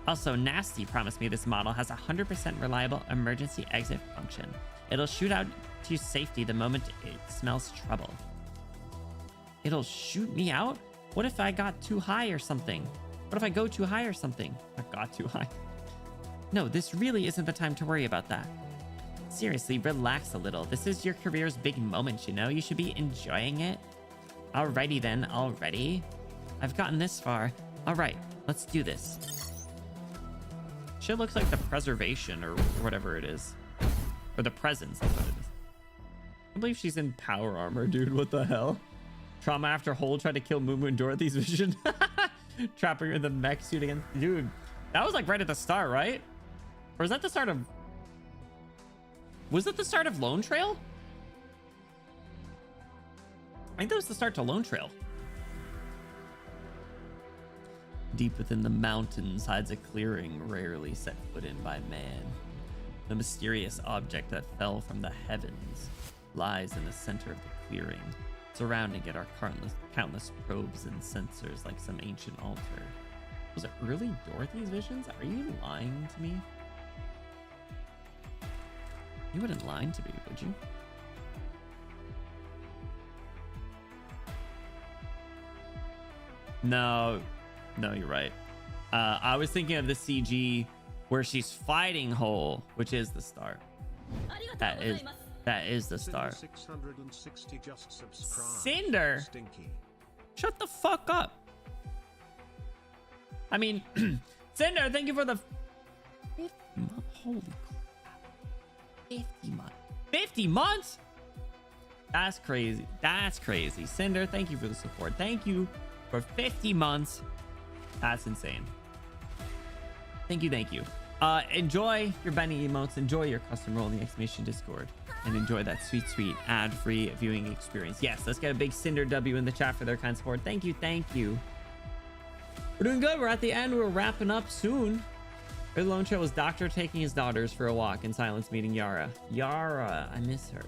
Also, Nasty promised me this model has a 100% reliable emergency exit function. It'll shoot out to safety the moment it smells trouble. It'll shoot me out? What if I got too high or something? What if I go too high or something? I got too high. No, this really isn't the time to worry about that. Seriously, relax a little. This is your career's big moment, you know? You should be enjoying it. Alrighty then, already. I've gotten this far. Alright, let's do this. Shit looks like the preservation or whatever it is. Or the presence, that's what it is. I believe she's in power armor, dude. What the hell? Trauma after Hole tried to kill Mumu and Dorothy's vision. Trapping her in the mech suit again. Dude, that was like right at the start, right? Or is that the start of... Was it the start of Lone Trail? I think that was the start to Lone Trail. Deep within the mountains hides a clearing rarely set foot in by man. The mysterious object that fell from the heavens lies in the center of the clearing. Surrounding it are countless probes and sensors like some ancient altar. Was it early Dorothy's visions? Are you lying to me? You wouldn't lie to me, would you? No, you're right. I was thinking of the CG where she's fighting Hole, which is the start. That is the start. 660 just subscribed. Cinder, Stinky. shut the fuck up. I mean, Cinder, thank you for the 50 months. Holy crap. 50 months. 50 months? That's crazy. That's crazy. Cinder, thank you for the support. Thank you for 50 months. That's insane. Thank you. Thank you. Enjoy your Benny emotes. Enjoy your custom role in the exclamation Discord. And enjoy that sweet, sweet ad-free viewing experience. Yes, let's get a big Cinder W in the chat for their kind support. Thank you. Thank you. We're doing good. We're at the end. We're wrapping up soon. The Lone Trail was Doctor taking his daughters for a walk in silence meeting Yara. Yara, I miss her.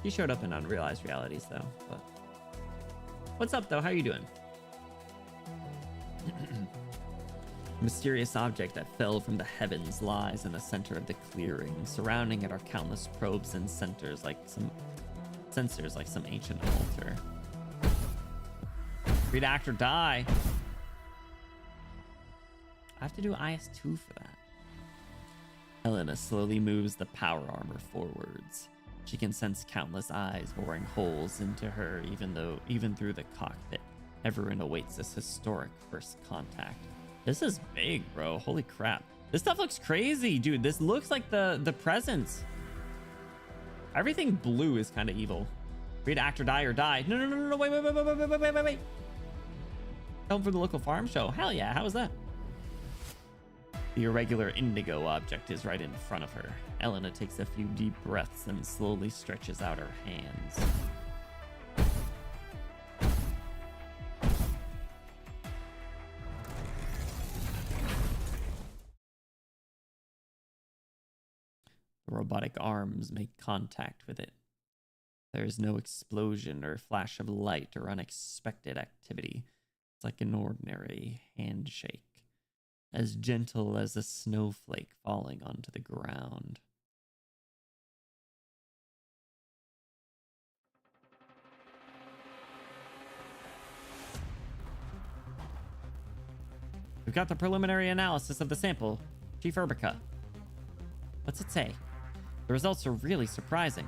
She showed up in Unrealized Realities though. But what's up though? How are you doing? Mysterious object that fell from the heavens lies in the center of the clearing. Surrounding it are countless probes and sensors like some ancient altar. Read, act, or die. I have to do IS-2 for that. Helena slowly moves the power armor forwards. She can sense countless eyes boring holes into her, even through the cockpit. Everyone awaits this historic first contact. This is big, bro. Holy crap. This stuff looks crazy, dude. This looks like the presence. Everything blue is kind of evil. Read, act, or die, or die. No, wait. Come for the local farm show. Hell yeah, how was that? The irregular indigo object is right in front of her. Elena takes a few deep breaths and slowly stretches out her hands. The robotic arms make contact with it. There is no explosion or flash of light or unexpected activity. It's like an ordinary handshake, as gentle as a snowflake falling onto the ground. We've got the preliminary analysis of the sample. Chief Urbica. What's it say? The results are really surprising.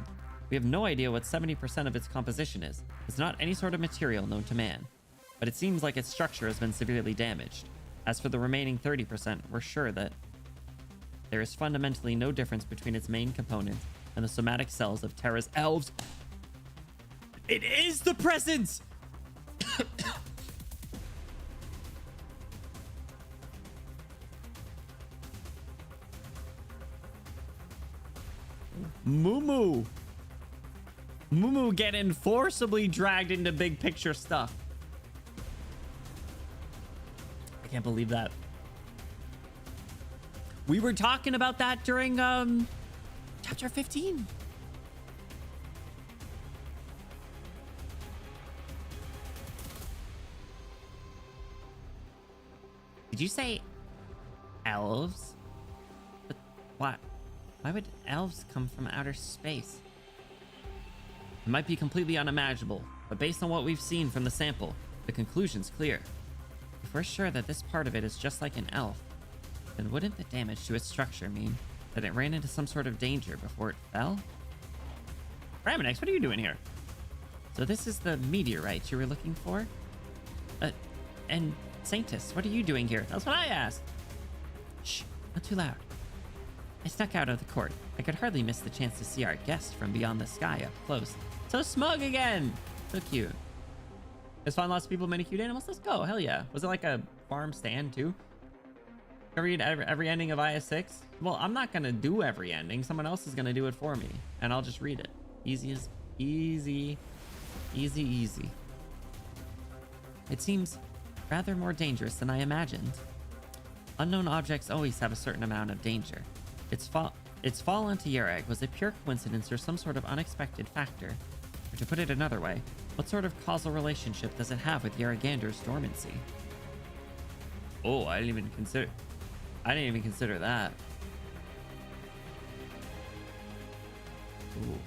We have no idea what 70% of its composition is. It's not any sort of material known to man, but it seems like its structure has been severely damaged. As for the remaining 30%, we're sure that there is fundamentally no difference between its main component and the somatic cells of Terra's elves. It is the presence! Mumu getting forcibly dragged into big picture stuff. I can't believe that. We were talking about that during chapter 15. Did you say elves? But what? Why would elves come from outer space? It might be completely unimaginable, but based on what we've seen from the sample, the conclusion's clear. If we're sure that this part of it is just like an elf, then wouldn't the damage to its structure mean that it ran into some sort of danger before it fell? Raminex, what are you doing here? So this is the meteorite you were looking for? And Sanctus, what are you doing here? That's what I asked. Shh, not too loud. I snuck out of the court. I could hardly miss the chance to see our guest from beyond the sky up close. So smug again! So cute. It's fun, lots of people, many cute animals. Let's go, hell yeah. Was it like a farm stand too? I read every ending of IS6? Well, I'm not gonna do every ending. Someone else is gonna do it for me. And I'll just read it. Easy as easy. Easy, easy. It seems rather more dangerous than I imagined. Unknown objects always have a certain amount of danger. Its fall onto Yerag was a pure coincidence or some sort of unexpected factor. Or to put it another way, what sort of causal relationship does it have with Yeragander's dormancy? Oh, I didn't even consider that. Ooh.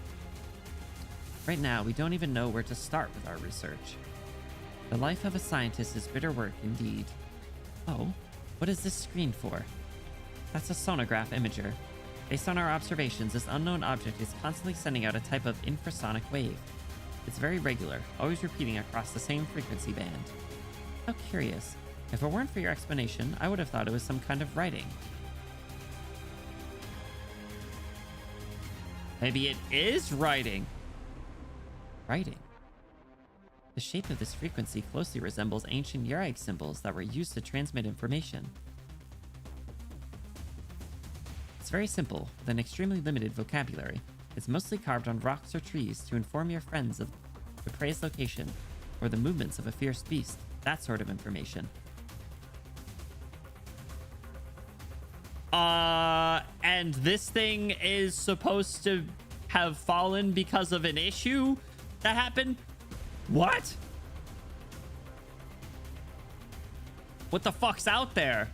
Right now, we don't even know where to start with our research. The life of a scientist is bitter work indeed. Oh, what is this screen for? That's a sonograph imager. Based on our observations, this unknown object is constantly sending out a type of infrasonic wave. It's very regular, always repeating across the same frequency band. How curious. If it weren't for your explanation, I would have thought it was some kind of writing. Maybe it is writing. Writing. The shape of this frequency closely resembles ancient Yerag symbols that were used to transmit information. It's very simple, with an extremely limited vocabulary. It's mostly carved on rocks or trees to inform your friends of the prey's location, or the movements of a fierce beast, that sort of information. And this thing is supposed to have fallen because of an issue that happened? What? What the fuck's out there?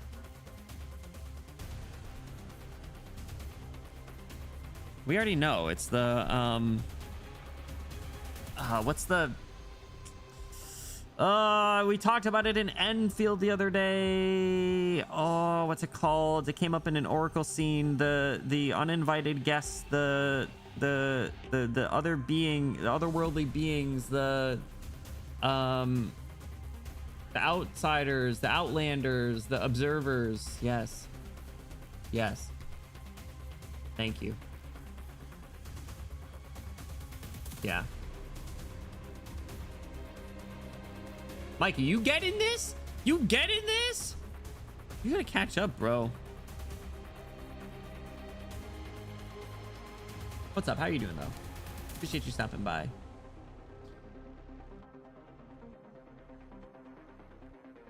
We already know it's the what's the we talked about it in Enfield the other day. Oh, what's it called? It came up in an Oracle scene. The uninvited guests, the other being, the otherworldly beings, the outsiders, the outlanders, the observers. Yes. Yes. Thank you. Yeah. Mikey, you getting this? You getting this? You gotta catch up, bro. What's up? How you doing, though? Appreciate you stopping by.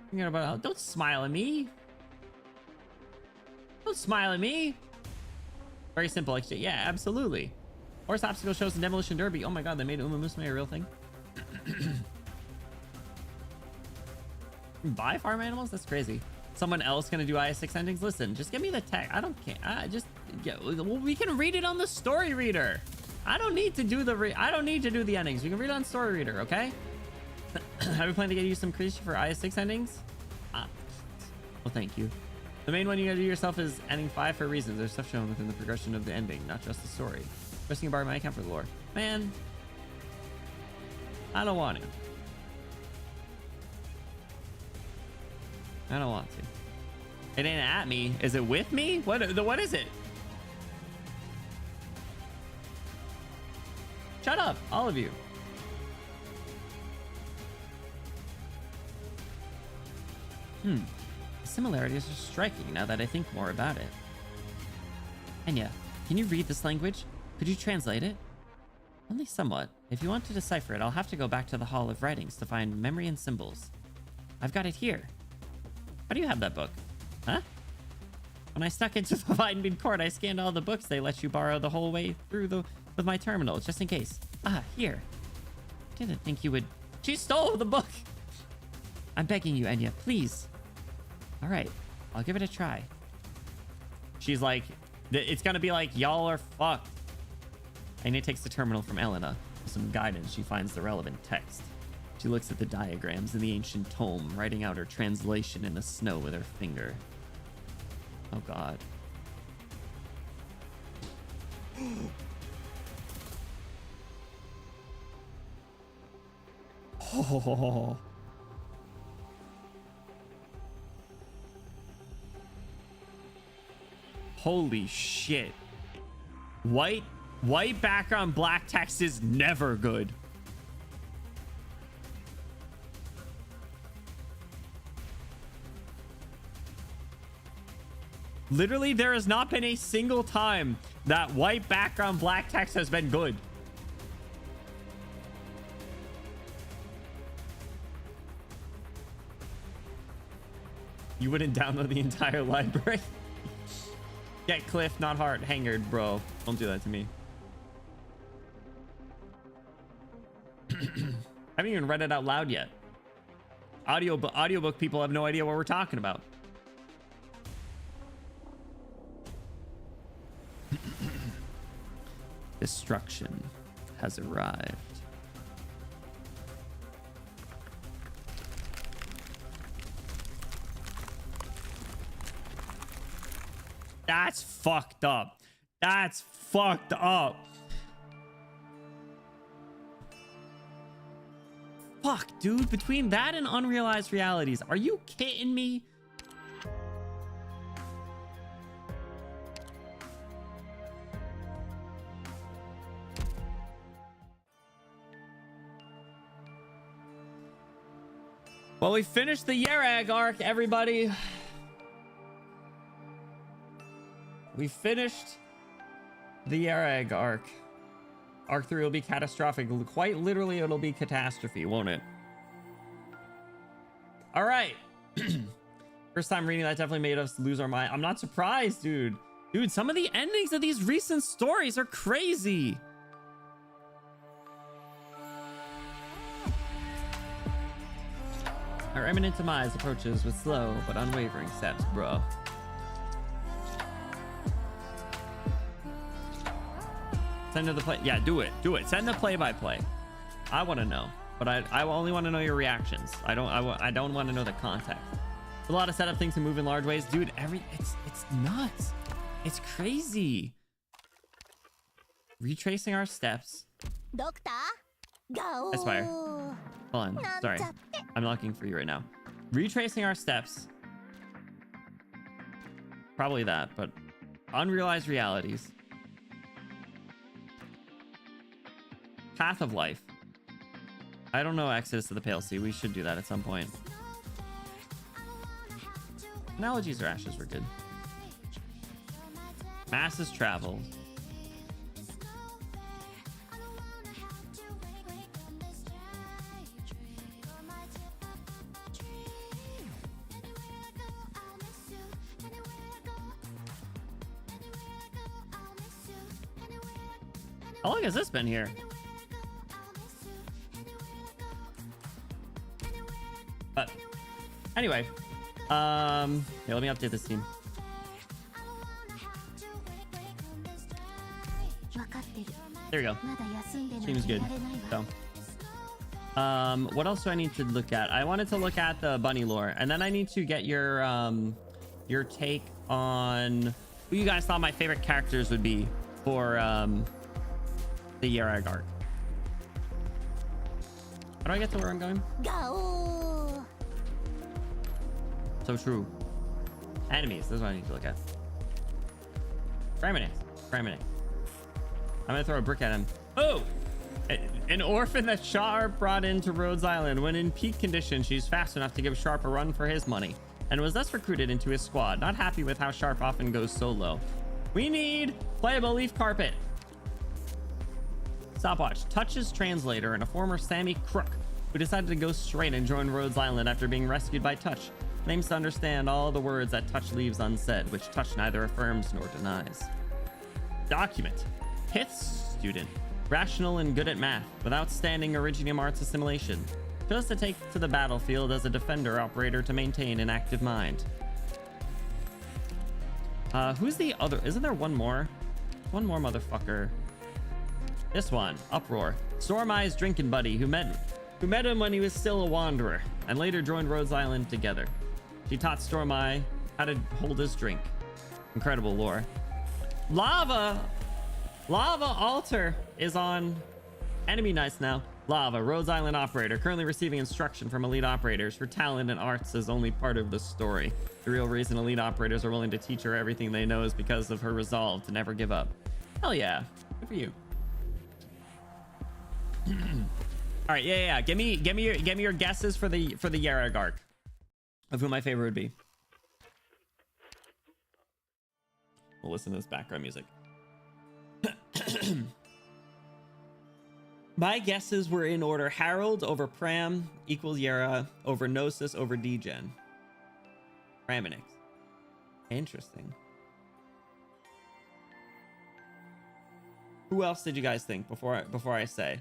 Thinking about, don't smile at me. Don't smile at me. Very simple, actually. Yeah, absolutely. Horse obstacle shows and demolition derby. Oh my god, they made Uma Musume a real thing. Buy farm animals? That's crazy. Someone else gonna do IS6 endings? Listen, just give me the tech. I don't care. Well, we can read it on the story reader. I don't need to do the endings. We can read it on story reader, okay? Have you planned to get you some creation for IS6 endings? Well, thank you. The main one you gotta do yourself is ending 5 for reasons. There's stuff shown within the progression of the ending, not just the story. Pressing a bar in my account for the lore. Man. I don't want to. I don't want to. It ain't at me. Is it with me? What is it? Shut up, all of you. The similarities are striking now that I think more about it. Enya, can you read this language? Could you translate it? Only somewhat. If you want to decipher it, I'll have to go back to the Hall of Writings to find memory and symbols. I've got it here. How do you have that book? Huh? When I snuck into the Vitamin Court, I scanned all the books they let you borrow the whole way through with my terminal, just in case. Ah, here. Didn't think you would... She stole the book! I'm begging you, Enya, please. All right, I'll give it a try. She's like, it's gonna be like, y'all are fucked. Enya takes the terminal from Elena. With some guidance, she finds the relevant text. She looks at the diagrams in the ancient tome, writing out her translation in the snow with her finger. Oh, God. Oh. Holy shit. White background, black text is never good. Literally, there has not been a single time that white background, black text has been good. You wouldn't download the entire library? Get Cliff, not Heart, Hangered, bro. Don't do that to me. I haven't even read it out loud yet. Audiobook people have no idea what we're talking about. Destruction has arrived. That's fucked up. That's fucked up. Fuck, dude. Between that and Unrealized Realities, are you kidding me? Well, we finished the Yerag arc, everybody. We finished the Yerag arc. Arc 3 will be catastrophic. Quite literally, it'll be catastrophe, won't it? All right. First time reading that definitely made us lose our mind. I'm not surprised, dude. Dude, some of the endings of these recent stories are crazy. Our imminent demise approaches with slow but unwavering steps, bro. Send to the play. Yeah, do it. Do it. Send the play-by-play. I want to know, but I only want to know your reactions. I don't want to know the context. A lot of setup things to move in large ways, dude. It's nuts. It's crazy. Retracing our steps. Doctor, go. Aspire. Hold on. Sorry. I'm looking for you right now. Retracing our steps. Probably that, but Unrealized Realities. Path of Life. I don't know Exodus to the Pale Sea. We should do that at some point. Analogies or Ashes were good. Masses Travel. How long has this been here? But anyway, yeah, let me update this team. There we go. Seems good. So, what else do I need to look at? I wanted to look at the bunny lore, and then I need to get your take on who you guys thought my favorite characters would be for the Yerag arc. How do I get to where I'm going? Go. So true. Enemies. This is what I need to look at. Framinax. I'm gonna throw a brick at him. Oh! An orphan that Sharp brought into Rhodes Island. When in peak condition, she's fast enough to give Sharp a run for his money, and was thus recruited into his squad. Not happy with how Sharp often goes solo. We need playable leaf carpet. Stopwatch. Touch's translator and a former Sammy Crook who decided to go straight and join Rhodes Island after being rescued by Touch. Claims to understand all the words that Touch leaves unsaid, which Touch neither affirms nor denies. Document. Pith student. Rational and good at math, with outstanding Originium Arts assimilation. Chose to take to the battlefield as a defender operator to maintain an active mind. Who's the other? Isn't there one more? One more motherfucker. This one, Uproar. Storm Eye's drinking buddy who met him when he was still a wanderer and later joined Rhodes Island together. She taught Storm Eye how to hold his drink. Incredible lore. Lava Altar is on enemy nights now. Lava, Rhodes Island operator, currently receiving instruction from elite operators. Her talent and arts is only part of the story. The real reason elite operators are willing to teach her everything they know is because of her resolve to never give up. Hell yeah, good for you. All right, yeah. Give me your guesses for the Yarag arc of who my favorite would be. We'll listen to this background music. My guesses were in order: Harold over Pram equals Yara, over Gnosis over Degen. Praminix. Interesting. Who else did you guys think before I say?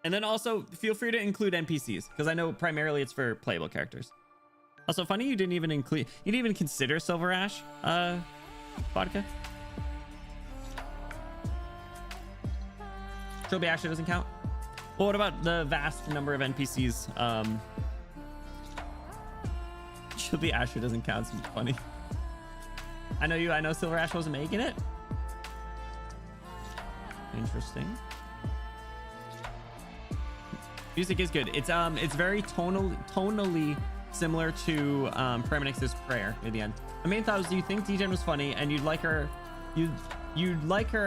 And then also feel free to include NPCs, because I know primarily it's for playable characters. Also funny you didn't even consider Silver Ash vodka. Trilby Asher doesn't count. Well, what about the vast number of NPCs? Trilby Asher doesn't count. It's funny. I know Silver Ash wasn't making it. Interesting. Music is good. It's very tonally similar to Praminix's prayer at the end. My main thought was, do you think Degen was funny and you'd like her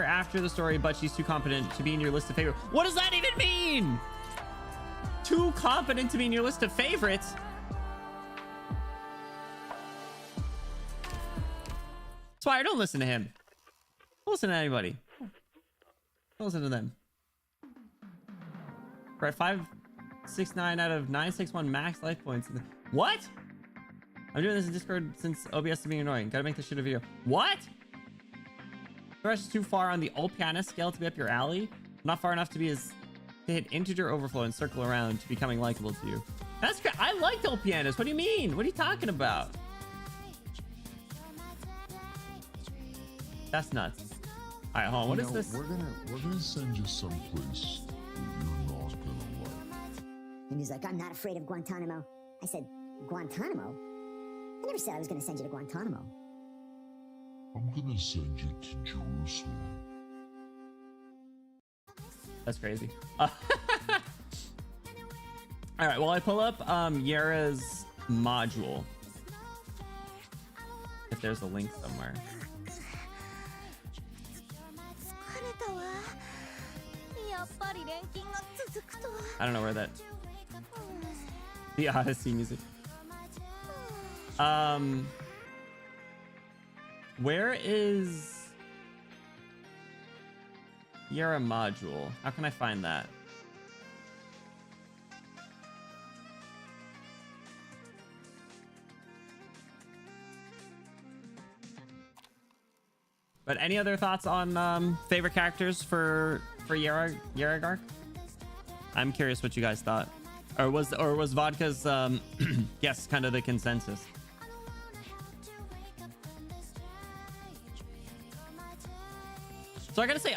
after the story, but she's too competent to be in your list of favorites? What does that even mean? Too competent to be in your list of favorites? That's why I don't listen to him. Don't listen to anybody. Don't listen to them. We're at 569 out of 961 max life points. What? I'm doing this in Discord since OBS is being annoying. Gotta make this shit a video. What? The rest is too far on the Ulpiana scale to be up your alley. Not far enough to hit integer overflow and circle around to becoming likable to you. That's great. I liked Ulpianas. What do you mean? What are you talking about? That's nuts. All right, hold on. What is this? We're gonna send you someplace you're not gonna like. And he's like, I'm not afraid of Guantanamo. I said, Guantanamo? I never said I was going to send you to Guantanamo. I'm gonna send you to Jerusalem. That's crazy. All right, well, I pull up Yara's module. If there's a link somewhere. I don't know where that... The Odyssey music. Where is Yara module? How can I find that? But any other thoughts on favorite characters for Yarag? I'm curious what you guys thought. Or was Vodka's guess kind of the consensus? So I gotta say,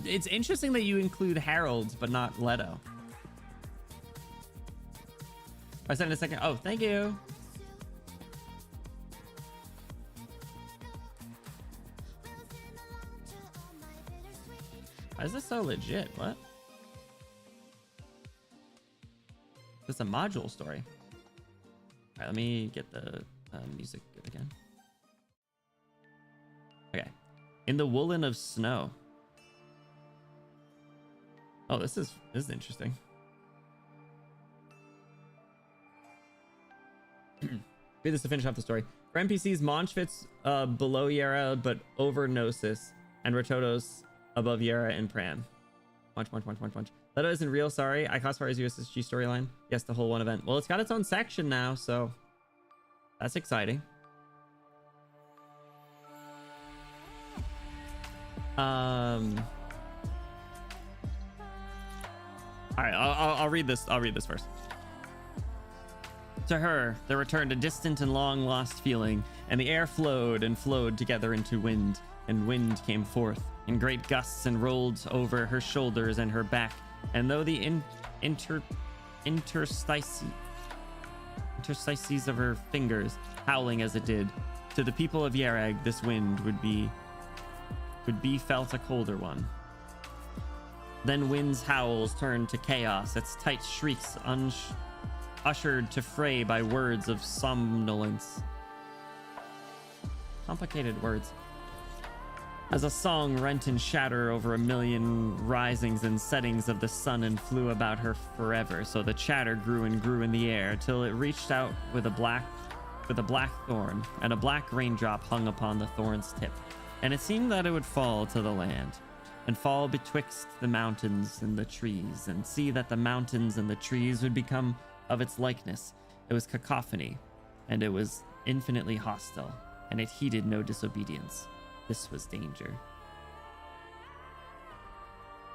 it's interesting that you include Harold but not Leto. I said in a second. Oh, thank you. Why is this so legit? What? It's a module story. All right, let me get the music good again. Okay. In the woolen of snow. Oh, this is interesting. Read this to finish off the story. For NPCs, Monch fits below Yara, but over Gnosis, and Rotodos above Yara and Pram. Punch. Leto isn't real, sorry. I classify as USSG storyline. Yes, the whole one event. Well, it's got its own section now, so that's exciting. All right, I'll read this. I'll read this first. To her, there returned a distant and long-lost feeling, and the air flowed and flowed together into wind, and wind came forth in great gusts and rolled over her shoulders and her back. And though the interstices of her fingers howling as it did, to the people of Yarag, this wind would be felt a colder one. Then wind's howls turned to chaos, its tight shrieks ushered to fray by words of somnolence. Complicated words. As a song rent and shatter over a million risings and settings of the sun and flew about her forever, so the chatter grew and grew in the air till it reached out with a black thorn, and a black raindrop hung upon the thorn's tip. And it seemed that it would fall to the land, and fall betwixt the mountains and the trees, and see that the mountains and the trees would become of its likeness. It was cacophony, and it was infinitely hostile, and it heeded no disobedience. This was danger.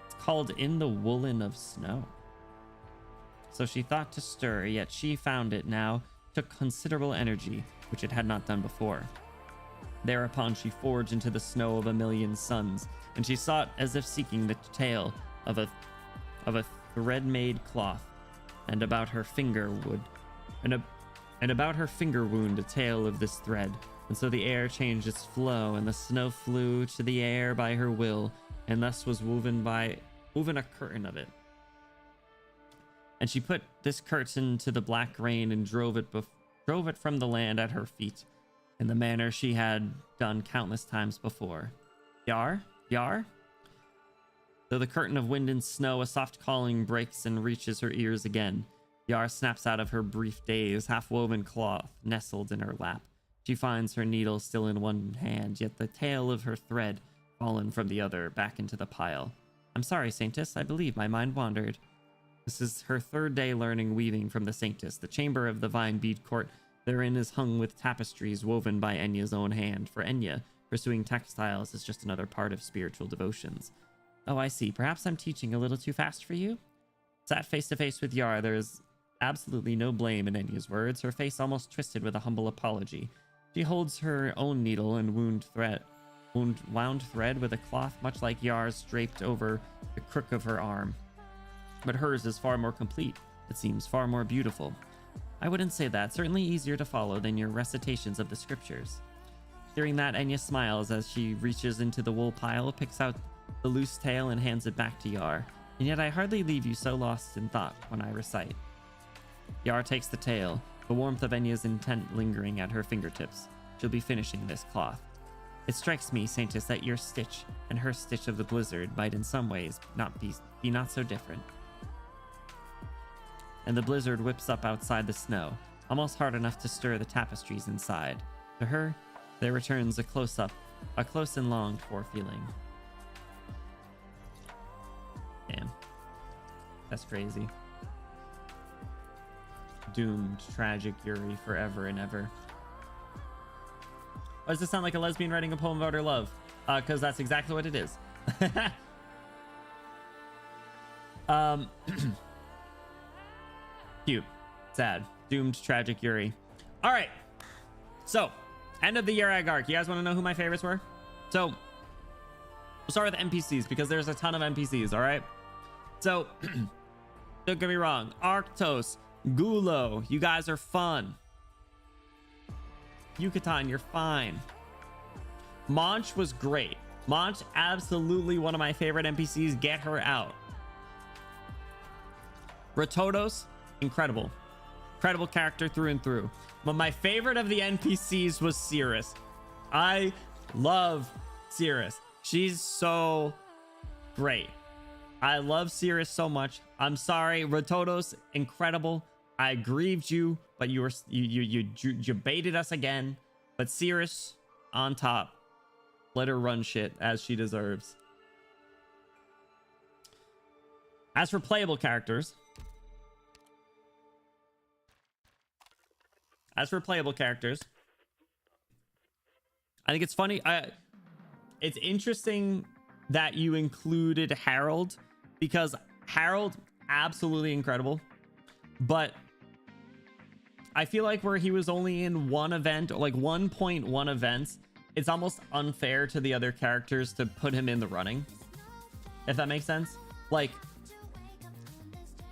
It's called In the Woolen of Snow. So she thought to stir, yet she found it now took considerable energy, which it had not done before. Thereupon she forged into the snow of a million suns, and she sought as if seeking the tail of a thread-made cloth, and about her finger wound a tail of this thread. And so the air changed its flow, and the snow flew to the air by her will, and thus was woven a curtain of it. And she put this curtain to the black rain and drove it from the land at her feet, in the manner she had done countless times before. Yar? Though the curtain of wind and snow, a soft calling breaks and reaches her ears again. Yar snaps out of her brief daze, half-woven cloth nestled in her lap. She finds her needle still in one hand, yet the tail of her thread fallen from the other back into the pile. I'm sorry, Saintess, I believe my mind wandered. This is her third day learning weaving from the Saintess. The chamber of the Vine Bead Court therein is hung with tapestries woven by Enya's own hand. For Enya, pursuing textiles is just another part of spiritual devotions. Oh, I see. Perhaps I'm teaching a little too fast for you? Sat face to face with Yar, there is absolutely no blame in Enya's words, her face almost twisted with a humble apology. She holds her own needle and wound thread with a cloth much like Yar's draped over the crook of her arm. But hers is far more complete. It seems far more beautiful. I wouldn't say that. Certainly easier to follow than your recitations of the scriptures. Hearing that, Enya smiles as she reaches into the wool pile, picks out the loose tail and hands it back to Yar. And yet I hardly leave you so lost in thought when I recite. Yar takes the tail, the warmth of Enya's intent lingering at her fingertips. She'll be finishing this cloth. It strikes me, Saintess, that your stitch and her stitch of the blizzard might in some ways be not so different. And the blizzard whips up outside the snow, almost hard enough to stir the tapestries inside. To her, there returns a close and longed for feeling. Damn. That's crazy. Doomed, tragic Yuri forever and ever. Why does this sound like a lesbian writing a poem about her love? Because that's exactly what it is. Cute. Sad. Doomed, tragic Yuri. All right. So, end of the Yarag arc. You guys want to know who my favorites were? So, we'll start with NPCs because there's a ton of NPCs, all right? So, don't get me wrong. Arctos, Gulo, you guys are fun. Yucatan, you're fine. Monch was great. Monch, absolutely one of my favorite NPCs. Get her out. Rotodos, Incredible. Incredible character through and through. But my favorite of the NPCs was Cirrus. I love Cirrus. She's so great. I love Cirrus so much. I'm sorry, Rotodos, incredible. I grieved you, but you baited us again. But Cirrus on top. Let her run shit as she deserves. As for playable characters, I think it's funny. It's interesting that you included Harold, because Harold, absolutely incredible. But I feel like where he was only in one event, or like 1.1 events, it's almost unfair to the other characters to put him in the running. If that makes sense. Like,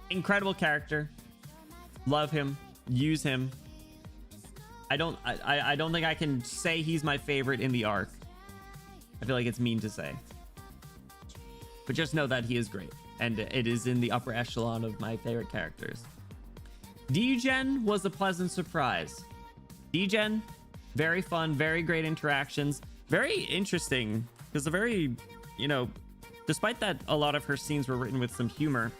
incredible character. Love him. Use him. I don't think I can say he's my favorite in the arc. I feel like it's mean to say. But just know that he is great. And it is in the upper echelon of my favorite characters. D-Gen was a pleasant surprise. D-Gen, very fun, very great interactions. Very interesting. Because a very, you know, despite that a lot of her scenes were written with some humor,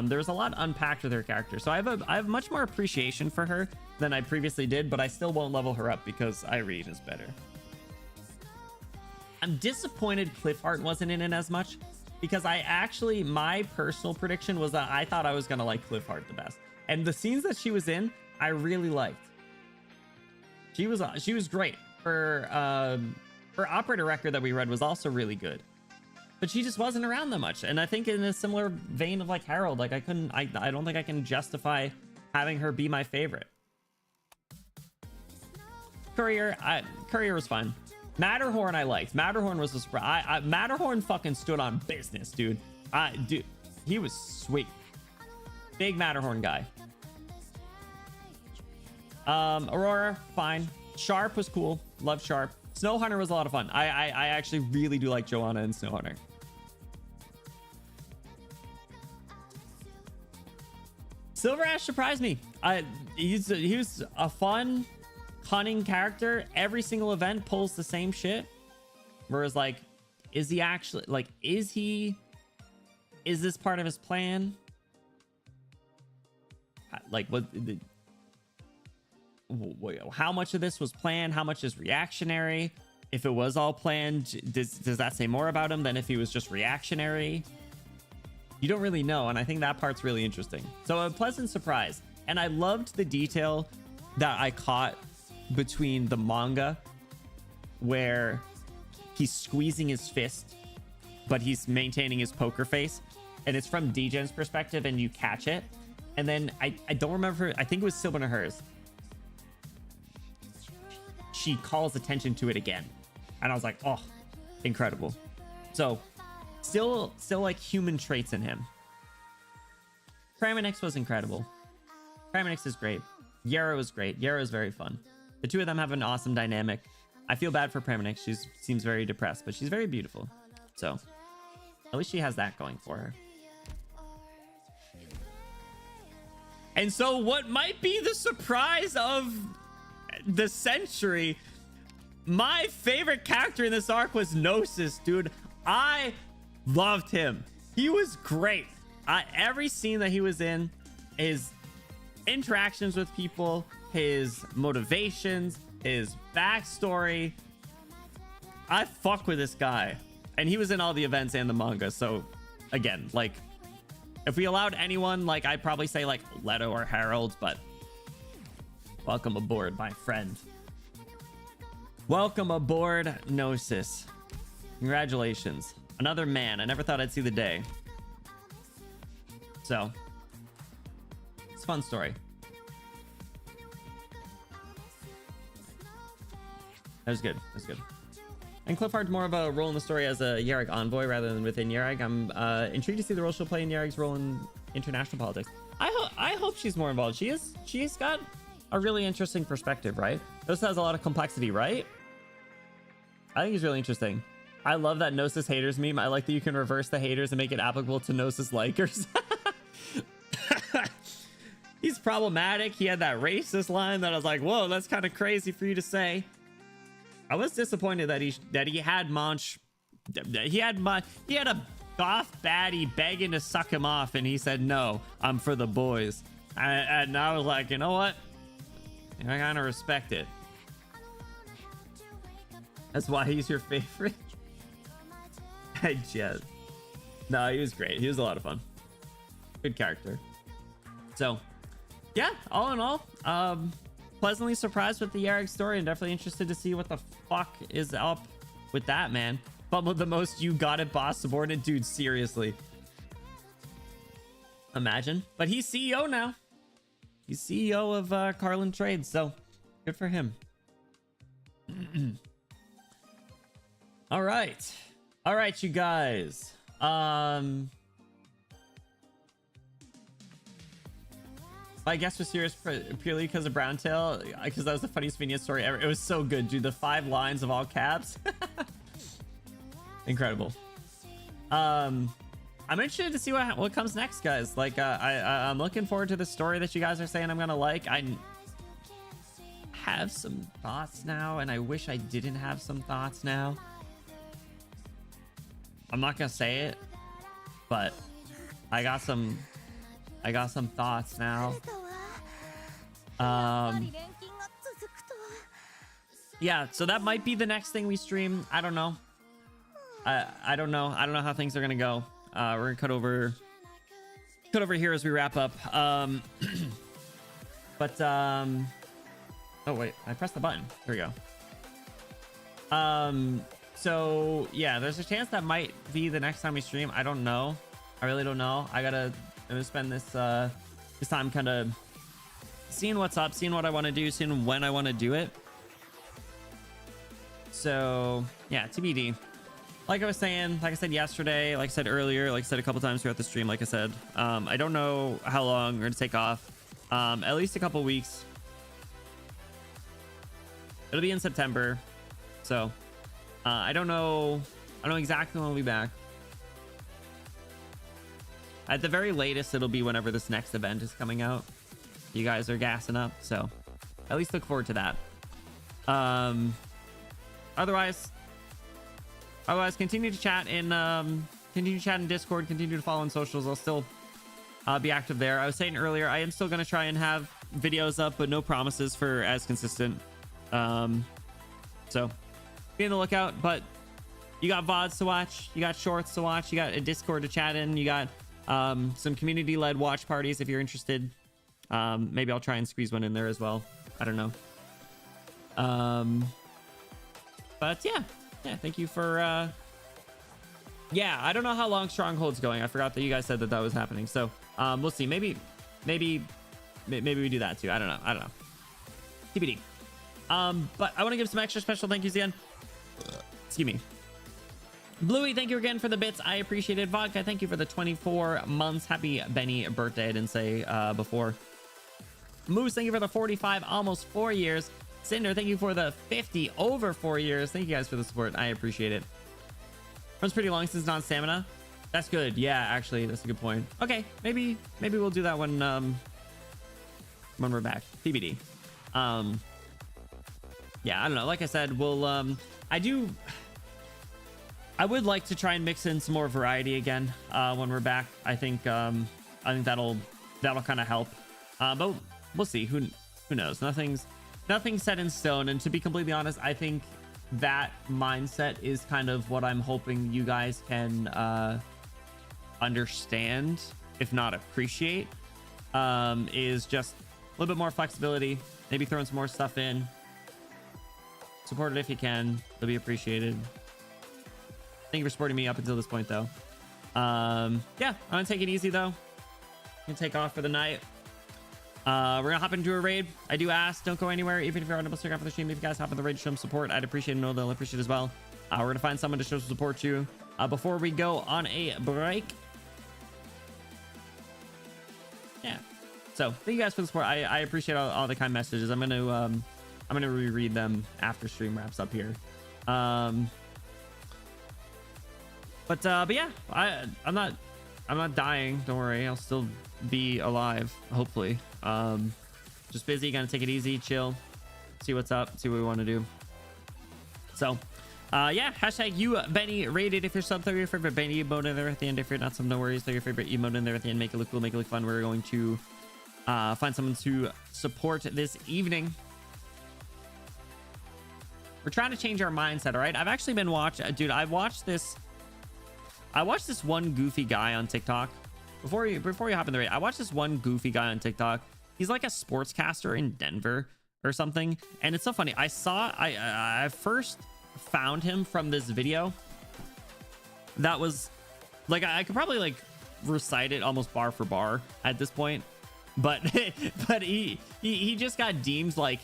there's a lot unpacked with her character. So I have much more appreciation for her than I previously did, but I still won't level her up because Irene is better. I'm disappointed Cliffheart wasn't in it as much, because my personal prediction was that I thought I was gonna like Cliffheart the best. And the scenes that she was in, I really liked. She was great. Her operator record that we read was also really good. But she just wasn't around that much. And I think in a similar vein of like Harold, like I don't think I can justify having her be my favorite. Courier was fine. Matterhorn I liked. Matterhorn was a surprise. Matterhorn fucking stood on business, dude. Dude, he was sweet. Big Matterhorn guy. Aurora, fine. Sharp was cool. Love Sharp. Snow Hunter was a lot of fun. I actually really do like Joanna and Snow Hunter. Silver Ash surprised me. He was a fun, cunning character. Every single event pulls the same shit. Whereas, like, is he actually, like, is this part of his plan? Like, how much of this was planned? How much is reactionary? If it was all planned, does that say more about him than if he was just reactionary? You don't really know, and I think that part's really interesting. So a pleasant surprise. And I loved the detail that I caught between the manga where he's squeezing his fist, but he's maintaining his poker face. And it's from D-Gen's perspective, and you catch it. And then I don't remember, I think it was Silver and hers. She calls attention to it again. And I was like, oh, incredible. So still like human traits in him. Praminix was incredible. Praminix is great. Yara was great. Yara is very fun. The two of them have an awesome dynamic. I feel bad for Praminix. She seems very depressed, but she's very beautiful. So at least she has that going for her. And so what might be the surprise of the century, my favorite character in this arc was Gnosis, dude. I loved him. He was great. Every scene that he was in, his interactions with people, his motivations, his backstory, I fuck with this guy. And he was in all the events and the manga. So again, like, if we allowed anyone, like, I'd probably say like Leto or Harold, but welcome aboard, my friend. Welcome aboard, Gnosis. Congratulations. Another man. I never thought I'd see the day. So, it's a fun story. That was good. That was good. And Cliffheart's more of a role in the story as a Yarrick envoy rather than within Yarrick. I'm intrigued to see the role she'll play in Yarrick's role in international politics. I hope she's more involved. She's got a really interesting perspective, right? This has a lot of complexity, right? I think it's really interesting. I love that Gnosis haters meme. I like that you can reverse the haters and make it applicable to Gnosis likers. he's problematic. He had that racist line that I was like, whoa, that's kind of crazy for you to say. I was disappointed that he had Monch. He had a goth baddie begging to suck him off, and he said, no, I'm for the boys. And I was like, you know what? I kind of respect it. That's why he's your favorite. I just... No, he was great. He was a lot of fun. Good character. So, yeah, all in all, pleasantly surprised with the Yarrick story, and definitely interested to see what the fuck is up with that, man. Bumble the most you got it, boss subordinate. Dude, seriously. Imagine. But he's CEO now. He's CEO of Carlin Trades, so good for him. All right. All right, you guys. My guess was serious purely because of Browntail, because that was the funniest vignette story ever. It was so good, dude. The 5 lines of all caps. Incredible. I'm interested to see what comes next, guys. Like, I'm looking forward to the story that you guys are saying I'm gonna like. I have some thoughts now, and I wish I didn't have some thoughts now. I'm not gonna say it, but I got some thoughts now. Yeah, so that might be the next thing we stream. I don't know. I don't know how things are gonna go. We're gonna cut over here as we wrap up. Oh wait, I pressed the button. Here we go. So yeah, there's a chance that might be the next time we stream. I don't know. I really don't know. I'm gonna spend this time kind of seeing what's up, seeing what I want to do, seeing when I want to do it. So yeah, TBD. Like I was saying, like I said yesterday, like I said earlier, like I said a couple times throughout the stream, like I said, I don't know how long we're gonna take off. At least a couple weeks. It'll be in September, so I don't know exactly when we'll be back. At the very latest, it'll be whenever this next event is coming out. You guys are gassing up, so at least look forward to that. Otherwise, continue to chat in Discord, continue to follow on socials. I'll still be active there. I was saying earlier, I am still going to try and have videos up, but no promises for as consistent. So be on the lookout. But you got VODs to watch, you got shorts to watch, you got a Discord to chat in, you got some community-led watch parties if you're interested. Maybe I'll try and squeeze one in there as well. I don't know. But yeah, thank you for yeah, I don't know how long Stronghold's going. I forgot that you guys said that was happening, so we'll see. Maybe we do that too. I don't know. TBD. But I want to give some extra special thank yous again. Excuse me. Bluey, thank you again for the bits. I appreciate it. Vodka, thank you for the 24 months. Happy Benny birthday. I didn't say before. Moose, thank you for the 45, almost 4 years. Cinder, thank you for the 50, over 4 years. Thank you guys for the support. I appreciate it. Runs pretty long since non-stamina. That's good. Yeah, actually, that's a good point. Okay, maybe we'll do that when we're back. TBD. Yeah, I don't know. Like I said, we'll I would like to try and mix in some more variety again when we're back. I think that'll kind of help. But we'll see. Who knows? Nothing's set in stone. And to be completely honest, I think that mindset is kind of what I'm hoping you guys can understand, if not appreciate. Is just a little bit more flexibility. Maybe throwing some more stuff in. Support it if you can. It'll be appreciated. Thank you for supporting me up until this point, though. Yeah, I'm gonna take it easy, though. I'm gonna take off for the night. We're gonna hop into a raid. I do ask, don't go anywhere, even if you're unable to stick around for the stream. If you guys hop in the raid, show them support. I'd appreciate it. Know they'll appreciate it as well. We're gonna find someone to show some support to before we go on a break. Yeah. So thank you guys for the support. I appreciate all the kind messages. I'm gonna reread them after stream wraps up here. But yeah, I'm not I'm not dying. Don't worry. I'll still be alive, hopefully. Just busy. Gonna take it easy, chill, see what's up, see what we want to do. So, yeah. Hashtag you Benny rated if you're sub. Throw your favorite Benny emote in there at the end. If you're not sub, no worries. Throw your favorite emote in there at the end. Make it look cool. Make it look fun. We're going to find someone to support this evening. We're trying to change our mindset. All right. I've actually been watching, dude. I watched this one goofy guy on TikTok. Before you hop in the raid, I watched this one goofy guy on TikTok. He's like a sportscaster in Denver or something, and it's so funny. I first found him from this video that was like, I could probably like recite it almost bar for bar at this point, but but he just got deemed like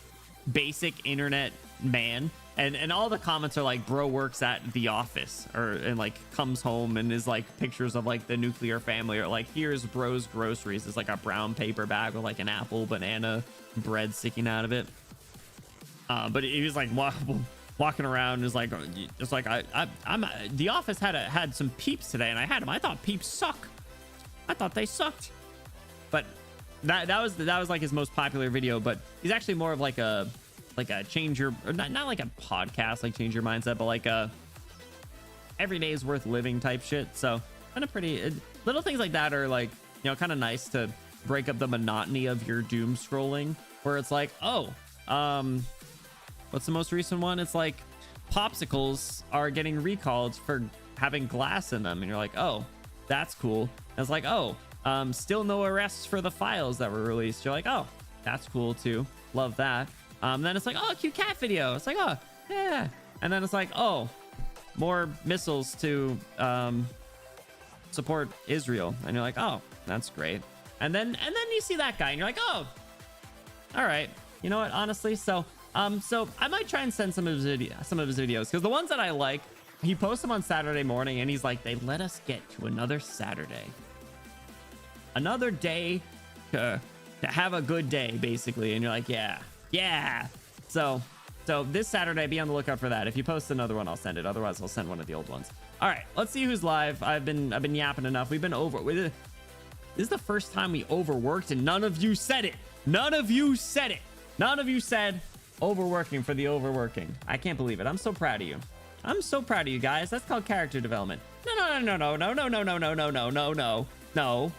basic internet man. And all the comments are like, bro works at the office, and like comes home and is like pictures of like the nuclear family, or like, here's bro's groceries. It's like a brown paper bag with like an apple, banana, bread sticking out of it. But he was like walking around and is like, it's like, I'm the office had some peeps today, and I had them. I thought peeps suck. I thought they sucked. But that was like his most popular video. But he's actually more of like a change your, or not like a podcast like change your mindset, but like a every day is worth living type shit. So kind of pretty little things like that are like, you know, kind of nice to break up the monotony of your doom scrolling, where it's like, oh, what's the most recent one? It's like popsicles are getting recalled for having glass in them, and you're like, oh, that's cool. And it's like, oh, still no arrests for the files that were released. You're like, oh, that's cool too, love that. Then it's like, oh, cute cat video. It's like, oh, yeah. And then it's like, oh, more missiles to support Israel. And you're like, oh, that's great. And then you see that guy and you're like, oh, all right. You know what? Honestly, so I might try and send some of his videos, because the ones that I like, he posts them on Saturday morning, and he's like, they let us get to another Saturday, another day to have a good day, basically. And you're like, yeah. So this Saturday, be on the lookout for that. If you post another one, I'll send it. Otherwise, I'll send one of the old ones. All right, let's see who's live. I've been yapping enough. We've been over. This is the first time we overworked, and none of you said it. None of you said overworking for the overworking. I can't believe it. I'm so proud of you. I'm so proud of you guys. That's called character development. No.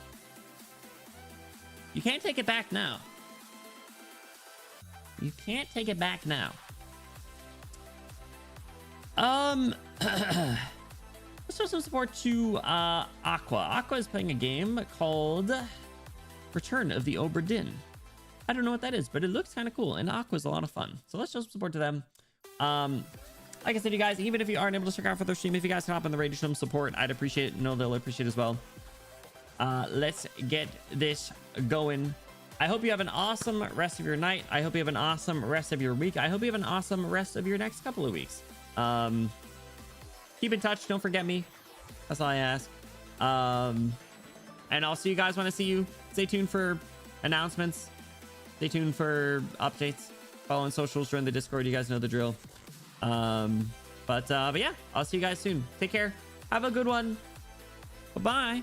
You can't take it back now. You can't take it back now. Let's show some support to Aqua. Aqua is playing a game called Return of the Obra Dinn. I don't know what that is, but it looks kind of cool, and Aqua's a lot of fun. So let's show some support to them. Like I said, you guys, even if you aren't able to check out for their stream, if you guys can hop on the radio, show them support, I'd appreciate it. No, they'll appreciate it as well. Let's get this going. I hope you have an awesome rest of your night. I hope you have an awesome rest of your week. I hope you have an awesome rest of your next couple of weeks. Keep in touch. Don't forget me. That's all I ask. And I'll see you guys when I see you. Stay tuned for announcements. Stay tuned for updates. Follow on socials, join the Discord. You guys know the drill. But yeah, I'll see you guys soon. Take care. Have a good one. Bye-bye.